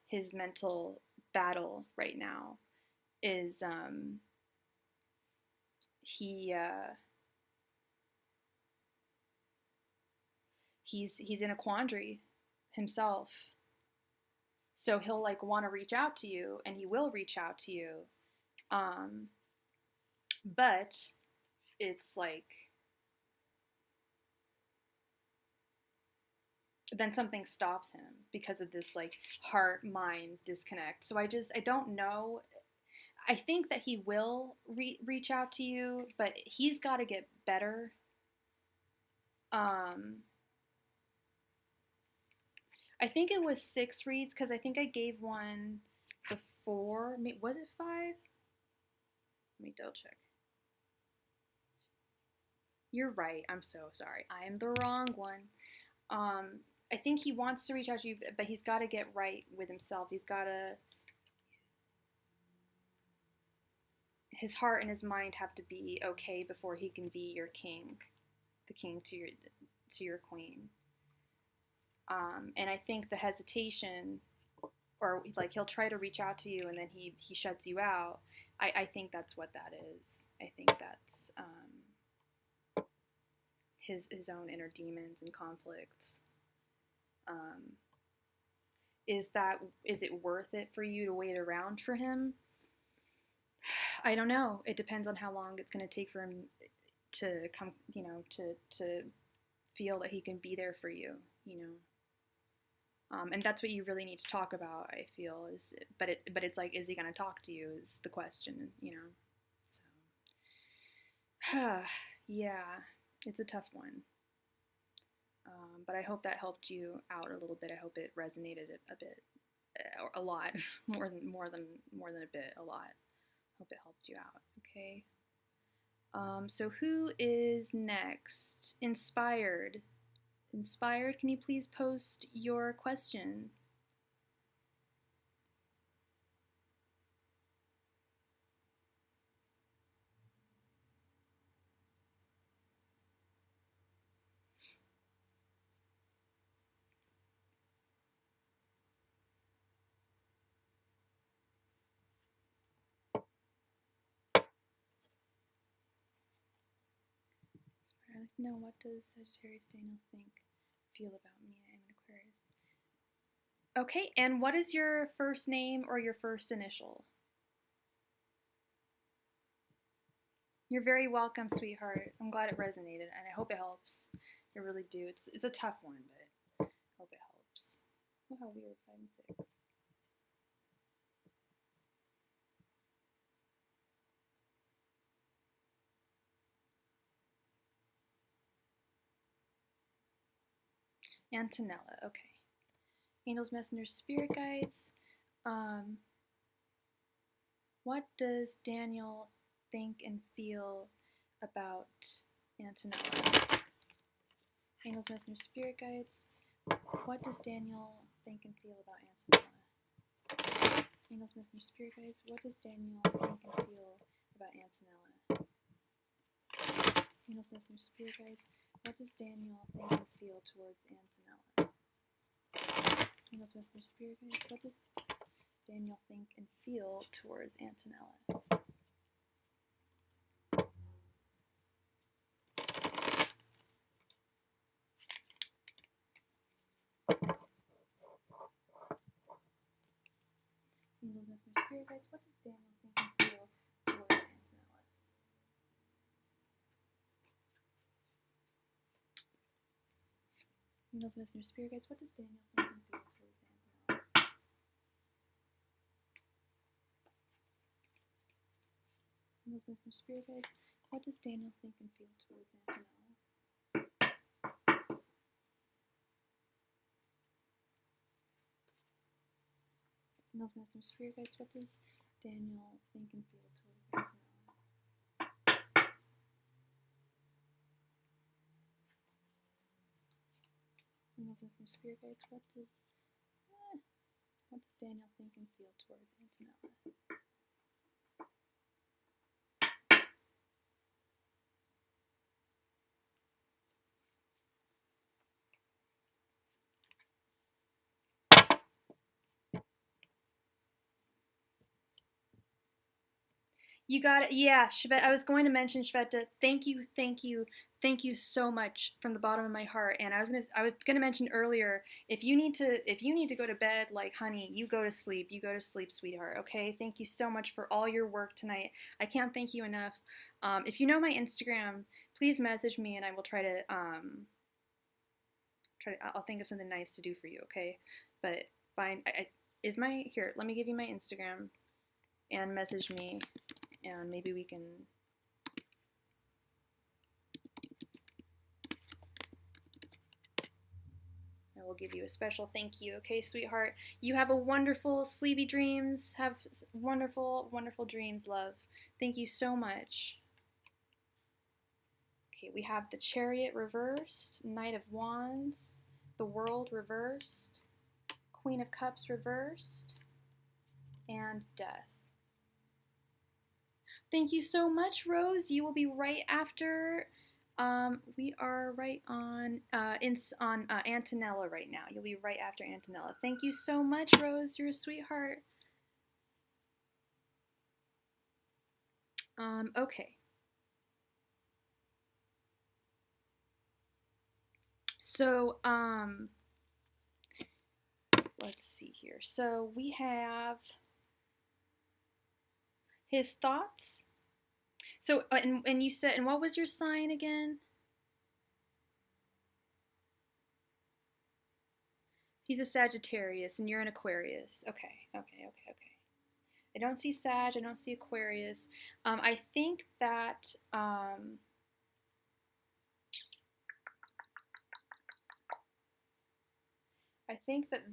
his mental battle right now. Is he's in a quandary himself. So he'll like want to reach out to you, and he will reach out to you, but it's like then something stops him because of this like heart mind disconnect. So I don't know. I think that he will reach out to you, but he's got to get better. I think it was 6 reads because I think I gave one before. Was it 5? Let me double check. You're right. I'm so sorry. I am the wrong one. I think he wants to reach out to you, but he's got to get right with himself. He's got to. His heart and his mind have to be okay before he can be your king, the king to your queen. And I think the hesitation, or like he'll try to reach out to you and then he shuts you out. I think that's what that is. I think that's his own inner demons and conflicts. Is it worth it for you to wait around for him? I don't know. It depends on how long it's going to take for him to come, to feel that he can be there for you, And that's what you really need to talk about, I feel, but it's like, is he going to talk to you is the question, you know? So, yeah, it's a tough one. But I hope that helped you out a little bit. I hope it resonated a bit, or a lot, more than a bit, a lot. Hope it helped you out. Okay. So who is next? Inspired. Inspired, can you please post your question? I'd like to know, what does Sagittarius Daniel think, feel about me? I am an Aquarius. Okay, and what is your first name or your first initial? You're very welcome, sweetheart. I'm glad it resonated, and I hope it helps. I really do. It's a tough one, but I hope it helps. Oh, how weird, 5 and 6. Antonella, okay. Angels, messengers, spirit guides. What does Daniel think and feel about Antonella? Angels, messengers, spirit guides. What does Daniel think and feel about Antonella? Angels, messengers, spirit guides. What does Daniel think and feel about Antonella? Angels, messengers, spirit guides. What does Daniel think and feel towards Antonella? Angels, messengers, spirit guides. What does Daniel think and feel towards Antonella? Angels, messengers, spirit guides. What does Daniel think and feel towards Antonella? Angels, messengers, spirit guides. What does Daniel think and feel towards Antonella? Angels, messengers, spirit guides. What does Daniel think and feel towards Antonella? Angels, messengers, spirit guides. What does Daniel think and feel towards Antonella? Angels, messengers, spirit guides. What does Daniel think and feel towards Antonella? You got it. Yeah, Shveta. I was going to mention, Shveta. Thank you so much from the bottom of my heart. And I was gonna mention earlier, if you need to go to bed, like honey, you go to sleep. You go to sleep, sweetheart. Okay. Thank you so much for all your work tonight. I can't thank you enough. If you know my Instagram, please message me, and I will try to I'll think of something nice to do for you. Okay. But fine. Is my here? Let me give you my Instagram, and message me, and maybe we can. I will give you a special thank you. Okay, sweetheart. You have a wonderful sleepy dreams. Have wonderful, wonderful dreams, love. Thank you so much. Okay, we have the Chariot reversed, Knight of Wands, the World reversed, Queen of Cups reversed, and Death. Thank you so much, Rose. You will be right after. We are right on Antonella right now. You'll be right after Antonella. Thank you so much, Rose. You're a sweetheart. Okay. So, let's see here. So we have his thoughts. So, and you said, and what was your sign again? He's a Sagittarius and you're an Aquarius. Okay, okay, okay, okay. I don't see Sag, I don't see Aquarius. I think that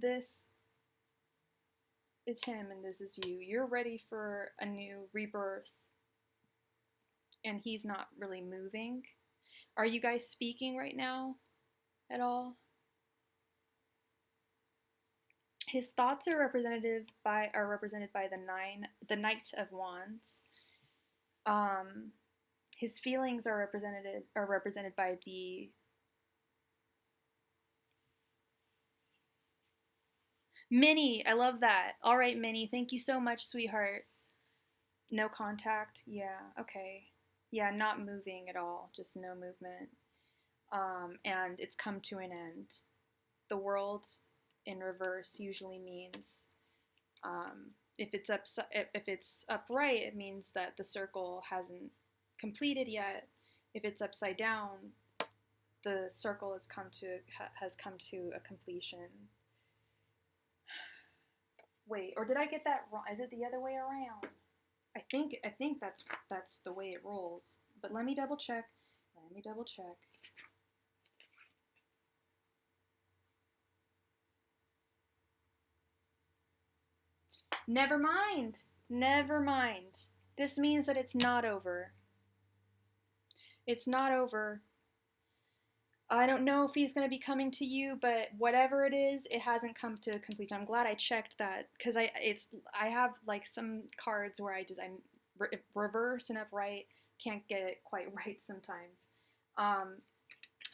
this is him and this is you. You're ready for a new rebirth and he's not really moving. Are you guys speaking right now at all? His thoughts are represented by the Knight of Wands. His feelings are represented by the Minnie. I love that. All right, Minnie. Thank you so much, sweetheart. No contact. Yeah. Okay. Yeah, not moving at all. Just no movement. And it's come to an end. The world in reverse usually means if it's upright, it means that the circle hasn't completed yet. If it's upside down, the circle has come to a completion. Wait, or did I get that wrong? Is it the other way around? I think that's the way it rolls. But let me double check. Let me double check. Never mind. Never mind. This means that it's not over. It's not over. I don't know if he's going to be coming to you, but whatever it is, it hasn't come to completion. I'm glad I checked that because I have like some cards where I'm reverse and upright, can't get it quite right sometimes.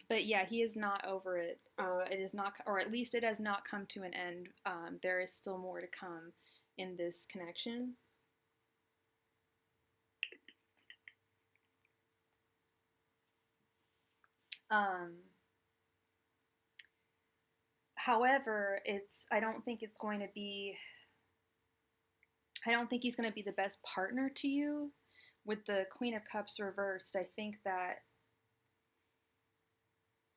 But yeah, he is not over it. It is not, or at least it has not come to an end. There is still more to come in this connection. However, I don't think he's going to be the best partner to you. With the Queen of Cups reversed, I think that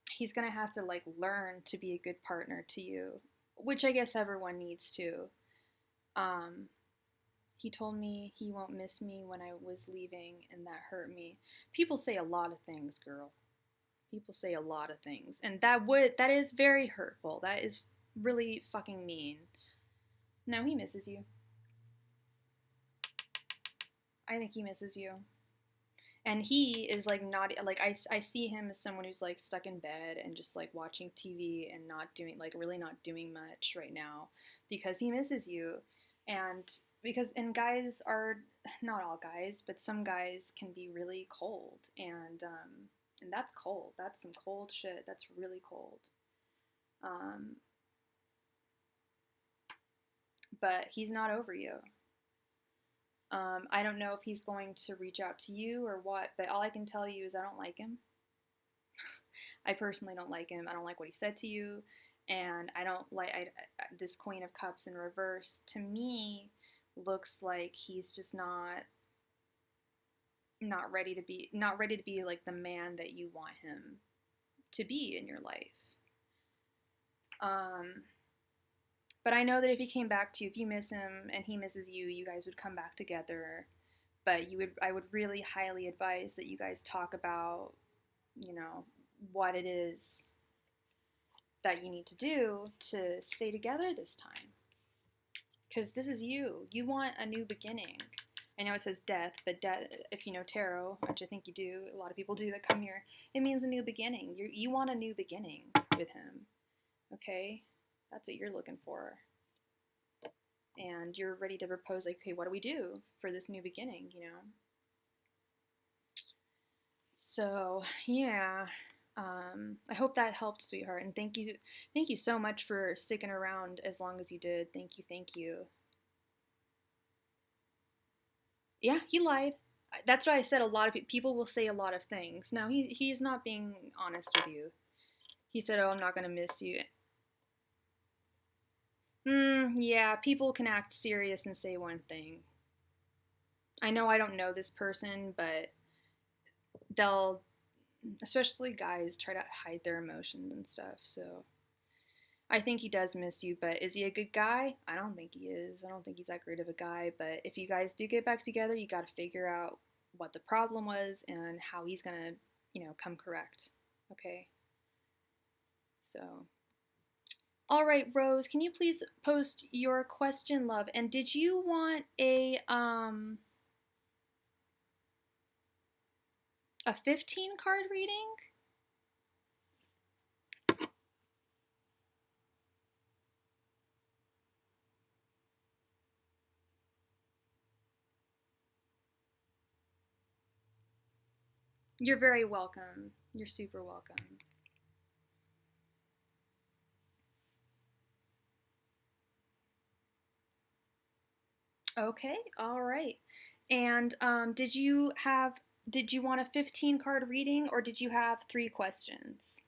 he's going to have to like learn to be a good partner to you, which I guess everyone needs to. He told me he won't miss me when I was leaving, and that hurt me. People say a lot of things, girl. People say a lot of things, and that is very hurtful. That is really fucking mean. No, he misses you. I think he misses you. And he is like not like I see him as someone who's like stuck in bed and just like watching TV and not doing like really not doing much right now because he misses you. And guys are not all guys, but some guys can be really cold and that's cold. That's some cold shit. That's really cold. But he's not over you. I don't know if he's going to reach out to you or what, but all I can tell you is I don't like him. I personally don't like him. I don't like what he said to you, and I don't like this Queen of Cups in reverse. To me, looks like he's just not ready to be like the man that you want him to be in your life. But I know that if he came back to you, if you miss him and he misses you, you guys would come back together. But I would really highly advise that you guys talk about, you know, what it is that you need to do to stay together this time. Because this is you. You want a new beginning. I know it says death, but death, if you know tarot, which I think you do, a lot of people do that come here, it means a new beginning. You want a new beginning with him. Okay? That's what you're looking for. And you're ready to propose, like, okay, what do we do for this new beginning, you know? So, yeah. I hope that helped, sweetheart. And thank you so much for sticking around as long as you did. Thank you. Yeah, he lied. That's why I said a lot of people will say a lot of things. No, he's not being honest with you. He said, "Oh, I'm not gonna miss you." Yeah, people can act serious and say one thing. I know I don't know this person, but they'll, especially guys, try to hide their emotions and stuff. So I think he does miss you, but is he a good guy? I don't think he is. I don't think he's that great of a guy, but if you guys do get back together, you got to figure out what the problem was and how he's going to, come correct. Okay? So, all right, Rose, can you please post your question, love? And did you want a 15 card reading? You're very welcome. You're super welcome. Okay, all right. And did you want a 15 card reading or did you have 3 questions?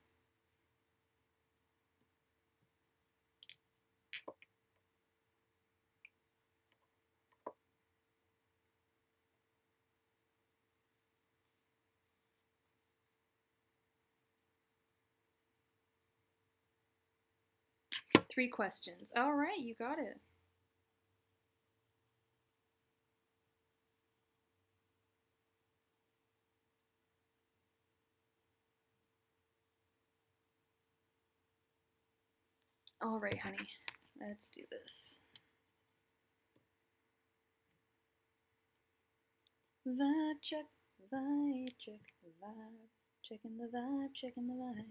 Three questions. All right, you got it. All right, honey. Let's do this. Vibe check, vibe check, vibe. Checking the vibe, checking the vibe.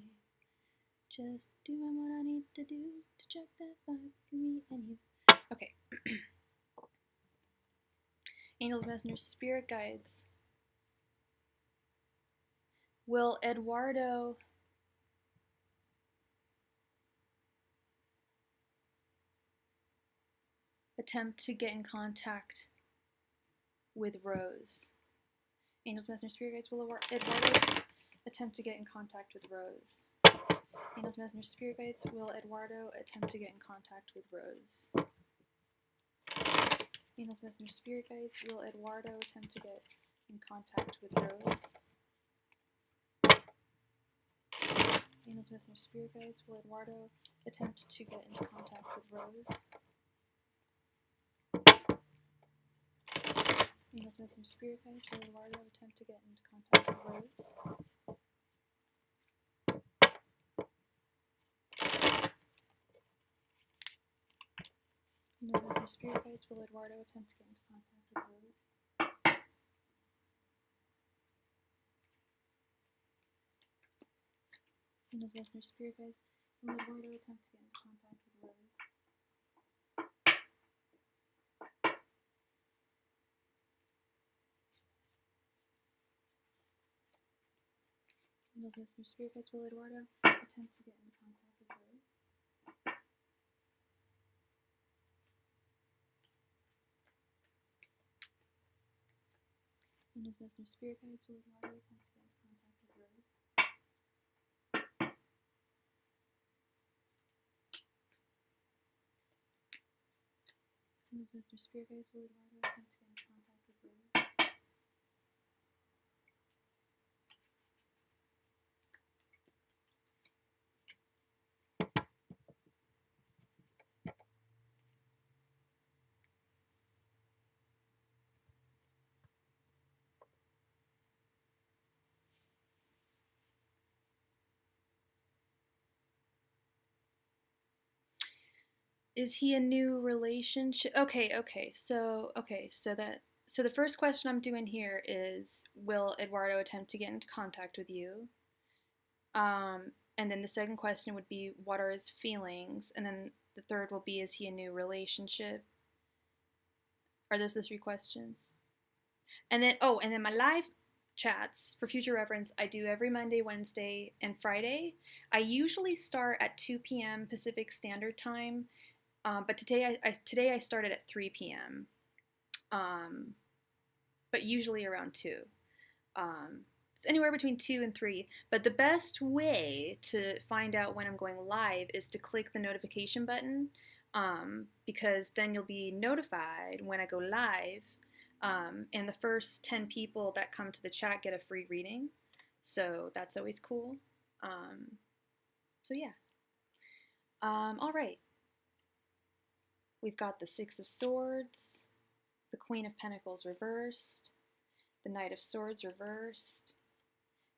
Just doing what I need to do to check that vibe for me and you. Okay. Angels, messengers, spirit guides. Will Eduardo attempt to get in contact with Rose? Angels, messengers, spirit guides. Will Eduardo attempt to get in contact with Rose? Angels, messengers, spirit guides. Will Eduardo attempt to get in contact with Rose? Angels, messengers, spirit guides. Will Eduardo attempt to get in contact with Rose? Angels, messengers, spirit guides. Will Eduardo attempt to get into contact with Rose? Angels, messengers, spirit guides. Will Eduardo attempt to get into contact with Rose? Angels, messengers, spirit guides. Will Eduardo attempt to get into contact with Rose? Angels, messengers, spirit guides. Will Eduardo attempt to get into contact with Rose? Angels, messengers, spirit guides. Will Eduardo attempt to get into contact with Rose? Angels, messengers, spirit guides. Will Eduardo attempt to get into contact with Rose? Angels, messengers, spirit guides. Will Eduardo attempt to get into contact with Rose? Is he a new relationship? So the first question I'm doing here is, will Eduardo attempt to get into contact with you? And then the second question would be, what are his feelings? And then the third will be, is he a new relationship? Are those the 3 questions? And then my live chats, for future reference, I do every Monday, Wednesday, and Friday. I usually start at 2 p.m. Pacific Standard Time. But today I started at 3 p.m. But usually around 2. It's anywhere between 2 and 3. But the best way to find out when I'm going live is to click the notification button, because then you'll be notified when I go live. And the first 10 people that come to the chat get a free reading. So that's always cool. So yeah. All right. We've got the Six of Swords, the Queen of Pentacles reversed, the Knight of Swords reversed,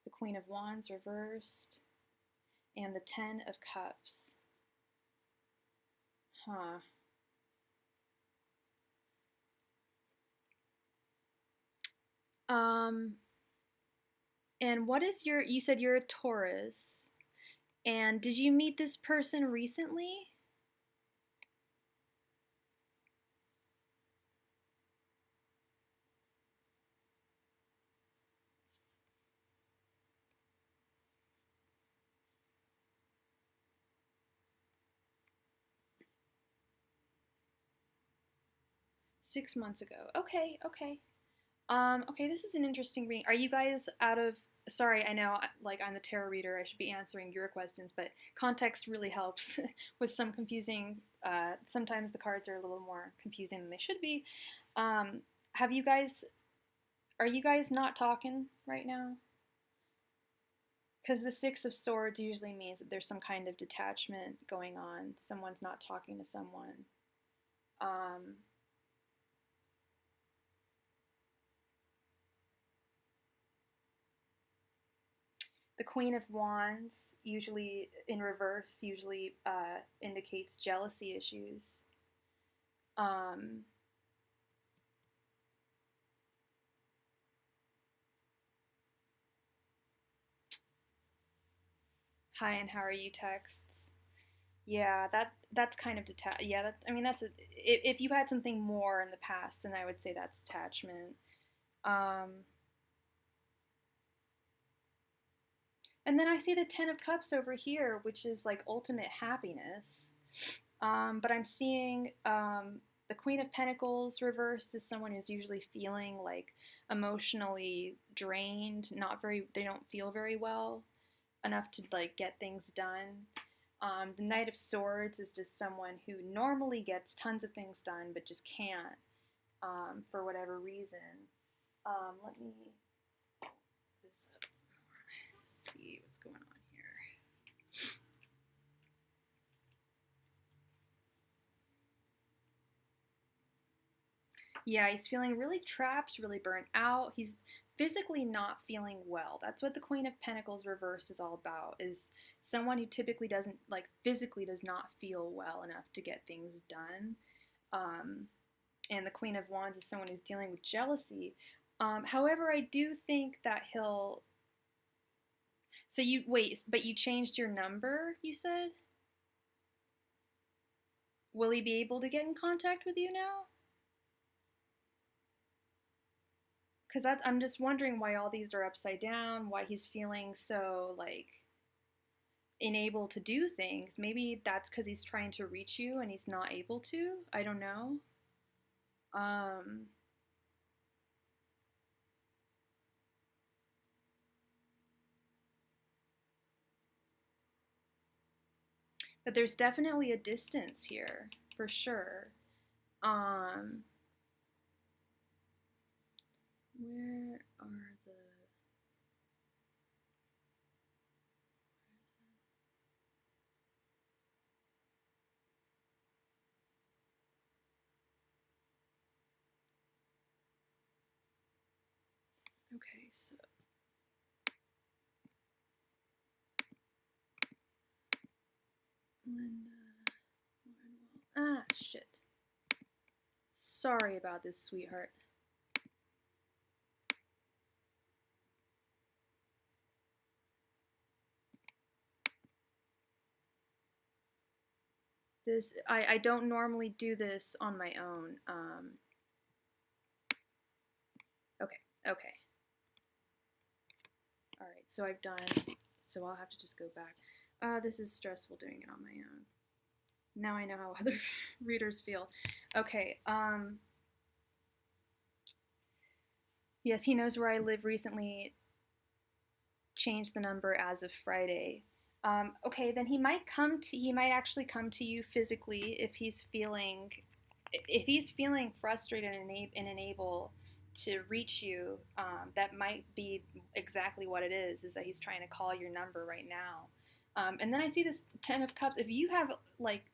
the Queen of Wands reversed, and the Ten of Cups. Huh. And what is you said you're a Taurus, and did you meet this person recently? Six months ago. Okay, okay. Okay, this is an interesting reading. Are you guys out of, sorry, I know, like, I'm the tarot reader, I should be answering your questions, but context really helps with some confusing, sometimes the cards are a little more confusing than they should be. Have you guys, are you guys not talking right now? Because the Six of Swords usually means that there's some kind of detachment going on. Someone's not talking to someone. The Queen of Wands, usually in reverse, usually indicates jealousy issues. Hi, and how are you texts? Yeah, that's kind of detach. Yeah, I mean that's if you had something more in the past, then I would say that's attachment. Um, and then I see the Ten of Cups over here, which is like ultimate happiness. But I'm seeing the Queen of Pentacles reversed is someone who's usually feeling like emotionally drained, not very, they don't feel very well enough to like get things done. The Knight of Swords is just someone who normally gets tons of things done but just can't for whatever reason. Let me this up more. See what's going on here. Yeah, he's feeling really trapped, really burnt out. He's physically not feeling well. That's what the Queen of Pentacles reversed is all about, is someone who typically doesn't, like, physically does not feel well enough to get things done. And the Queen of Wands is someone who's dealing with jealousy. However, I do think that he'll... So you, wait, but you changed your number, you said? Will he be able to get in contact with you now? Because I'm just wondering why all these are upside down, why he's feeling so, like, unable to do things. Maybe that's because he's trying to reach you and he's not able to. I don't know. Um, but there's definitely a distance here, for sure. Where are the... Okay, so... Linda... Ah, shit. Sorry about this, sweetheart. This, I don't normally do this on my own. Okay, okay. All right, so I've done, so I'll have to just go back. This is stressful doing it on my own. Now I know how other readers feel. Okay, yes, he knows where I live. Recently changed the number as of Friday. Okay, then he might actually come to you physically if he's feeling frustrated and unable to reach you. That might be exactly what it is that he's trying to call your number right now. And then I see this Ten of Cups. If you have like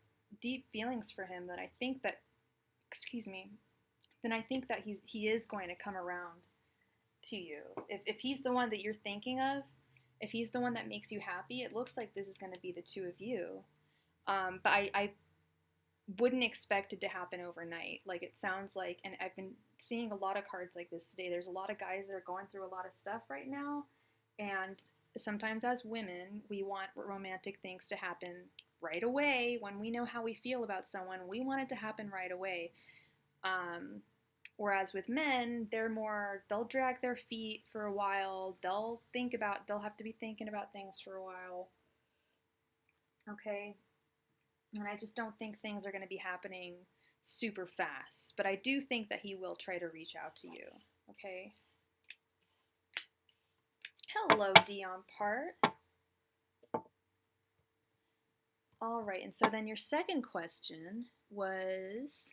deep feelings for him, then I think that, excuse me, then I think that he is going to come around to you. If he's the one that you're thinking of, if he's the one that makes you happy, it looks like this is going to be the two of you. But I wouldn't expect it to happen overnight. Like it sounds like, and I've been seeing a lot of cards like this today. There's a lot of guys that are going through a lot of stuff right now, and sometimes as women, we want romantic things to happen right away. When we know how we feel about someone, we want it to happen right away. Whereas with men, they'll drag their feet for a while. They'll have to be thinking about things for a while. Okay? And I just don't think things are going to be happening super fast. But I do think that he will try to reach out to you. Okay? Hello, Dion Part. All right, and so then your second question was,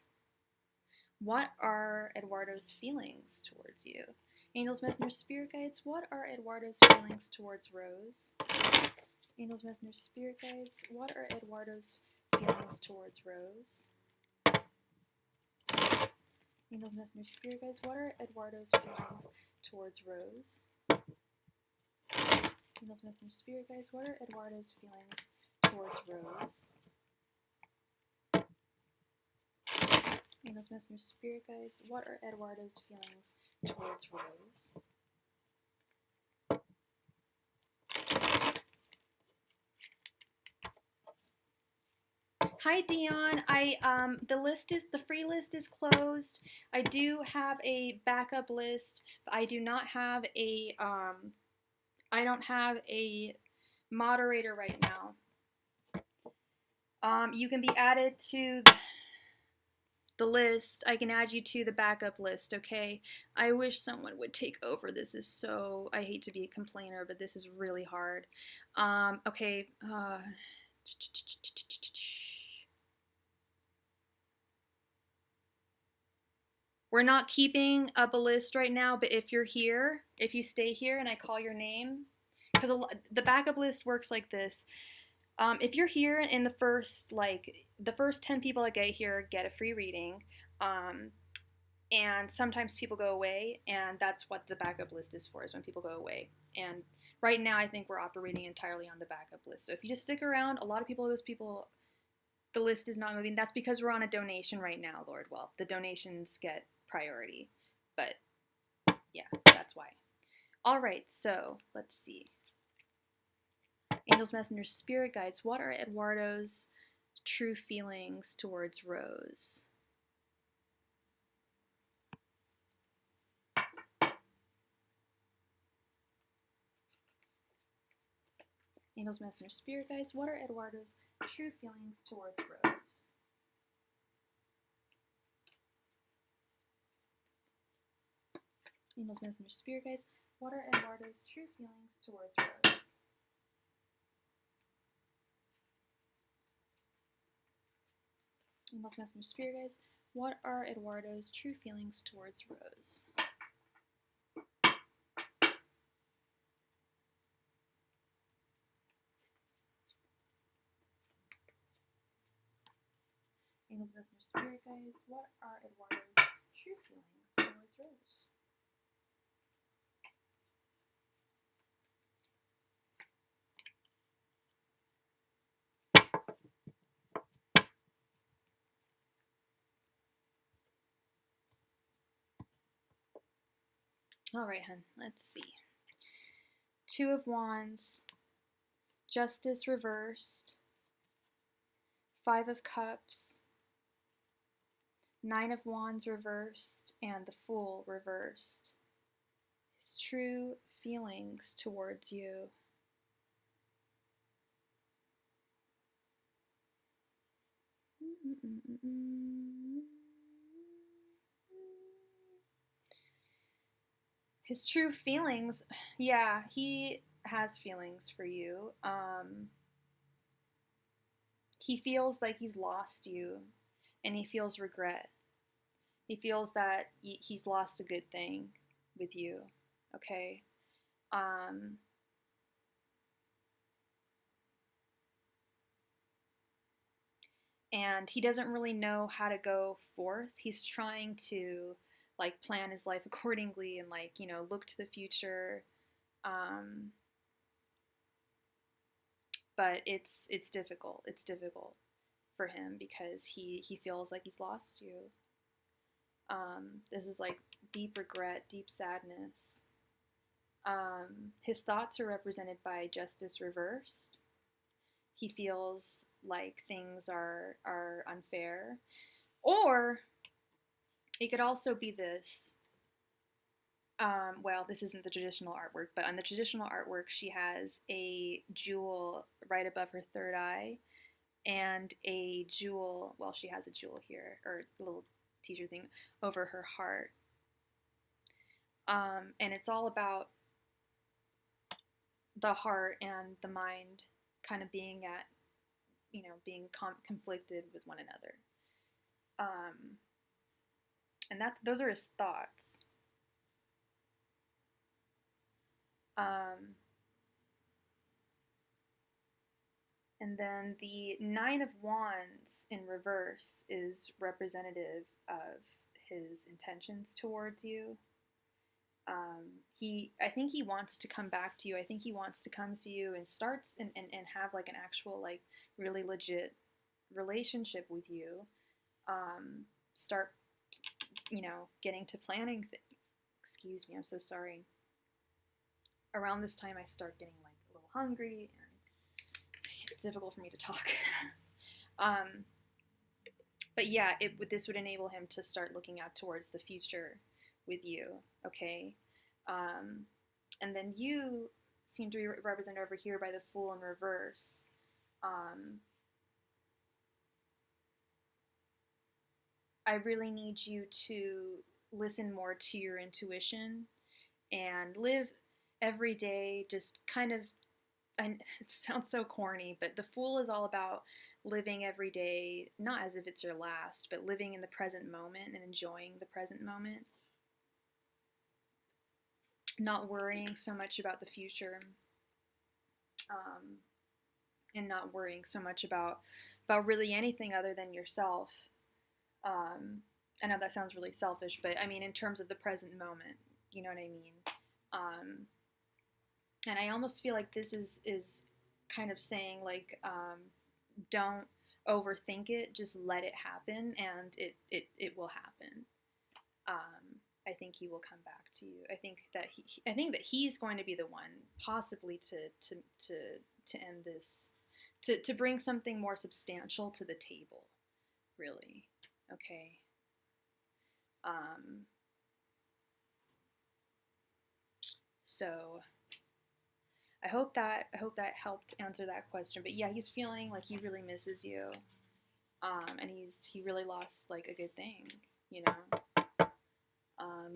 what are Eduardo's feelings towards you? Angels, messengers, spirit guides, what are Eduardo's feelings towards Rose? Angels, messengers, spirit guides, what are Eduardo's feelings towards Rose? Angels, messengers, spirit guides, what are Eduardo's feelings towards Rose? Angels, messengers, spirit guides, what are Eduardo's feelings towards Rose? Angels, messengers, spirit guides, what are Eduardo's feelings towards Rose? Hi Dion, the free list is closed. I do have a backup list, but I do not have I don't have a moderator right now. You can be added to the list. I can add you to the backup list, okay? I wish someone would take over. This is so, I hate to be a complainer, but this is really hard. Okay. We're not keeping up a list right now, but if you're here, if you stay here and I call your name, because the backup list works like this. If you're here in the first 10 people that get here get a free reading. And sometimes people go away, and that's what the backup list is for, is when people go away. And right now I think we're operating entirely on the backup list. So if you just stick around, a lot of those people, the list is not moving. That's because we're on a donation right now, Lord. Well, the donations get priority. But yeah, that's why. All right, so let's see. Angels, messengers, spirit guides, what are Eduardo's true feelings towards Rose? Angels, messengers, spirit guides, what are Eduardo's true feelings towards Rose? Angels, messengers, spirit guides, what are Eduardo's true feelings towards Rose? Angels, messengers, spirit guides, what are Eduardo's true feelings towards Rose? Angels, messengers, spirit guides, what are Eduardo's true feelings towards Rose? All right, hun, let's see. Two of Wands, Justice reversed, Five of Cups, Nine of Wands reversed, and the Fool reversed. His true feelings towards you. His true feelings, yeah, he has feelings for you. He feels like he's lost you, and he feels regret. He feels that he's lost a good thing with you, okay? and he doesn't really know how to go forth. He's trying to like plan his life accordingly and like, you know, look to the future. Um, but it's difficult. It's difficult for him because he feels like he's lost you. This is like deep regret, deep sadness. His thoughts are represented by justice reversed. He feels like things are unfair. Or it could also be this. Well, this isn't the traditional artwork, but on the traditional artwork, she has a jewel right above her third eye, and a jewel, well, she has a jewel here, or a little teacher thing, over her heart. And it's all about the heart and the mind kind of being at, you know, being conflicted with one another. And those are his thoughts. And then the Nine of Wands in reverse is representative of his intentions towards you. I think he wants to come back to you. I think he wants to come to you and starts and have like an actual like really legit relationship with you. Start, you know, getting to planning excuse me, I'm so sorry. Around this time I start getting like a little hungry and it's difficult for me to talk. But yeah, this would enable him to start looking out towards the future with you, okay? And then you seem to be represented over here by the Fool in reverse. I really need you to listen more to your intuition and live every day just kind of, and it sounds so corny, but the Fool is all about living every day, not as if it's your last, but living in the present moment and enjoying the present moment. Not worrying so much about the future, and not worrying so much about really anything other than yourself. I know that sounds really selfish, but I mean in terms of the present moment, you know what I mean? And I almost feel like this is kind of saying like, don't overthink it, just let it happen, and it will happen. I think he will come back to you. I think that he's going to be the one, possibly to end this, to bring something more substantial to the table, really. Okay. So I hope that helped answer that question. But yeah, he's feeling like he really misses you, and he really lost like a good thing, you know.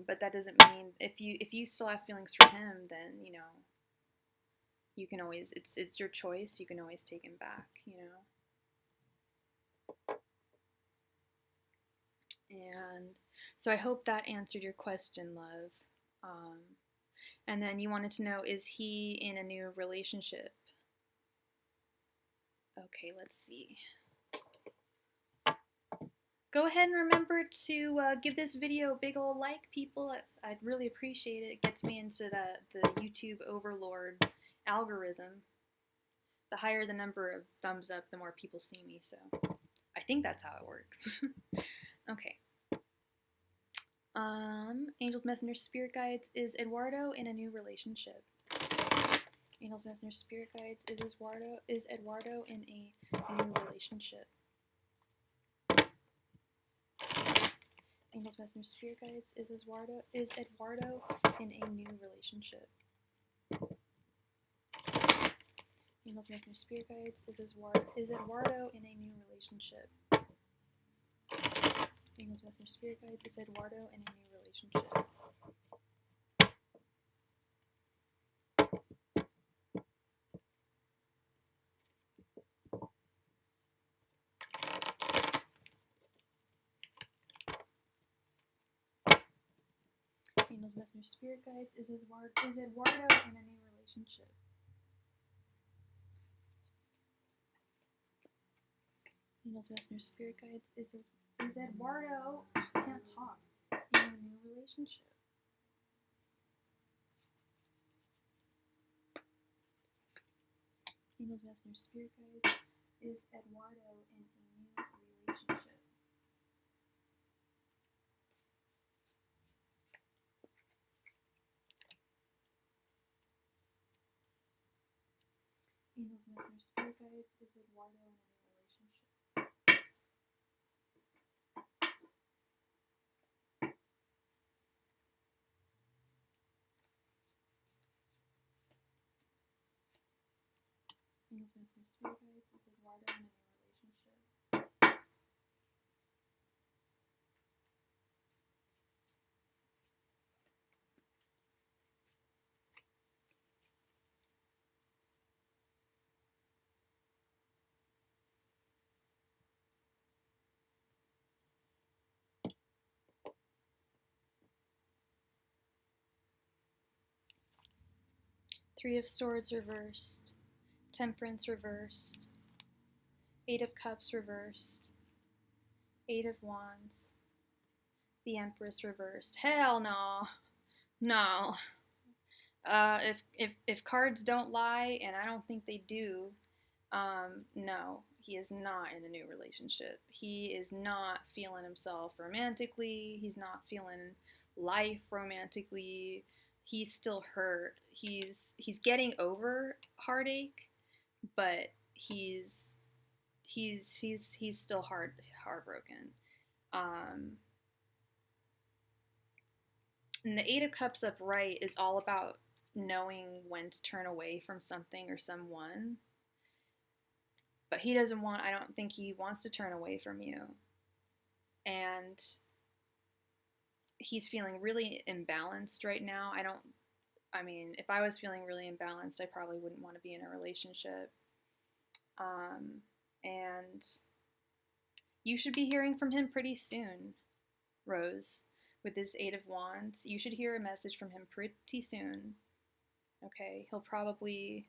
But that doesn't mean if you still have feelings for him, then you know you can always, it's your choice. You can always take him back, you know. And so I hope that answered your question, love. And then you wanted to know, is he in a new relationship? Okay, let's see. Go ahead and remember to give this video a big ol' like, people. I'd really appreciate it. It gets me into the YouTube overlord algorithm. The higher the number of thumbs up, the more people see me, so I think that's how it works. Okay. Angels, Messenger, Spirit Guides, is Eduardo in a new relationship? Angels, Messenger, Spirit Guides, is Eduardo in a new relationship? Angels, Messenger, Spirit Guides, is Eduardo in a new relationship? Angels, Messenger, Spirit Guides, is Eduardo in a new relationship? Angels, Messenger, Spirit Guides, is Eduardo in a new relationship? Angels, Messenger, Spirit Guides, is Eduardo in a new relationship? Angels, messengers, spirit guides. Is Eduardo can't talk in a new relationship? Angels, messengers, spirit guides. Is Eduardo in a new relationship? Angels, messengers, spirit guides. Is Eduardo in a new relationship? Angels, messengers, spirit guides. Is Eduardo in a new relationship? Three of Swords reversed. Temperance reversed. Eight of Cups reversed. Eight of Wands. The Empress reversed. Hell no. No. If cards don't lie, and I don't think they do, no, he is not in a new relationship. He is not feeling himself romantically. He's not feeling life romantically. He's still hurt. He's getting over heartache, but he's still heartbroken. And the Eight of Cups upright is all about knowing when to turn away from something or someone. But he doesn't want, I don't think he wants to turn away from you. And he's feeling really imbalanced right now. If I was feeling really imbalanced, I probably wouldn't want to be in a relationship. And you should be hearing from him pretty soon, Rose. With this Eight of Wands, you should hear a message from him pretty soon. Okay, he'll probably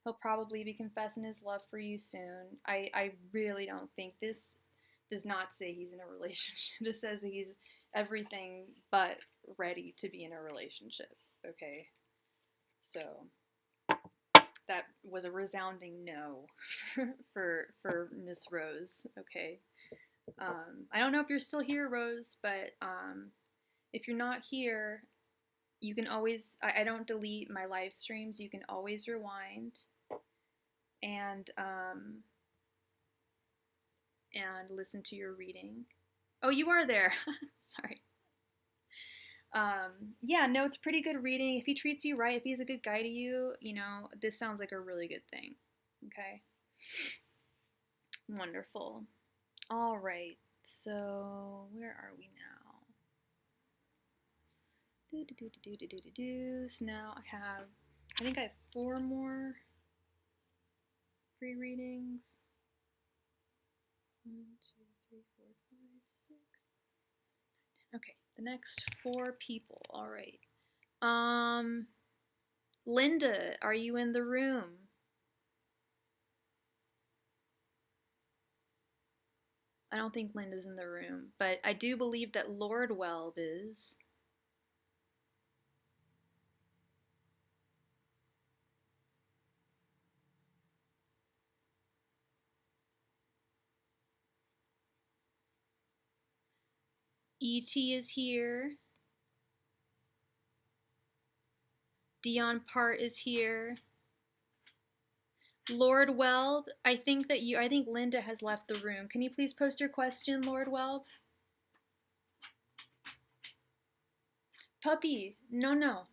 be confessing his love for you soon. I really don't think this does not say he's in a relationship. This says that he's everything but ready to be in a relationship. Okay, so that was a resounding no for Miss Rose. Okay. I don't know if you're still here, Rose, but if you're not here, you can always, I don't delete my live streams. You can always rewind and listen to your reading. Oh, you are there. Sorry. Yeah, no, it's pretty good reading. If he treats you right, if he's a good guy to you, this sounds like a really good thing. Okay. Wonderful. All right. So where are we now? So now I think I have 4 more free readings. 1, 2, 3, 4, 5, 6. Okay, the next 4 people. All right. Linda, are you in the room? I don't think Linda's in the room, but I do believe that Lord Welb is. E.T. is here. Dion Part is here. Lord Welb, I think Linda has left the room. Can you please post your question, Lord Welb? Puppy, no.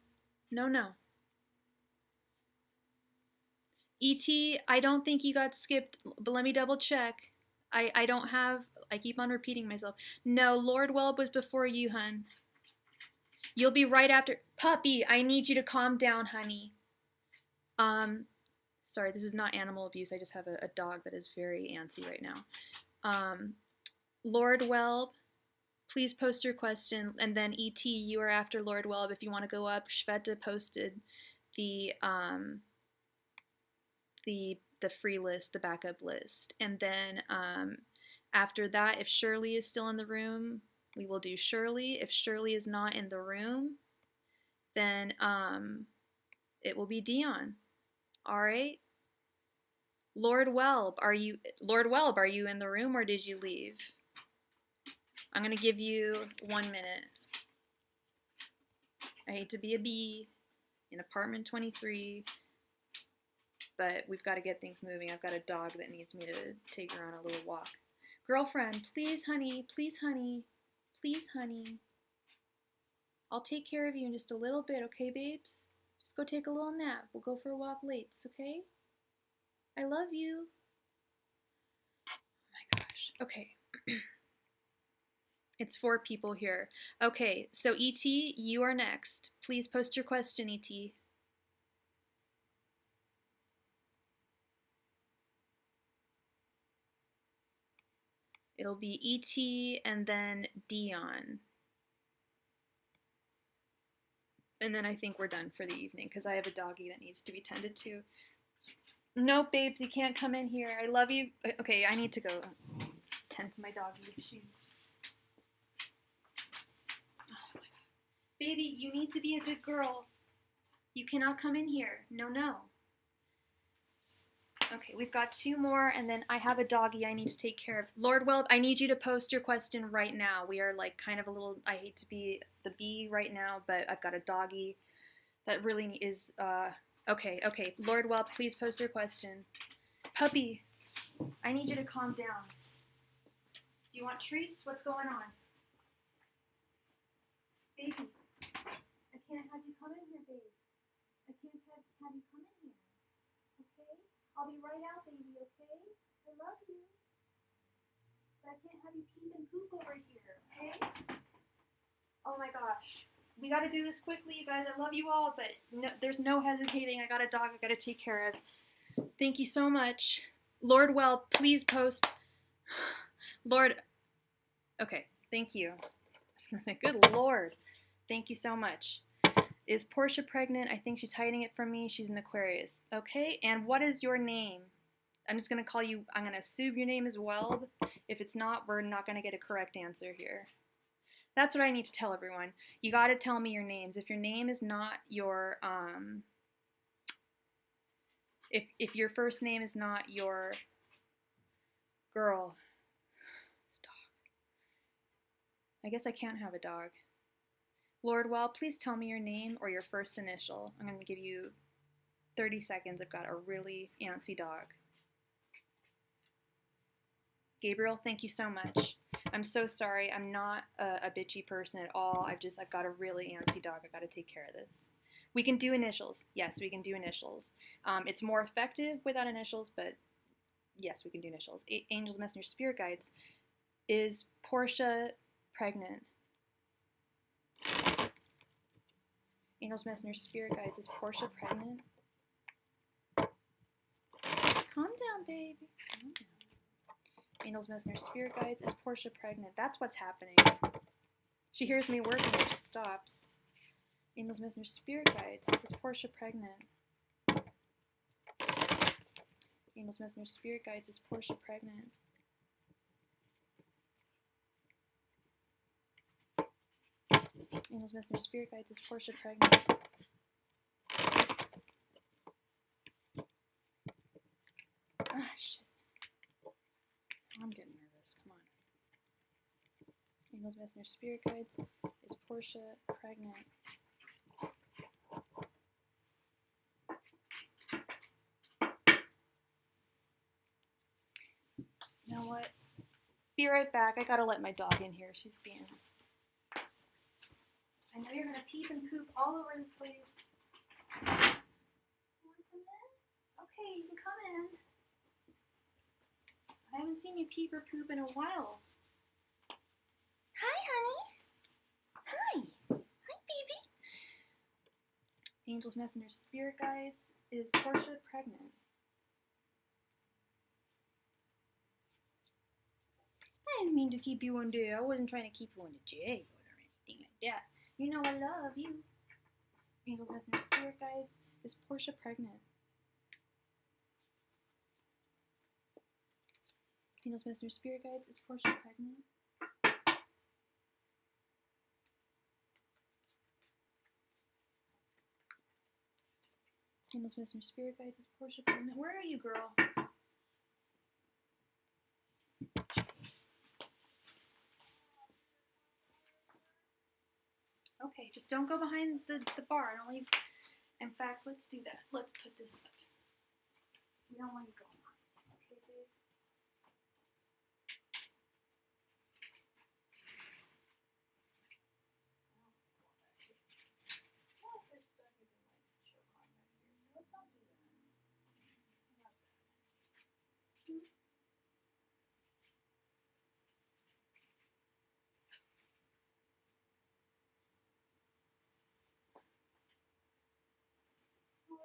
E.T., I don't think you got skipped, but let me double check. I keep on repeating myself. No, Lord Welb was before you, hun. You'll be right after. Puppy, I need you to calm down, honey. Sorry, this is not animal abuse. I just have a dog that is very antsy right now. Lord Welb, please post your question. And then E.T., you are after Lord Welb if you want to go up. Shveta posted the the free list, the backup list. And then after that, if Shirley is still in the room, we will do Shirley. If Shirley is not in the room, then it will be Dion. All right. Lord Welb, are you in the room or did you leave? I'm gonna give you 1 minute. I hate to be a bee in apartment 23, but we've got to get things moving. I've got a dog that needs me to take her on a little walk. Girlfriend, please, honey, please, honey, please, honey. I'll take care of you in just a little bit, okay, babes? Just go take a little nap. We'll go for a walk late, okay? I love you. Oh my gosh. Okay. It's 4 people here. Okay, so E.T., you are next. Please post your question, E.T. It'll be E.T. and then Dion. And then I think we're done for the evening because I have a doggy that needs to be tended to. No, babes, you can't come in here. I love you. Okay, I need to go tend to my doggy. She's... Oh my God. Baby, you need to be a good girl. You cannot come in here. No, no. Okay, we've got 2 more, and then I have a doggy I need to take care of. Lord Welb, I need you to post your question right now. We are like kind of a little, I hate to be the bee right now, but I've got a doggy that really is, okay. Lord Welb, please post your question. Puppy, I need you to calm down. Do you want treats? What's going on? Baby, I can't have you come in here, babe. I can't have you come in here. Okay? I'll be right out, baby, okay? I love you. But I can't have you peep and poop over here, okay? Oh my gosh. We gotta do this quickly, you guys. I love you all, but no, there's no hesitating. I got a dog I gotta take care of. Thank you so much. Lord Well, please post. Lord, okay, thank you. Good Lord. Thank you so much. Is Portia pregnant? I think she's hiding it from me. She's an Aquarius. Okay, and what is your name? I'm just going to call you, I'm going to assume your name is Welb. If it's not, we're not going to get a correct answer here. That's what I need to tell everyone. You got to tell me your names. If your name is not your, if your first name is not your girl, stop. I guess I can't have a dog. Lord Well, please tell me your name or your first initial. I'm going to give you 30 seconds. I've got a really antsy dog. Gabriel, thank you so much. I'm so sorry. I'm not a bitchy person at all. I've got a really antsy dog. I've got to take care of this. We can do initials. Yes, we can do initials. It's more effective without initials, but yes, we can do initials. Angels, Messenger, Spirit Guides. Is Portia pregnant? Angels, Messenger, Spirit Guides. Is Portia pregnant? Calm down, baby. Calm down. Angels, Messenger, Spirit Guides. Is Portia pregnant? That's what's happening. She hears me working and she stops. Angels, Messenger, Spirit Guides. Is Portia pregnant? Angels, Messenger, Spirit Guides. Is Portia pregnant? Angels, Messenger, Spirit Guides. Is Portia pregnant? Ah, shit. I'm getting nervous. Come on. Angels, Messenger, Spirit Guides. Is Portia pregnant? You know what? Be right back. I gotta let my dog in here. She's being... I know you're gonna peep and poop all over this place. You wanna come in? Okay, you can come in. I haven't seen you peep or poop in a while. Hi, honey. Hi. Hi, baby. Angels, Messenger, Spirit Guides. Is Portia pregnant? I didn't mean to keep you on jail. I wasn't trying to keep you on the jail or anything like that. You know I love you. Angels, Messenger, Spirit Guides. Is Portia pregnant? Angels, Messenger, Spirit Guides. Is Portia pregnant? Angels, Messenger, Spirit Guides. Is Portia pregnant? Where are you, girl? Okay, just don't go behind the bar. I don't want you. In fact, let's do that. Let's put this up. We don't want you going behind. Okay, babes?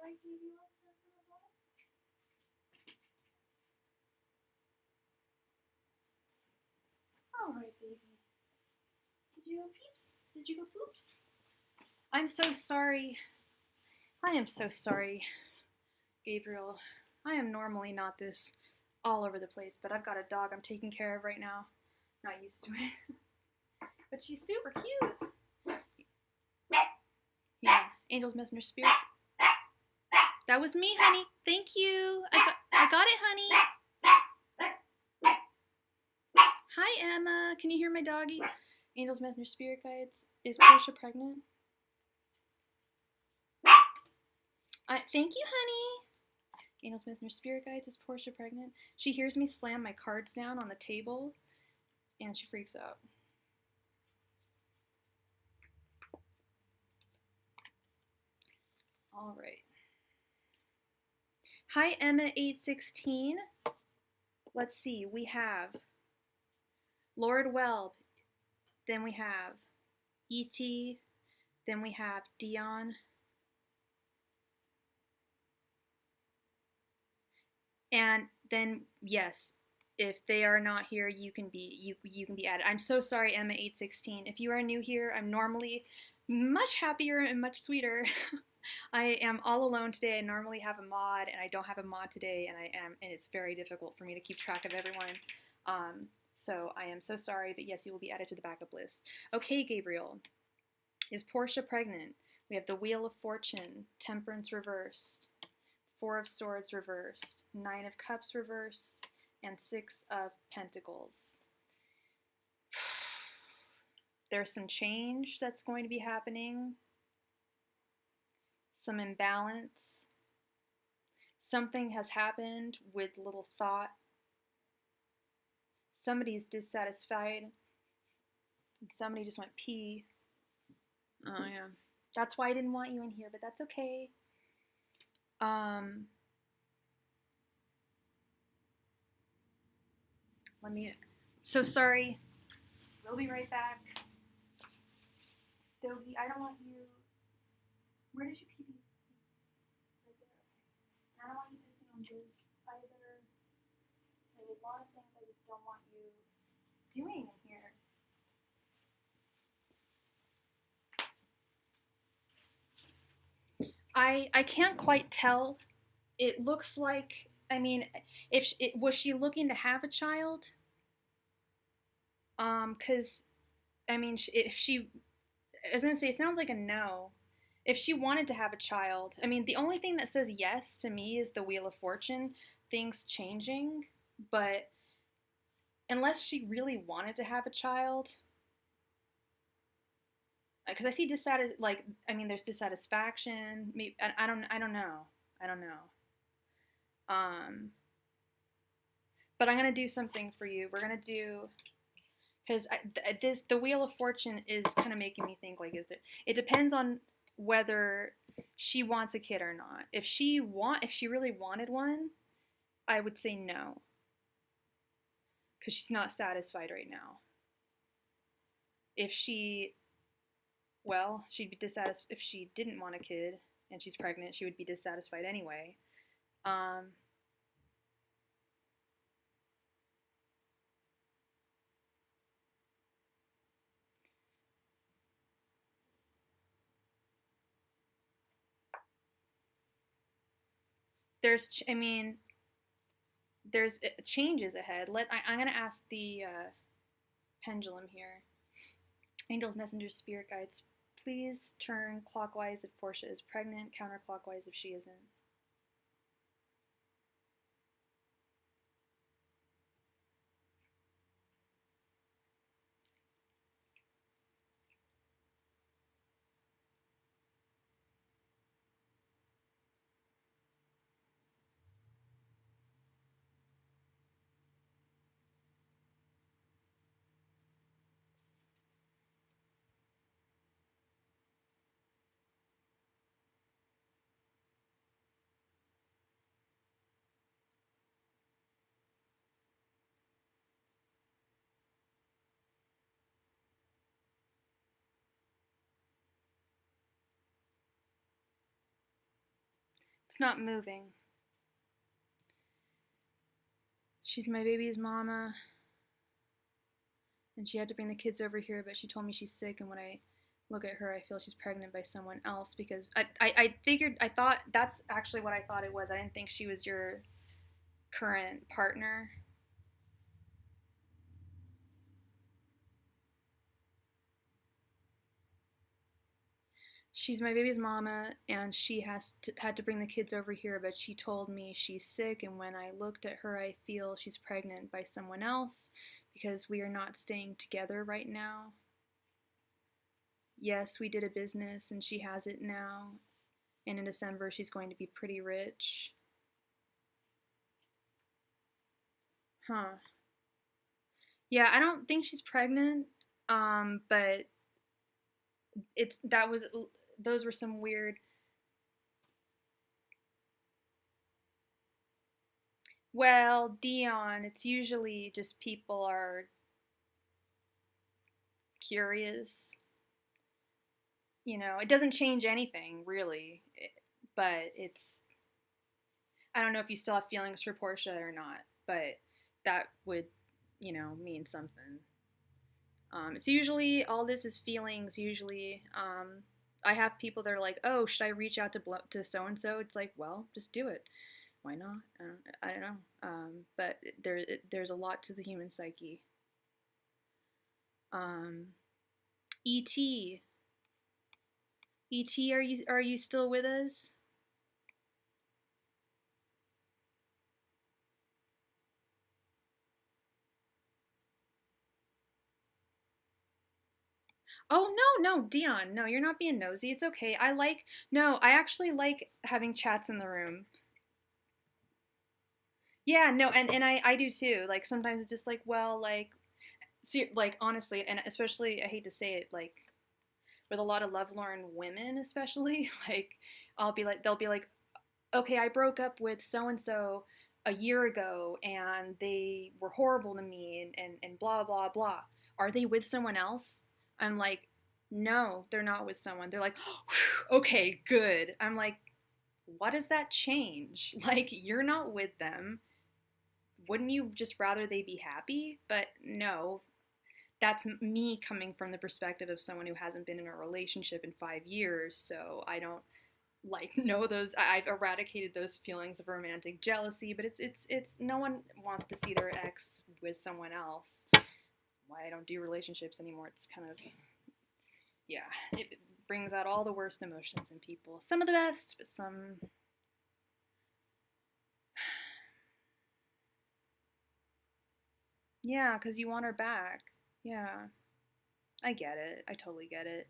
Alright, baby, what's that for the bottom? Alright, baby. Did you go peeps? Did you go poops? I'm so sorry. I am so sorry, Gabriel. I am normally not this all over the place, but I've got a dog I'm taking care of right now. Not used to it. But she's super cute. Yeah, Angel's Messenger Spirit. That was me, honey. Thank you. I got it, honey. Hi, Emma. Can you hear my doggy? Angel's Messenger Spirit Guides. Is Portia pregnant? Thank you, honey. Angel's Messenger Spirit Guides. Is Portia pregnant? She hears me slam my cards down on the table, and she freaks out. All right. Hi, Emma816. Let's see. We have Lord Welb. Then we have E.T. Then we have Dion. And then, yes, if they are not here, you can be added. I'm so sorry, Emma816. If you are new here, I'm normally much happier and much sweeter. I am all alone today. I normally have a mod, and I don't have a mod today, and it's very difficult for me to keep track of everyone. So I am so sorry, but yes, you will be added to the backup list. Okay, Gabriel. Is Portia pregnant? We have the Wheel of Fortune, Temperance reversed, Four of Swords reversed, Nine of Cups reversed, and Six of Pentacles. There's some change that's going to be happening. Some imbalance. Something has happened with little thought. Somebody's dissatisfied. Somebody just went pee. Oh yeah. That's why I didn't want you in here, but that's okay. So sorry. We'll be right back. Doggy, I don't want you. Where did you pee? Right there? Okay. I don't want you pissing on this either. There's a lot of things I just don't want you doing in here. I can't quite tell. It looks like, I mean, was she looking to have a child? Cause, I mean, if she, I was gonna say, it sounds like a no. If she wanted to have a child, I mean, the only thing that says yes to me is the Wheel of Fortune, things changing, but unless she really wanted to have a child, because I see there's dissatisfaction. Maybe I don't know. But I'm gonna do something for you. We're gonna do, because the Wheel of Fortune is kind of making me think, like, it depends on whether she wants a kid or not. If she really wanted one, I would say no, because she's not satisfied right now. If she, well, she'd be dissatisfied. If she didn't want a kid and she's pregnant, she would be dissatisfied anyway. I mean, there's changes ahead. I'm gonna ask the pendulum here. Angels, messengers, spirit guides, please turn clockwise if Portia is pregnant, counterclockwise if she isn't. It's not moving. She's my baby's mama, and she had to bring the kids over here, but she told me she's sick, and when I look at her, I feel she's pregnant by someone else, because I thought that's actually what I thought it was. I didn't think she was your current partner. She's my baby's mama, and she had to bring the kids over here, but she told me she's sick, and when I looked at her, I feel she's pregnant by someone else, because we are not staying together right now. Yes, we did a business, and she has it now, and in December she's going to be pretty rich. Huh. Yeah, I don't think she's pregnant, but those were some weird. Well, Dion, it's usually just people are curious. It doesn't change anything really, but I don't know if you still have feelings for Portia or not, but that would, mean something. It's usually all this is feelings. Usually, I have people that are like, "Oh, should I reach out to so and so?" It's like, well, just do it. Why not? I don't know. But there's a lot to the human psyche. Et, Et, are you still with us? Oh no, Dion, no, you're not being nosy. It's okay. No, I actually like having chats in the room. Yeah, no, and I do too. Like sometimes it's just like, well, like, see, like honestly, and especially I hate to say it, like with a lot of lovelorn women, especially, like they'll be like, okay, I broke up with so and so a year ago, and they were horrible to me, and blah blah blah. Are they with someone else? I'm like, no, they're not with someone. They're like, okay, good. I'm like, what does that change? Like, you're not with them. Wouldn't you just rather they be happy? But no, that's me coming from the perspective of someone who hasn't been in a relationship in 5 years. So I don't like know those. I've eradicated those feelings of romantic jealousy, but it's no one wants to see their ex with someone else. Why I don't do relationships anymore. It's kind of, yeah, it brings out all the worst emotions in people. Some of the best, but some. Yeah, because you want her back. Yeah, I get it. I totally get it.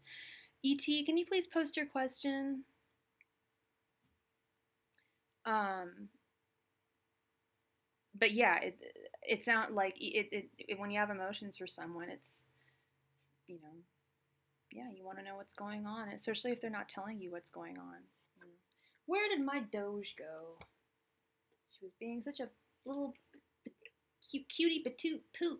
Et, can you please post your question? Um, but yeah, it sounds like when you have emotions for someone, it's, you know, yeah, you want to know what's going on, especially if they're not telling you what's going on. Where did my Doge go? She was being such a little cute cutie patoot poot.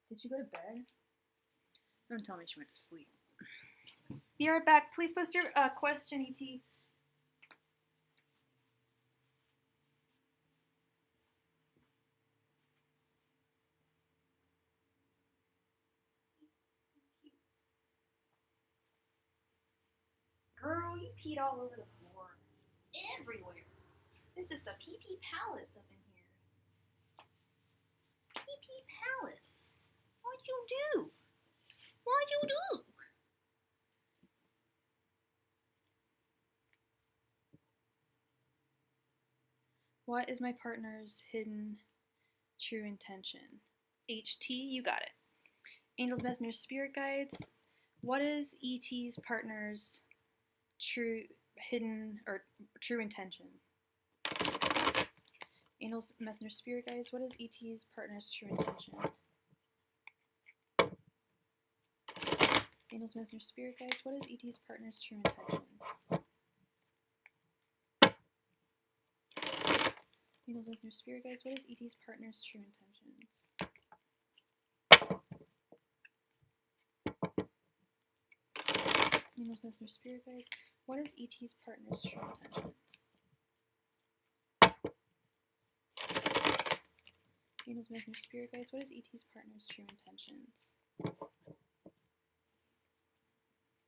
Did you go to bed? Don't tell me she went to sleep. Be right back. Please post your question, Et. Girl, you peed all over the floor. everywhere. It's just a pee-pee palace up in here. Pee-pee palace. What'd you do? What'd you do? What is my partner's hidden true intention? HT, you got it. Angels, messengers, spirit guides. What is ET's partner's true intention? Angels, messengers, spirit guides. What is ET's partner's true intention? Angels, messengers, spirit guides. What is ET's partner's true intentions? Angels, messengers, spirit guides. What is ET's partner's true intentions? Angels, messengers, spirit guides. What is ET's partner's true intentions? Angels, messengers, spirit guides. What is ET's partner's true intentions?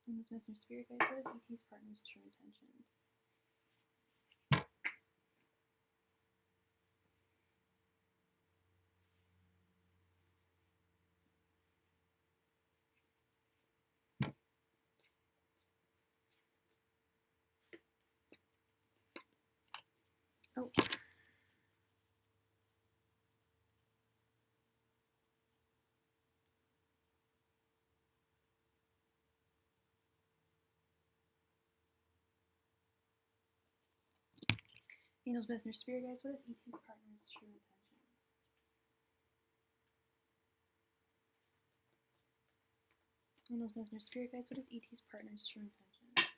Angels, messengers, spirit guides. What is ET's partner's true intentions? Oh. Angels, messengers, spirit guides. What is ET's partner's true intentions? Angels, messengers, spirit guides. What is ET's partner's true intentions?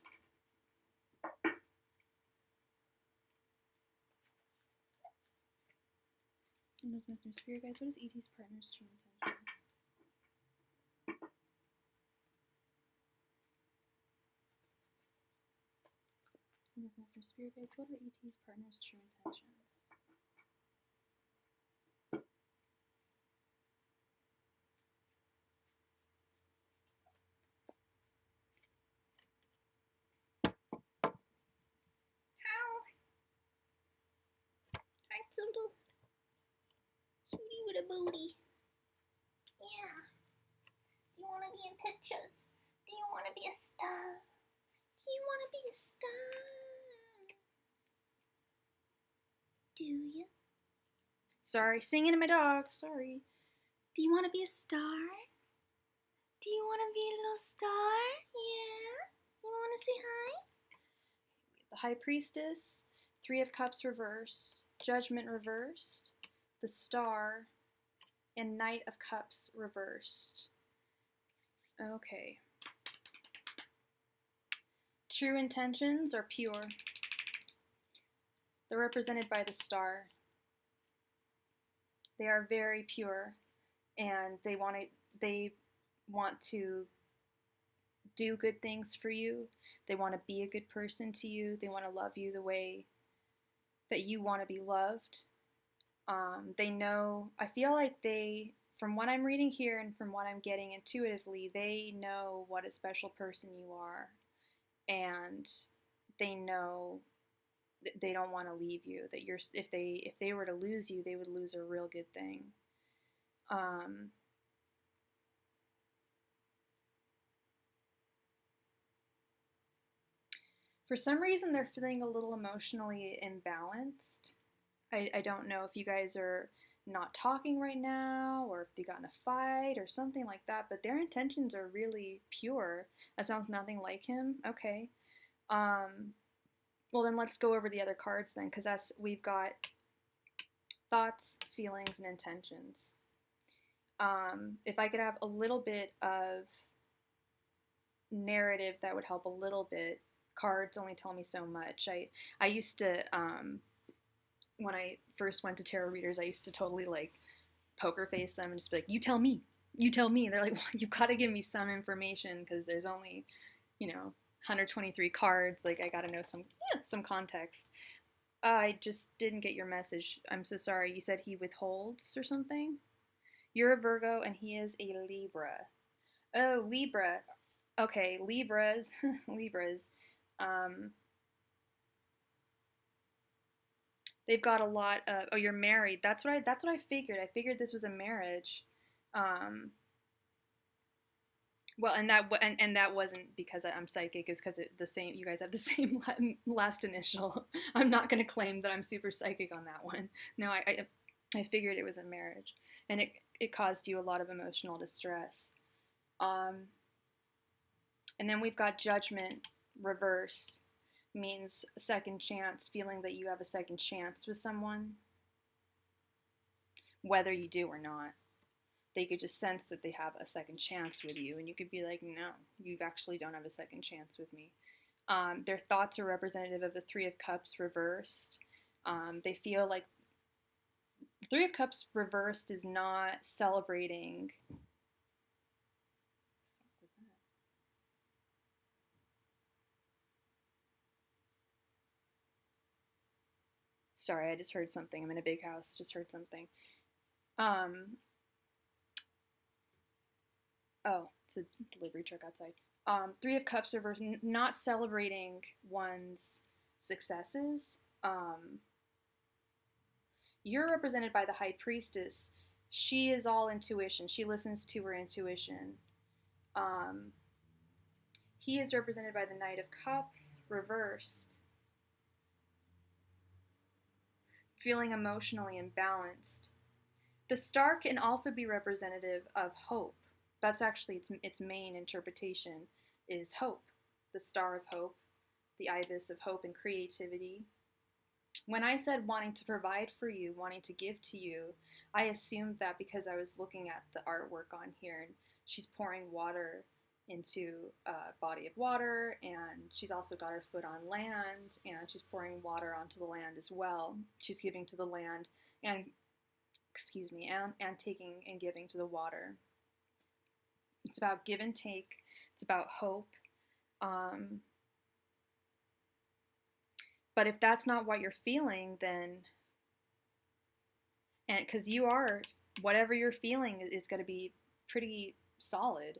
Angels, messengers, spirit guides. What is ET's partner's true intentions? Angels, messengers, spirit guides. What are ET's partner's true intentions? Hi, Toodle. Cutie with a booty. Yeah. Do you want to be in pictures? Do you want to be a star? Do you want to be a star? Do you? Sorry, singing to my dog. Sorry. Do you want to be a star? Do you want to be a little star? Yeah? You want to say hi? The High Priestess, Three of Cups reversed, Judgment reversed, the Star, and Knight of Cups reversed. Okay. True intentions are pure. They're represented by the Star. They are very pure, and they want to do good things for you. They want to be a good person to you. They want to love you the way that you want to be loved. They know, I feel like they, from what I'm reading here and from what I'm getting intuitively, they know what a special person you are. And they know that they don't want to leave you. That if they were to lose you, they would lose a real good thing. For some reason, they're feeling a little emotionally imbalanced. I don't know if you guys are not talking right now or if they got in a fight or something like that, but their intentions are really pure. That sounds nothing like him. Okay. Well, then let's go over the other cards then, because we've got thoughts, feelings, and intentions. If I could have a little bit of narrative, that would help a little bit. Cards only tell me so much. I used to, when I first went to tarot readers, I used to totally like poker face them and just be like, you tell me. And they're like, well, you gotta give me some information because there's only, 123 cards. Like, I gotta know some context. I just didn't get your message. I'm so sorry. You said he withholds or something? You're a Virgo and he is a Libra. Oh, Libra. Okay, Libras. Libras. They've got a lot of, oh, you're married. That's what I figured. I figured this was a marriage. Um, well, and that wasn't because I'm psychic. It's because the same. You guys have the same last initial. I'm not going to claim that I'm super psychic on that one. No, I figured it was a marriage, and it caused you a lot of emotional distress. Um, and then we've got judgment reversed, means a second chance, feeling that you have a second chance with someone, whether you do or not. They could just sense that they have a second chance with you, and you could be like, no, you actually don't have a second chance with me. Their thoughts are representative of the Three of Cups reversed. They feel like the Three of Cups reversed is not celebrating. Sorry, I just heard something. I'm in a big house. Just heard something. Oh, it's a delivery truck outside. Three of Cups reversed, not celebrating one's successes. You're represented by the High Priestess. She is all intuition. She listens to her intuition. Um, he is represented by the Knight of Cups, reversed. Feeling emotionally imbalanced. The star can also be representative of hope. That's actually its main interpretation is hope. The star of hope, the ibis of hope and creativity. When I said wanting to provide for you, wanting to give to you, I assumed that because I was looking at the artwork on here and she's pouring water into a body of water, and she's also got her foot on land, and she's pouring water onto the land as well. She's giving to the land and taking and giving to the water. It's about give and take. It's about hope. But if that's not what you're feeling, then, and because you are, whatever you're feeling is going to be pretty solid.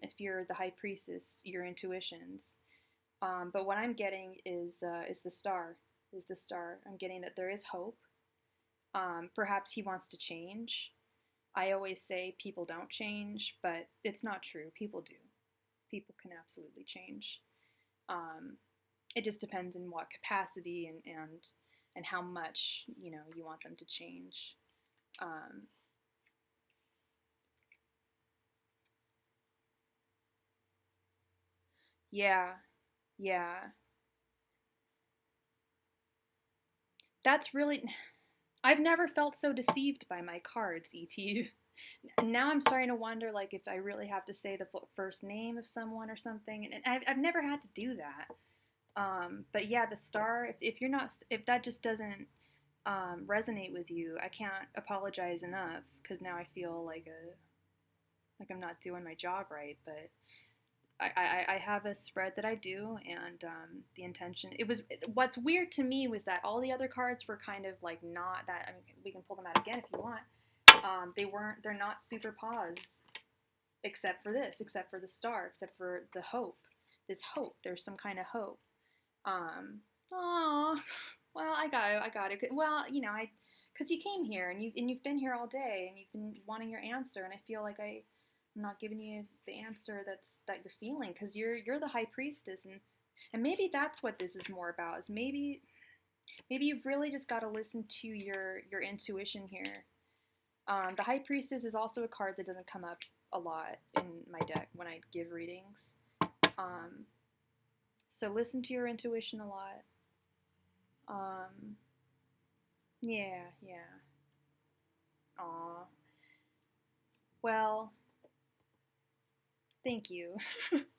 If you're the High Priestess, your intuitions. But what I'm getting is the star. Is the star. I'm getting that there is hope. Perhaps he wants to change. I always say people don't change, but it's not true. People do. People can absolutely change. It just depends in what capacity and how much you want them to change. Yeah, yeah. That's really. I've never felt so deceived by my cards, ET. Now I'm starting to wonder, like, if I really have to say the first name of someone or something, and I've never had to do that. But yeah, the star. If that just doesn't resonate with you, I can't apologize enough because now I feel like I'm not doing my job right. But I have a spread that I do, and the intention. What's weird to me was that all the other cards were kind of like not that. I mean, we can pull them out again if you want. They're not super pause, except for the star, except for the hope. This hope. There's some kind of hope. Oh, well, I got it. Well, because you came here and you've been here all day and you've been wanting your answer, and I feel like I'm not giving you the answer that you're feeling because you're the High Priestess, and maybe that's what this is more about. Is maybe you've really just got to listen to your intuition here. The High Priestess is also a card that doesn't come up a lot in my deck when I give readings. So listen to your intuition a lot. Yeah. Aw. Well, thank you.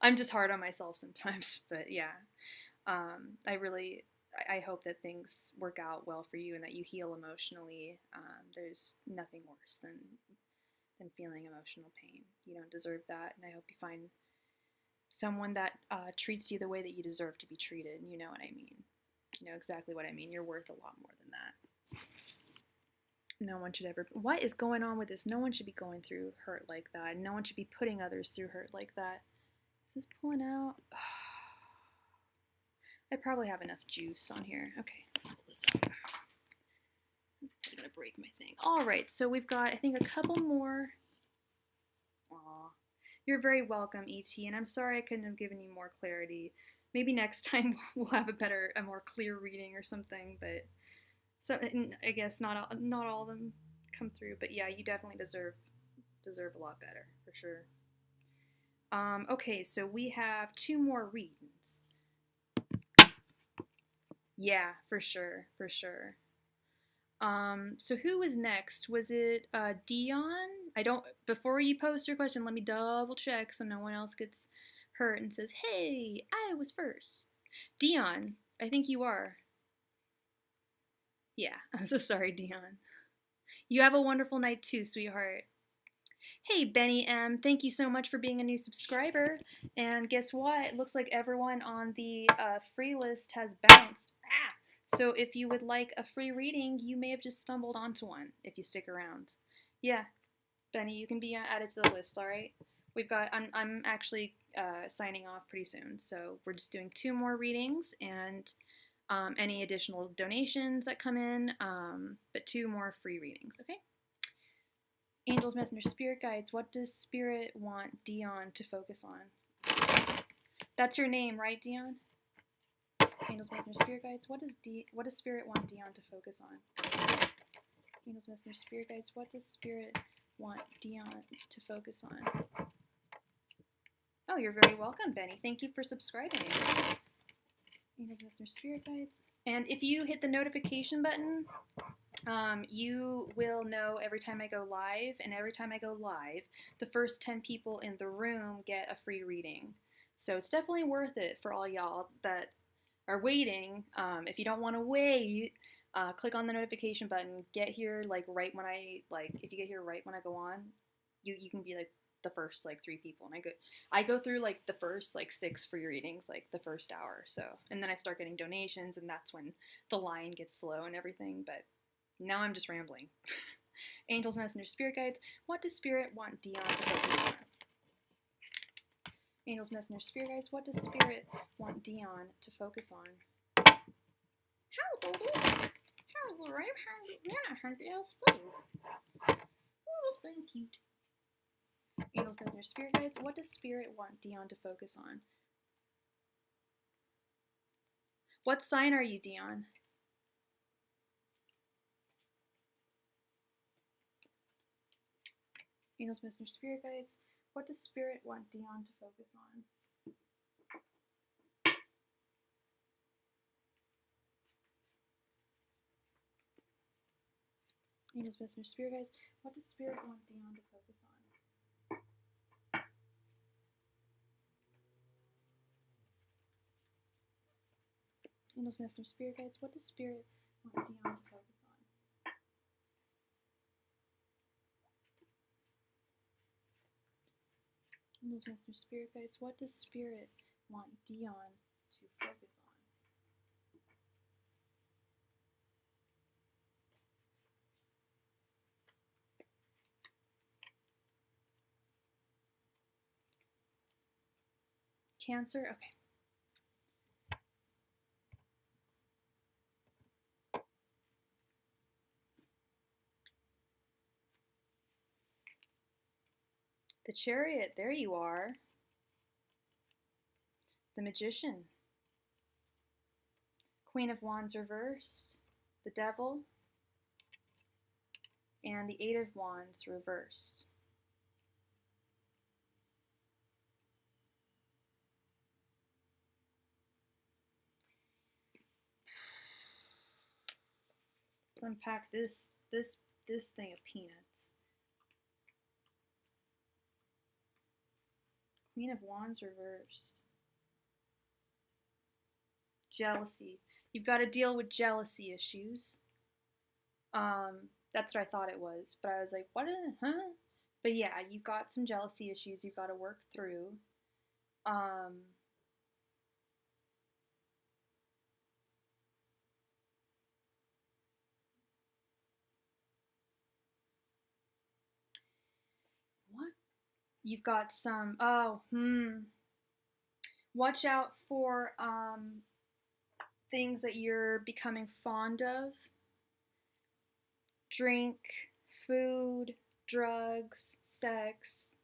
I'm just hard on myself sometimes, but yeah. I hope that things work out well for you and that you heal emotionally. There's nothing worse than feeling emotional pain. You don't deserve that, and I hope you find someone that treats you the way that you deserve to be treated. You know what I mean. You know exactly what I mean. You're worth a lot more than that. No one should ever. What is going on with this? No one should be going through hurt like that. No one should be putting others through hurt like that. Is this pulling out? I probably have enough juice on here. Okay, pull this out. gonna break my thing. All right, so we've got, I think, a couple more. Aw. You're very welcome, E.T., and I'm sorry I couldn't have given you more clarity. Maybe next time we'll have a more clear reading or something, but so I guess not all of them come through, but yeah, you definitely deserve a lot better, for sure. Okay, so we have 2 more readings. Yeah, for sure, for sure. So who was next? Was it Dion? Before you post your question, let me double check so no one else gets hurt and says, hey, I was first. Dion, I think you are. Yeah, I'm so sorry, Dion. You have a wonderful night too, sweetheart. Hey, Benny M, thank you so much for being a new subscriber. And guess what? It looks like everyone on the free list has bounced. So if you would like a free reading, you may have just stumbled onto one if you stick around. Yeah, Benny, you can be added to the list, all right? I'm actually signing off pretty soon, so we're just doing 2 more readings and any additional donations that come in, but 2 more free readings, okay? Angels, Messenger, Spirit Guides, what does Spirit want Dion to focus on? That's your name, right, Dion? Angels, Messenger, Spirit Guides, what does Spirit want Dion to focus on? Angels, Messenger, Spirit Guides, what does Spirit want Dion to focus on? Oh, you're very welcome, Benny. Thank you for subscribing. Angels, Messenger, Spirit Guides. And if you hit the notification button, you will know every time I go live, and every time I go live, the first 10 people in the room get a free reading. So it's definitely worth it for all y'all that are waiting. If you don't want to wait, click on the notification button. Get here right when if you get here right when I go on, you can be like the first 3 people, and I go through the first 6 free readings the first hour. So, and then I start getting donations, and that's when the line gets slow and everything. But now I'm just rambling. Angels, Messenger, Spirit Guides, what does Spirit want Dion to focus on? Angels, Messenger, Spirit Guides, what does Spirit want Dion to focus on? How, baby? How, right? How, hungry as food. Oh, that's very cute. Angels, Messenger, Spirit Guides, what does Spirit want Dion to focus on? What sign are you, Dion? Angels, Messenger, Spirit Guides, what does Spirit want Dion to focus on? Angels, Messenger, Spirit Guides, what does Spirit want Dion to focus on? Angels, Messenger, Spirit Guides, what does Spirit want Dion to focus on? Angels, Messenger, Spirit Guides, what does Spirit want Dion to focus on? Cancer? Okay. The Chariot, there you are. The Magician. Queen of Wands reversed. The Devil. And the 8 of Wands reversed. Let's unpack this thing of peanuts. Queen of Wands reversed. Jealousy. You've got to deal with jealousy issues. That's what I thought it was, but I was like, what? Huh? But yeah, you've got some jealousy issues you've got to work through. What? You've got some, watch out for, things that you're becoming fond of. drink, food, drugs, sex,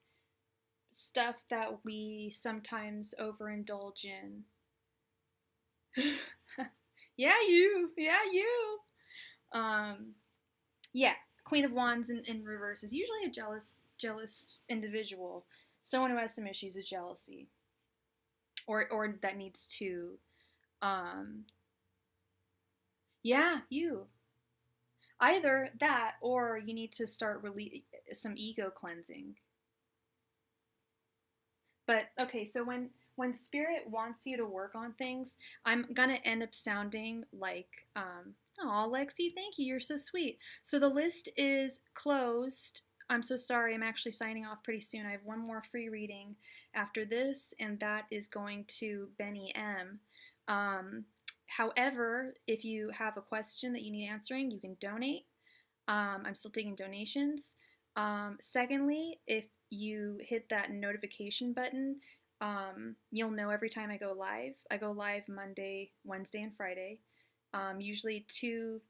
stuff that we sometimes overindulge in. Yeah, you. Yeah, you. Yeah, Queen of Wands in reverse is usually a jealous individual, someone who has some issues with jealousy, or that needs to, um, yeah, you. Either that, or you need to start some ego cleansing. But okay, so when spirit wants you to work on things, I'm gonna end up sounding like, oh, Lexi, thank you, you're so sweet. So the list is closed. I'm so sorry, I'm actually signing off pretty soon. I have one more free reading after this, and that is going to Benny M. However, if you have a question that you need answering, you can donate. I'm still taking donations. Secondly, if you hit that notification button, you'll know every time I go live. I go live Monday, Wednesday, and Friday, usually 2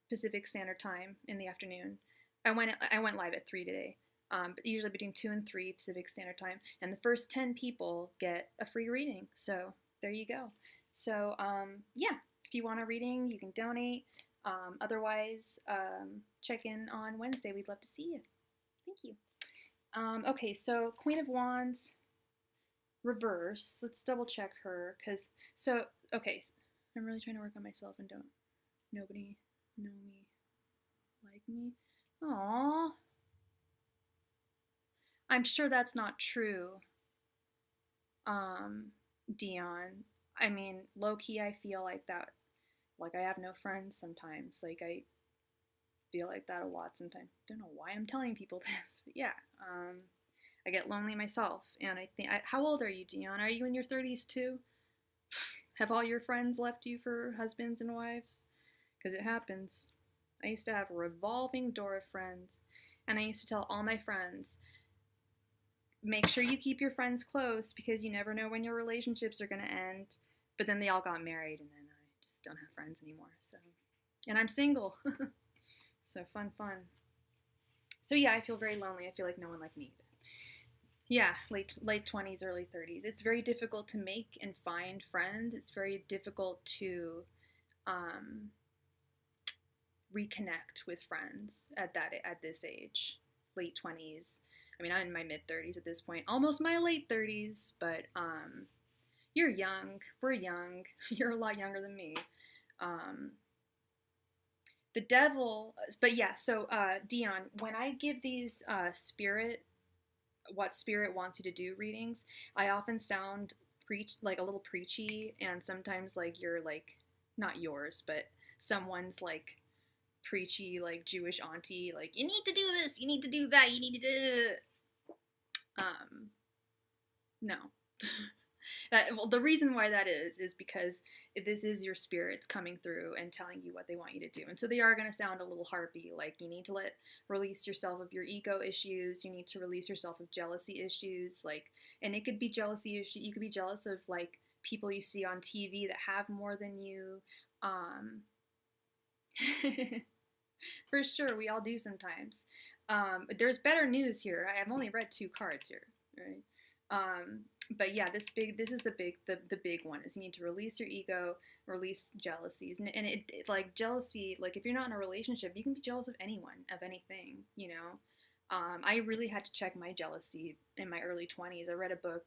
Pacific Standard Time in the afternoon. I went live at 3 today, but usually between 2 and 3 Pacific Standard Time. And the first 10 people get a free reading. So there you go. So yeah, if you want a reading, you can donate. Otherwise, check in on Wednesday. We'd love to see you. Thank you. Okay, so Queen of Wands, reverse. Let's double check her, okay, I'm really trying to work on myself and don't nobody know me, like me. Aww. I'm sure that's not true, Dion. I mean, low-key, I feel like that, like I have no friends sometimes. Like, I feel like that a lot sometimes. Don't know why I'm telling people this, but yeah, I get lonely myself, and I think. How old are you, Dion? Are you in your 30s too? Have all your friends left you for husbands and wives? Because it happens. I used to have a revolving door of friends, and I used to tell all my friends, make sure you keep your friends close because you never know when your relationships are going to end. But then they all got married, and then I just don't have friends anymore. So, and I'm single. So fun. So yeah, I feel very lonely. I feel like no one liked me either. Yeah, late 20s, early 30s. It's very difficult to make and find friends. It's very difficult to um, reconnect with friends at this age, late 20s. I mean, I'm in my mid 30s at this point, almost my late 30s. But you're young. We're young. You're a lot younger than me. The devil, but yeah. So Dion, when I give these what spirit wants you to do readings, I often sound like a little preachy, and sometimes like you're like, not yours, but someone's like preachy, like Jewish auntie, like, you need to do this, you need to do that, you need to do it. No. Well, the reason why that is because if this is your spirits coming through and telling you what they want you to do. And so they are going to sound a little harpy, like you need to release yourself of your ego issues, you need to release yourself of jealousy issues, like, and it could be jealousy issue, you could be jealous of like people you see on TV that have more than you. For sure, we all do sometimes. But there's better news here. I've only read 2 cards here, right? But yeah, this is the big one is you need to release your ego, release jealousies, and it like jealousy, like if you're not in a relationship, you can be jealous of anyone, of anything, you know. I really had to check my jealousy in my early 20s. I read a book,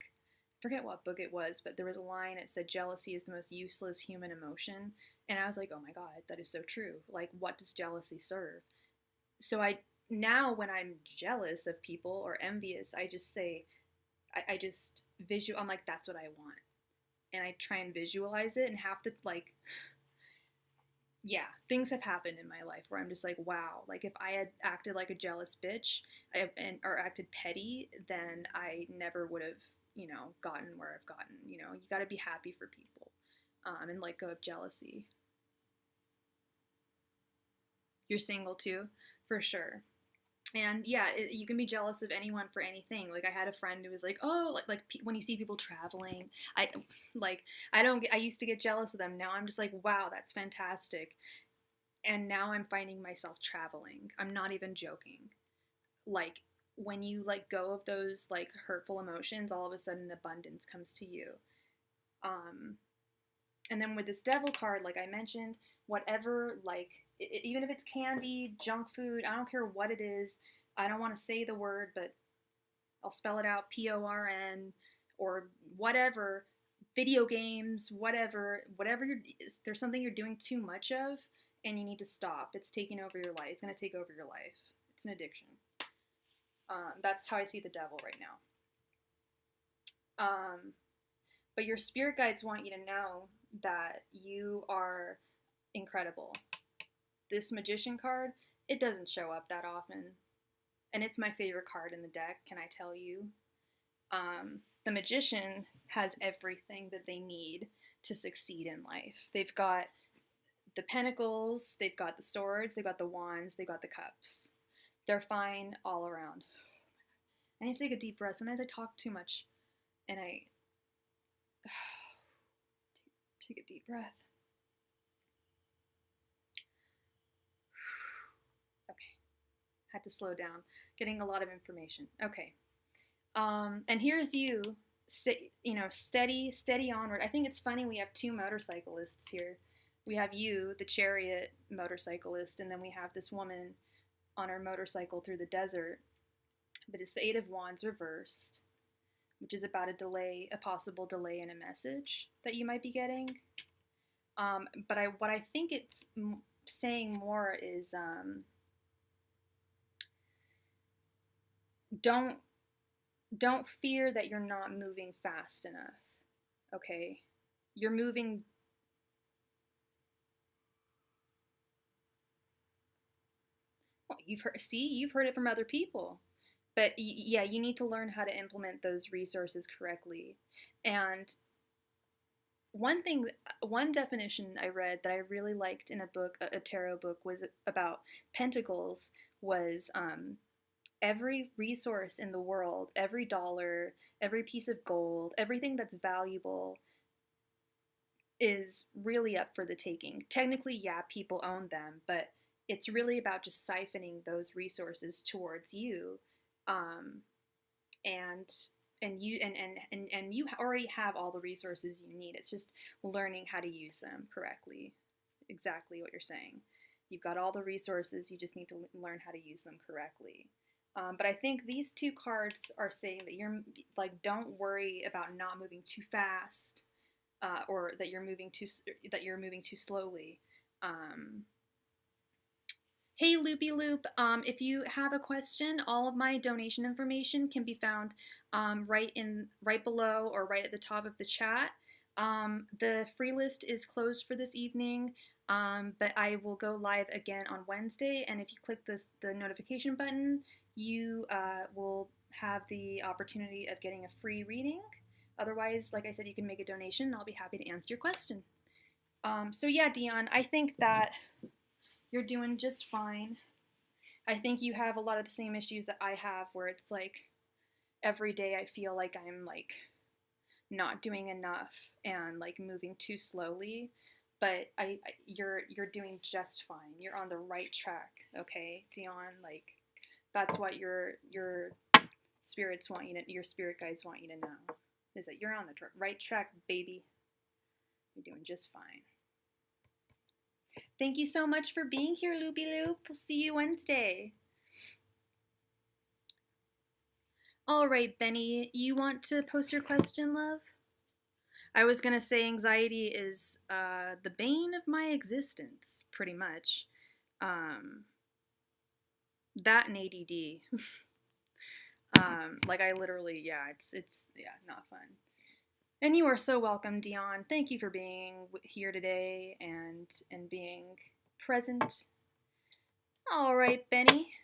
I forget what book it was, but there was a line that said jealousy is the most useless human emotion, and I was like, oh my god, that is so true. Like, what does jealousy serve? So now when I'm jealous of people or envious, I just say, I just I'm like, that's what I want. And I try and visualize it, and have to like, yeah, things have happened in my life where I'm just like, wow, like if I had acted like a jealous bitch or acted petty, then I never would have, gotten where I've gotten. You got to be happy for people, and let go of jealousy. You're single too, for sure. And yeah, you can be jealous of anyone for anything. Like I had a friend who was like, oh, like when you see people traveling, I used to get jealous of them. Now I'm just like, wow, that's fantastic. And now I'm finding myself traveling. I'm not even joking. Like, when you let go of those like hurtful emotions, all of a sudden abundance comes to you. And then with this devil card, like I mentioned, whatever, like, even if it's candy, junk food, I don't care what it is. I don't want to say the word, but I'll spell it out, PORN, or whatever, video games, whatever there's something you're doing too much of, and you need to stop. It's taking over your life. It's going to take over your life. It's an addiction. That's how I see the devil right now. But your spirit guides want you to know that you are incredible. This magician card, it doesn't show up that often. And it's my favorite card in the deck, can I tell you? The magician has everything that they need to succeed in life. They've got the pentacles, they've got the swords, they've got the wands, they've got the cups. They're fine all around. I need to take a deep breath. Sometimes I talk too much, and I take a deep breath. Okay, had to slow down. Getting a lot of information. Okay, and here's you, steady onward. I think it's funny we have two motorcyclists here. We have you, the chariot motorcyclist, and then we have this woman on her motorcycle through the desert. But it's the Eight of Wands reversed, which is about a possible delay in a message that you might be getting. But what I think it's saying more is don't fear that you're not moving fast enough. Okay, you're moving. Well, you've heard it from other people. But yeah, you need to learn how to implement those resources correctly. And one definition I read that I really liked in a book, a tarot book, was about pentacles, was every resource in the world, every dollar, every piece of gold, everything that's valuable is really up for the taking. Technically, yeah, people own them, but it's really about just siphoning those resources towards you. And you already have all the resources you need. It's just learning how to use them correctly. Exactly what you're saying. You've got all the resources, you just need to learn how to use them correctly. But I think these two cards are saying that you're like, don't worry about not moving too fast, or that you're moving too slowly. Hey Loopy Loop, if you have a question, all of my donation information can be found right below or right at the top of the chat. The free list is closed for this evening, but I will go live again on Wednesday, and if you click the notification button, you will have the opportunity of getting a free reading. Otherwise, like I said, you can make a donation, and I'll be happy to answer your question. So yeah, Dion, I think that you're doing just fine. I think you have a lot of the same issues that I have, where it's like every day I feel like I'm like not doing enough and like moving too slowly. But you're doing just fine. You're on the right track, okay, Dion? Like, that's what your spirits want you to, your spirit guides want you to know, is that you're on the right track, baby. You're doing just fine. Thank you so much for being here, Loopy Loop. We'll see you Wednesday. All right, Benny, you want to post your question, love? I was going to say anxiety is the bane of my existence, pretty much. That and ADD. Like, I literally, yeah, it's not fun. And you are so welcome, Dion. Thank you for being here today and being present. All right, Benny.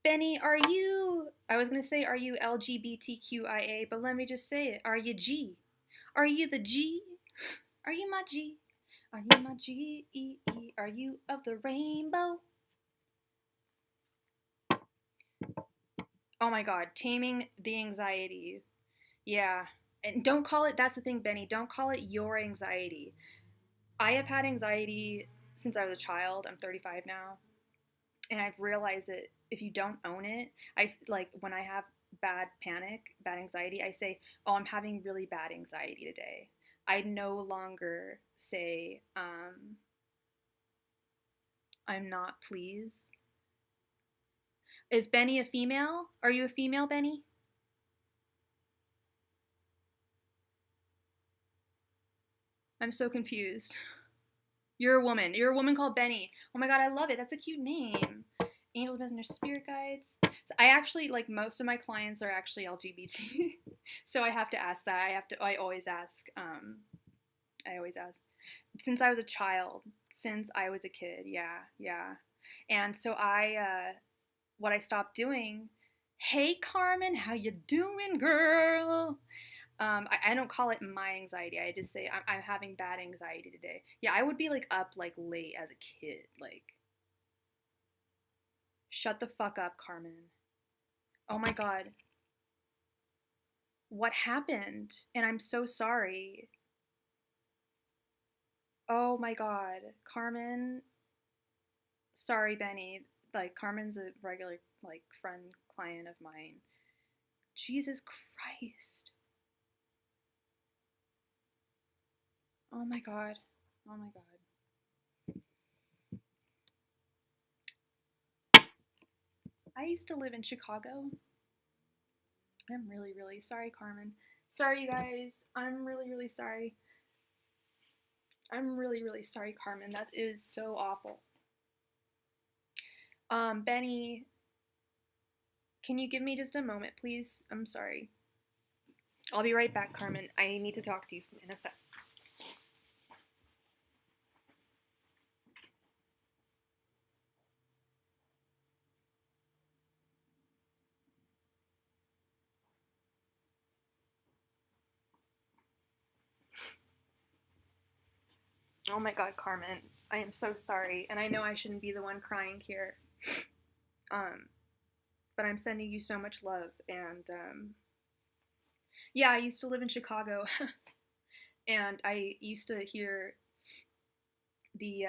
Benny, are you, I was going to say, are you LGBTQIA, but let me just say it. Are you G? Are you the G? Are you my G? Are you my G? Are you of the rainbow? Oh my God, taming the anxiety. Yeah. And don't call it, that's the thing, Benny, don't call it your anxiety. I have had anxiety since I was a child. I'm 35 now. And I've realized that if you don't own it, like when I have bad panic, bad anxiety, I say, "Oh, I'm having really bad anxiety today." I no longer say, "I'm not pleased." Is Benny a female? Are you a female, Benny? I'm so confused. You're a woman. You're a woman called Benny. Oh my god, I love it. That's a cute name. Angel Messenger Spirit Guides. So I actually, like, most of my clients are actually LGBT. So I have to ask that. I always ask, since I was a child, since I was a kid. Yeah. And so what I stopped doing, hey Carmen, how you doing, girl? I don't call it my anxiety. I just say I'm having bad anxiety today. Yeah, I would be like up like late as a kid. Like, shut the fuck up, Carmen. Oh my god. What happened? And I'm so sorry. Oh my god. Carmen. Sorry, Benny. Like, Carmen's a regular, like, friend, client of mine. Jesus Christ. Oh my god. Oh my god. I used to live in Chicago. I'm really, really sorry, Carmen. Sorry, you guys. I'm really, really sorry. I'm really, really sorry, Carmen. That is so awful. Benny, can you give me just a moment, please? I'm sorry. I'll be right back, Carmen. I need to talk to you in a sec. Oh my god, Carmen. I am so sorry, and I know I shouldn't be the one crying here. But I'm sending you so much love, and yeah, I used to live in Chicago, and I used to hear the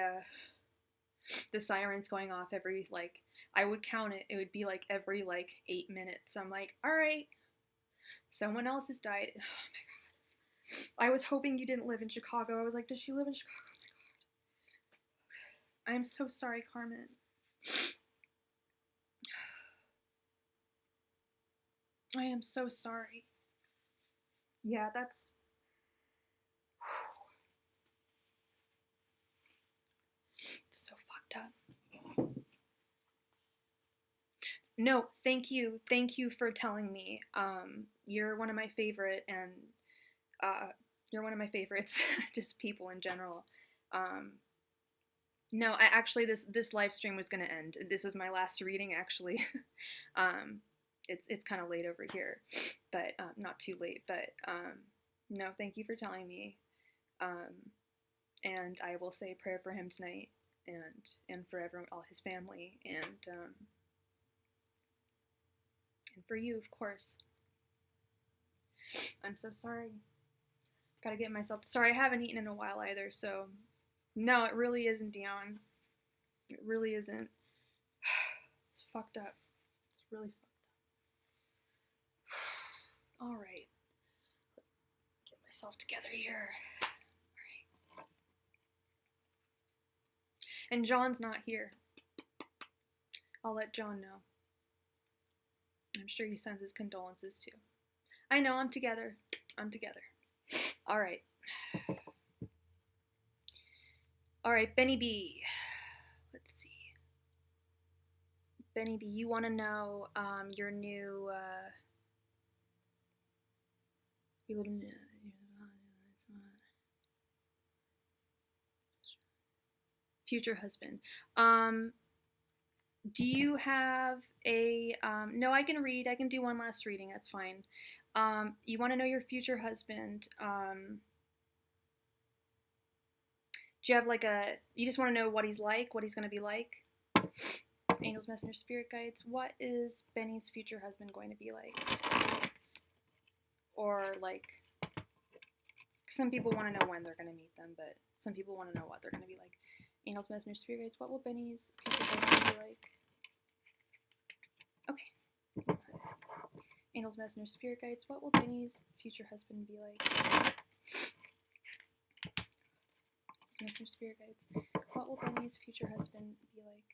sirens going off every, like, I would count it. It would be like every like 8 minutes. I'm like, all right, someone else has died. Oh my god. I was hoping you didn't live in Chicago. I was like, does she live in Chicago? Oh my god. I'm so sorry, Carmen. I am so sorry. Yeah, that's so fucked up. No, thank you. Thank you for telling me. You're one of my favorite, and you're one of my favorites, just people in general. Um, no, I actually this live stream was gonna end. This was my last reading, actually. um, it's kind of late over here, but not too late. But no, thank you for telling me. Um, and I will say a prayer for him tonight, and for everyone, all his family, and for you, of course. I'm so sorry. Gotta get myself. Sorry, I haven't eaten in a while either. So, no, it really isn't, Dion. It really isn't. It's fucked up. It's really fucked up. All right, let's get myself together here. All right. And John's not here. I'll let John know. I'm sure he sends his condolences too. I know, I'm together. I'm together. All right. All right, Benny B. Let's see. Benny B, you want to know your new you live in future husband. Do you have a no, I can read. I can do one last reading. That's fine. You want to know your future husband. Do you have like you just want to know what he's like, what he's going to be like? Angels, Messenger, Spirit Guides. What is Benny's future husband going to be like? Or, like, some people want to know when they're going to meet them, but some people want to know what they're going to be like. Angels, Messengers, Spirit Guides, what will Benny's future husband be like? Okay. Angels, Messengers, Spirit Guides, what will Benny's future husband be like? Messengers, Spirit Guides, what will Benny's future husband be like?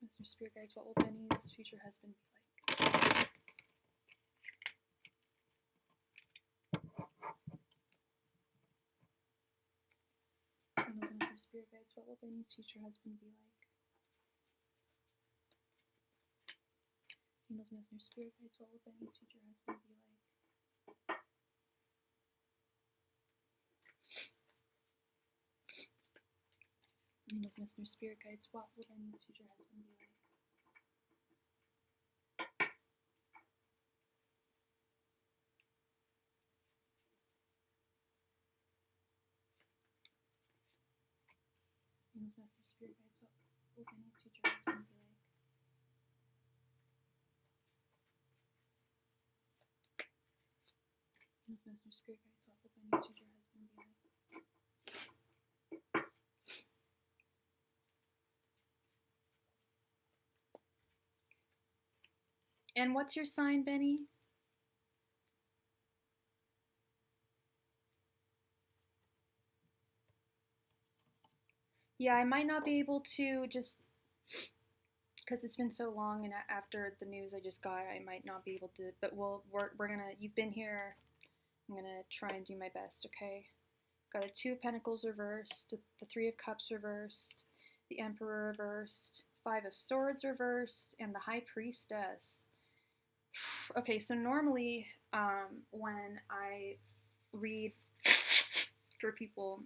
Messengers, Spirit Guides, what will Benny's future husband be like? Messengers, Spirit Guides, what will Benny's future husband be like? Angels, Messengers, Spirit Guides, what will Benny's future husband be like? Angels, Messengers, Spirit Guides, what will Benny's future husband be like? Angels, Messengers, Spirit Guides, what will Benny's future husband be like? Angels, Messengers, Spirit Guides, what will Benny's future husband be like? And what's your sign, Benny? Yeah, I might not be able to just because it's been so long, and after the news I just got, I might not be able to. But we're gonna. You've been here. I'm gonna try and do my best. Okay. Got the Two of Pentacles reversed, the Three of Cups reversed, the Emperor reversed, Five of Swords reversed, and the High Priestess. Okay, so normally when I read for people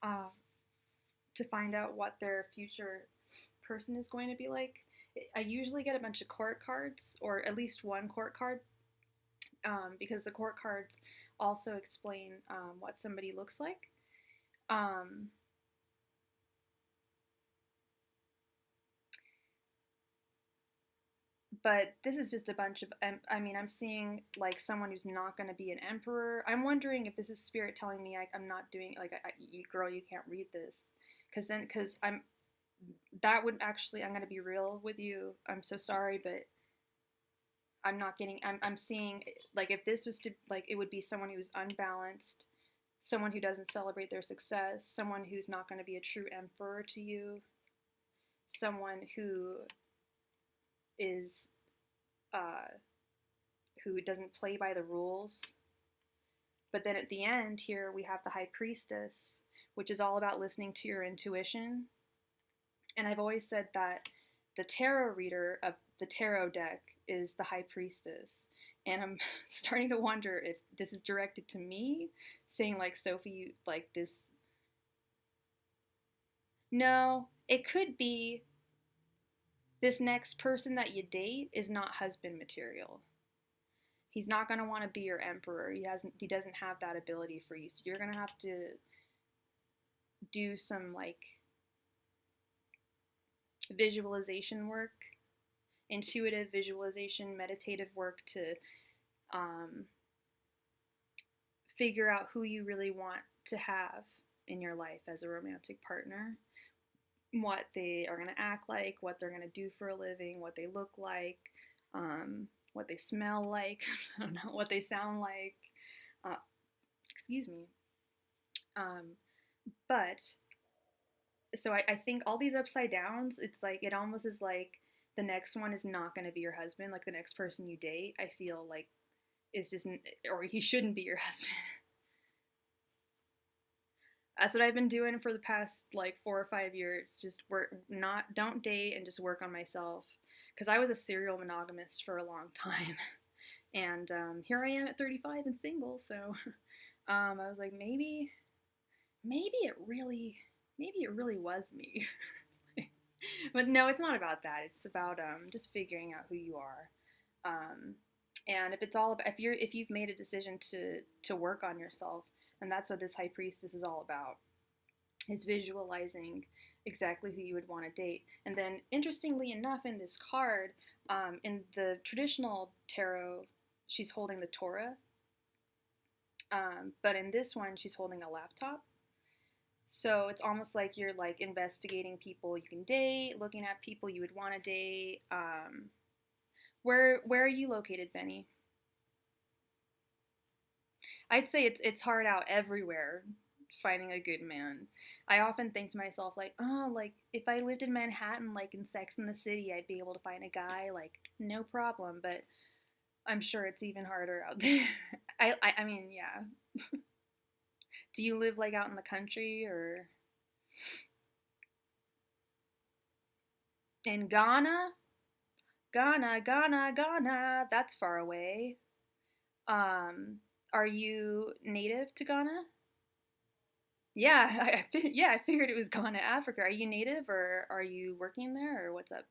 to find out what their future person is going to be like, I usually get a bunch of court cards, or at least one court card, because the court cards also explain what somebody looks like. But this is just a bunch of, I mean, I'm seeing like someone who's not going to be an emperor. I'm wondering if this is spirit telling me I'm not doing, like, girl, you can't read this. Because that would actually, I'm going to be real with you. I'm so sorry, but I'm not getting, I'm seeing, like, if this was to, like, it would be someone who's unbalanced, someone who doesn't celebrate their success, someone who's not going to be a true emperor to you, someone who is, who doesn't play by the rules. But then at the end here, we have the High Priestess, which is all about listening to your intuition. And I've always said that the tarot reader of the tarot deck is the High Priestess. And I'm starting to wonder if this is directed to me, saying like, Sophie, like this. No, it could be this next person that you date is not husband material. He's not going to want to be your emperor. He doesn't have that ability for you. So you're going to have to do some like visualization work, intuitive visualization, meditative work to figure out who you really want to have in your life as a romantic partner, what they are going to act like, what they're going to do for a living, what they look like, what they smell like, I don't know, what they sound like, excuse me. But, so I think all these upside downs, it's like, it almost is like the next one is not going to be your husband, like the next person you date, I feel like is just, or he shouldn't be your husband. That's what I've been doing for the past like 4 or 5 years. Just don't date and just work on myself. Because I was a serial monogamist for a long time. And here I am at 35 and single. So I was like, maybe it really was me. But no, it's not about that. It's about just figuring out who you are. And if it's all about, if you've made a decision to work on yourself, and that's what this High Priestess is all about, is visualizing exactly who you would want to date. And then, interestingly enough, in this card, in the traditional tarot she's holding the Torah. But in this one, she's holding a laptop. So it's almost like you're like investigating people you can date, looking at people you would want to date. Where are you located, Benny? I'd say it's hard out everywhere finding a good man. I often think to myself like, oh, like if I lived in Manhattan, like in Sex and the City, I'd be able to find a guy like no problem. But I'm sure it's even harder out there. I mean, yeah. Do you live like out in the country or in Ghana? Ghana. That's far away. Um, are you native to Ghana? Yeah, yeah, I figured it was Ghana, Africa. Are you native or are you working there or what's up?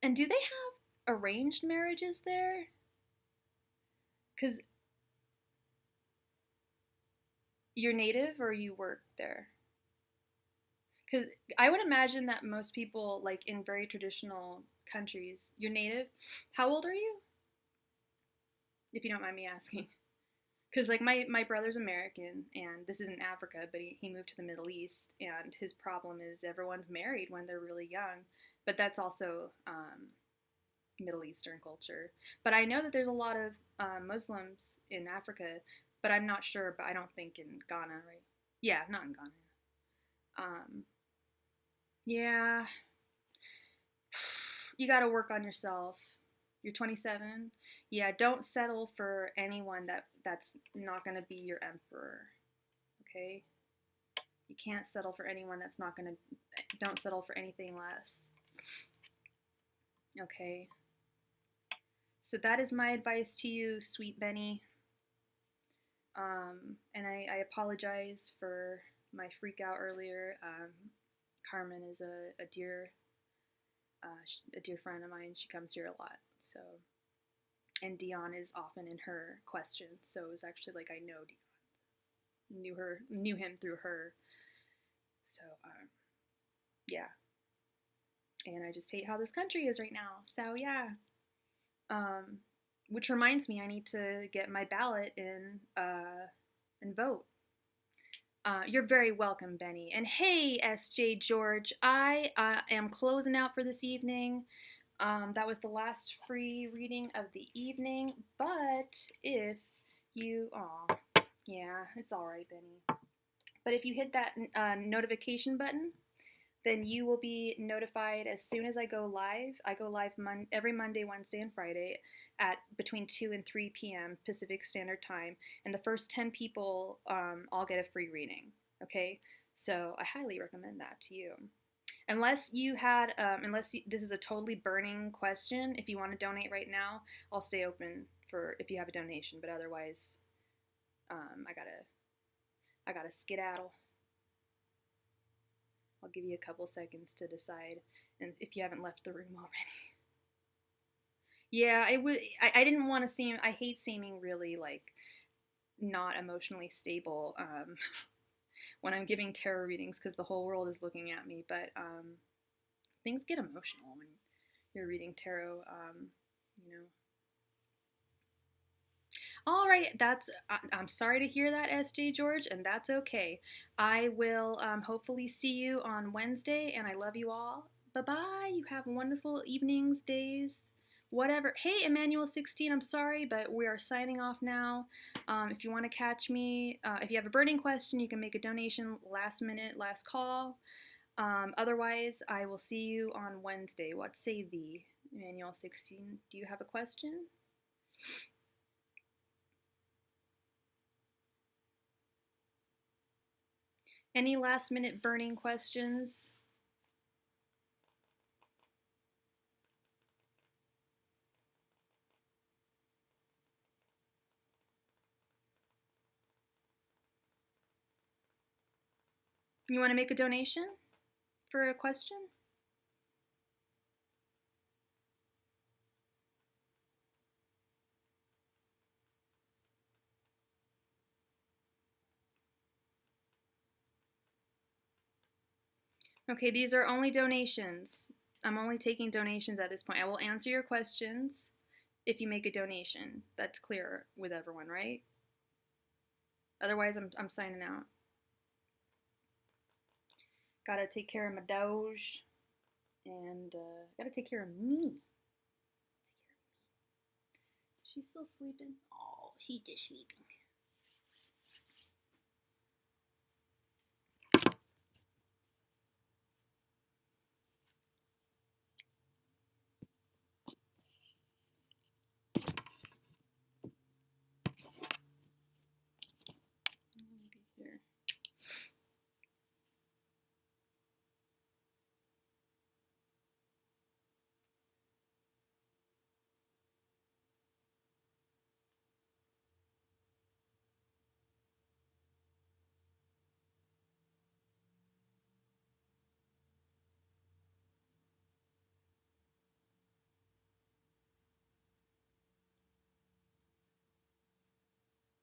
And do they have arranged marriages there? Because you're native or you work there? Because I would imagine that most people, like in very traditional countries, you're native. How old are you, if you don't mind me asking? Because like my brother's American, and this isn't Africa, but he moved to the Middle East, and his problem is everyone's married when they're really young. But that's also Middle Eastern culture. But I know that there's a lot of Muslims in Africa, but I'm not sure. But I don't think in Ghana, right? Yeah, not in Ghana. Um, yeah, you got to work on yourself. You're 27. Yeah, don't settle for anyone that's not gonna be your emperor. Okay, you can't settle for anyone that's not gonna. Don't settle for anything less. Okay. So that is my advice to you, sweet Benny. And I apologize for my freak out earlier. Carmen is a dear friend of mine. She comes here a lot. So, and Dion is often in her questions. So it was actually like I know Dion, knew him through her. So, yeah. And I just hate how this country is right now. So yeah. Um, which reminds me, I need to get my ballot in and vote. You're very welcome, Benny. And hey, SJ George, I am closing out for this evening. That was the last free reading of the evening. But if yeah, it's all right, Benny. But if you hit that notification button, then you will be notified as soon as I go live. I go live every Monday, Wednesday, and Friday at between 2 and 3 p.m. Pacific Standard Time. And the first 10 people all get a free reading. Okay? So I highly recommend that to you. This is a totally burning question, if you want to donate right now, I'll stay open for if you have a donation. But otherwise, I gotta skedaddle. I'll give you a couple seconds to decide, and if you haven't left the room already. Yeah, I didn't want to seem. I hate seeming really like not emotionally stable when I'm giving tarot readings because the whole world is looking at me. But things get emotional when you're reading tarot. You know. All right, I'm sorry to hear that, SJ George, and that's okay. I will hopefully see you on Wednesday, and I love you all. Bye bye. You have wonderful evenings, days, whatever. Hey, Emmanuel 16, I'm sorry, but we are signing off now. If you want to catch me, if you have a burning question, you can make a donation last minute, last call. Otherwise, I will see you on Wednesday. What say thee, Emmanuel 16? Do you have a question? Any last minute burning questions? You want to make a donation for a question? Okay, these are only donations. I'm only taking donations at this point. I will answer your questions if you make a donation. That's clear with everyone, right? Otherwise, I'm signing out. Gotta take care of my doge, and gotta take care of me. She's still sleeping. Oh, she's just sleeping. Here.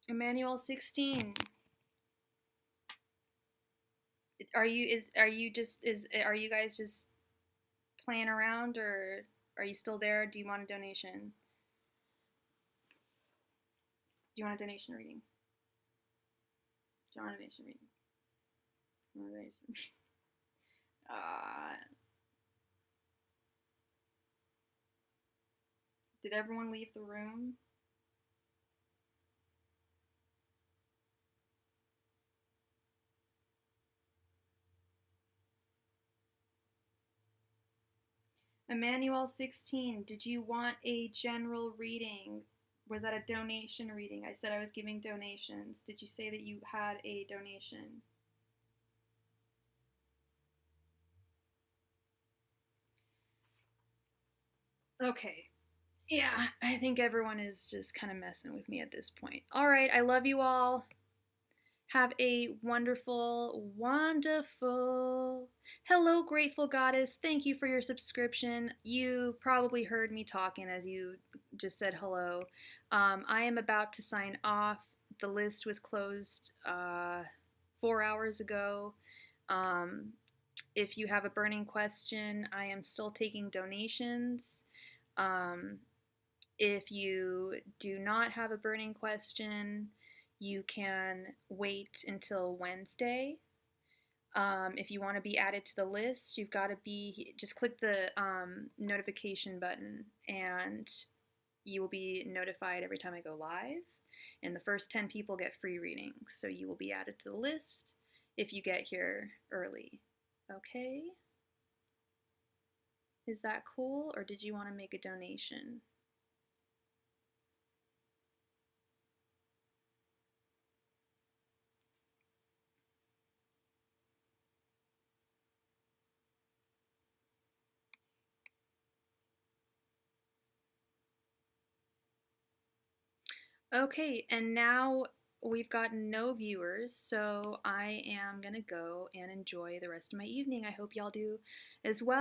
Emmanuel 16. Are you guys just playing around, or are you still there? Do you want a donation? Do you want a donation reading? Do you want a donation reading? Do you want a donation reading? Did everyone leave the room? Emmanuel 16, did you want a general reading? Was that a donation reading? I said I was giving donations. Did you say that you had a donation? Okay. Yeah, I think everyone is just kind of messing with me at this point. All right, I love you all. Have a wonderful, wonderful. Hello, Grateful Goddess. Thank you for your subscription. You probably heard me talking as you just said hello. I am about to sign off. The list was closed 4 hours ago. If you have a burning question, I am still taking donations. If you do not have a burning question, you can wait until Wednesday. If you want to be added to the list, you've got to just click the notification button, and you will be notified every time I go live. And the first 10 people get free readings, so you will be added to the list if you get here early. Okay? Is that cool, or did you want to make a donation? Okay, and now we've got no viewers, so I am gonna go and enjoy the rest of my evening. I hope y'all do as well.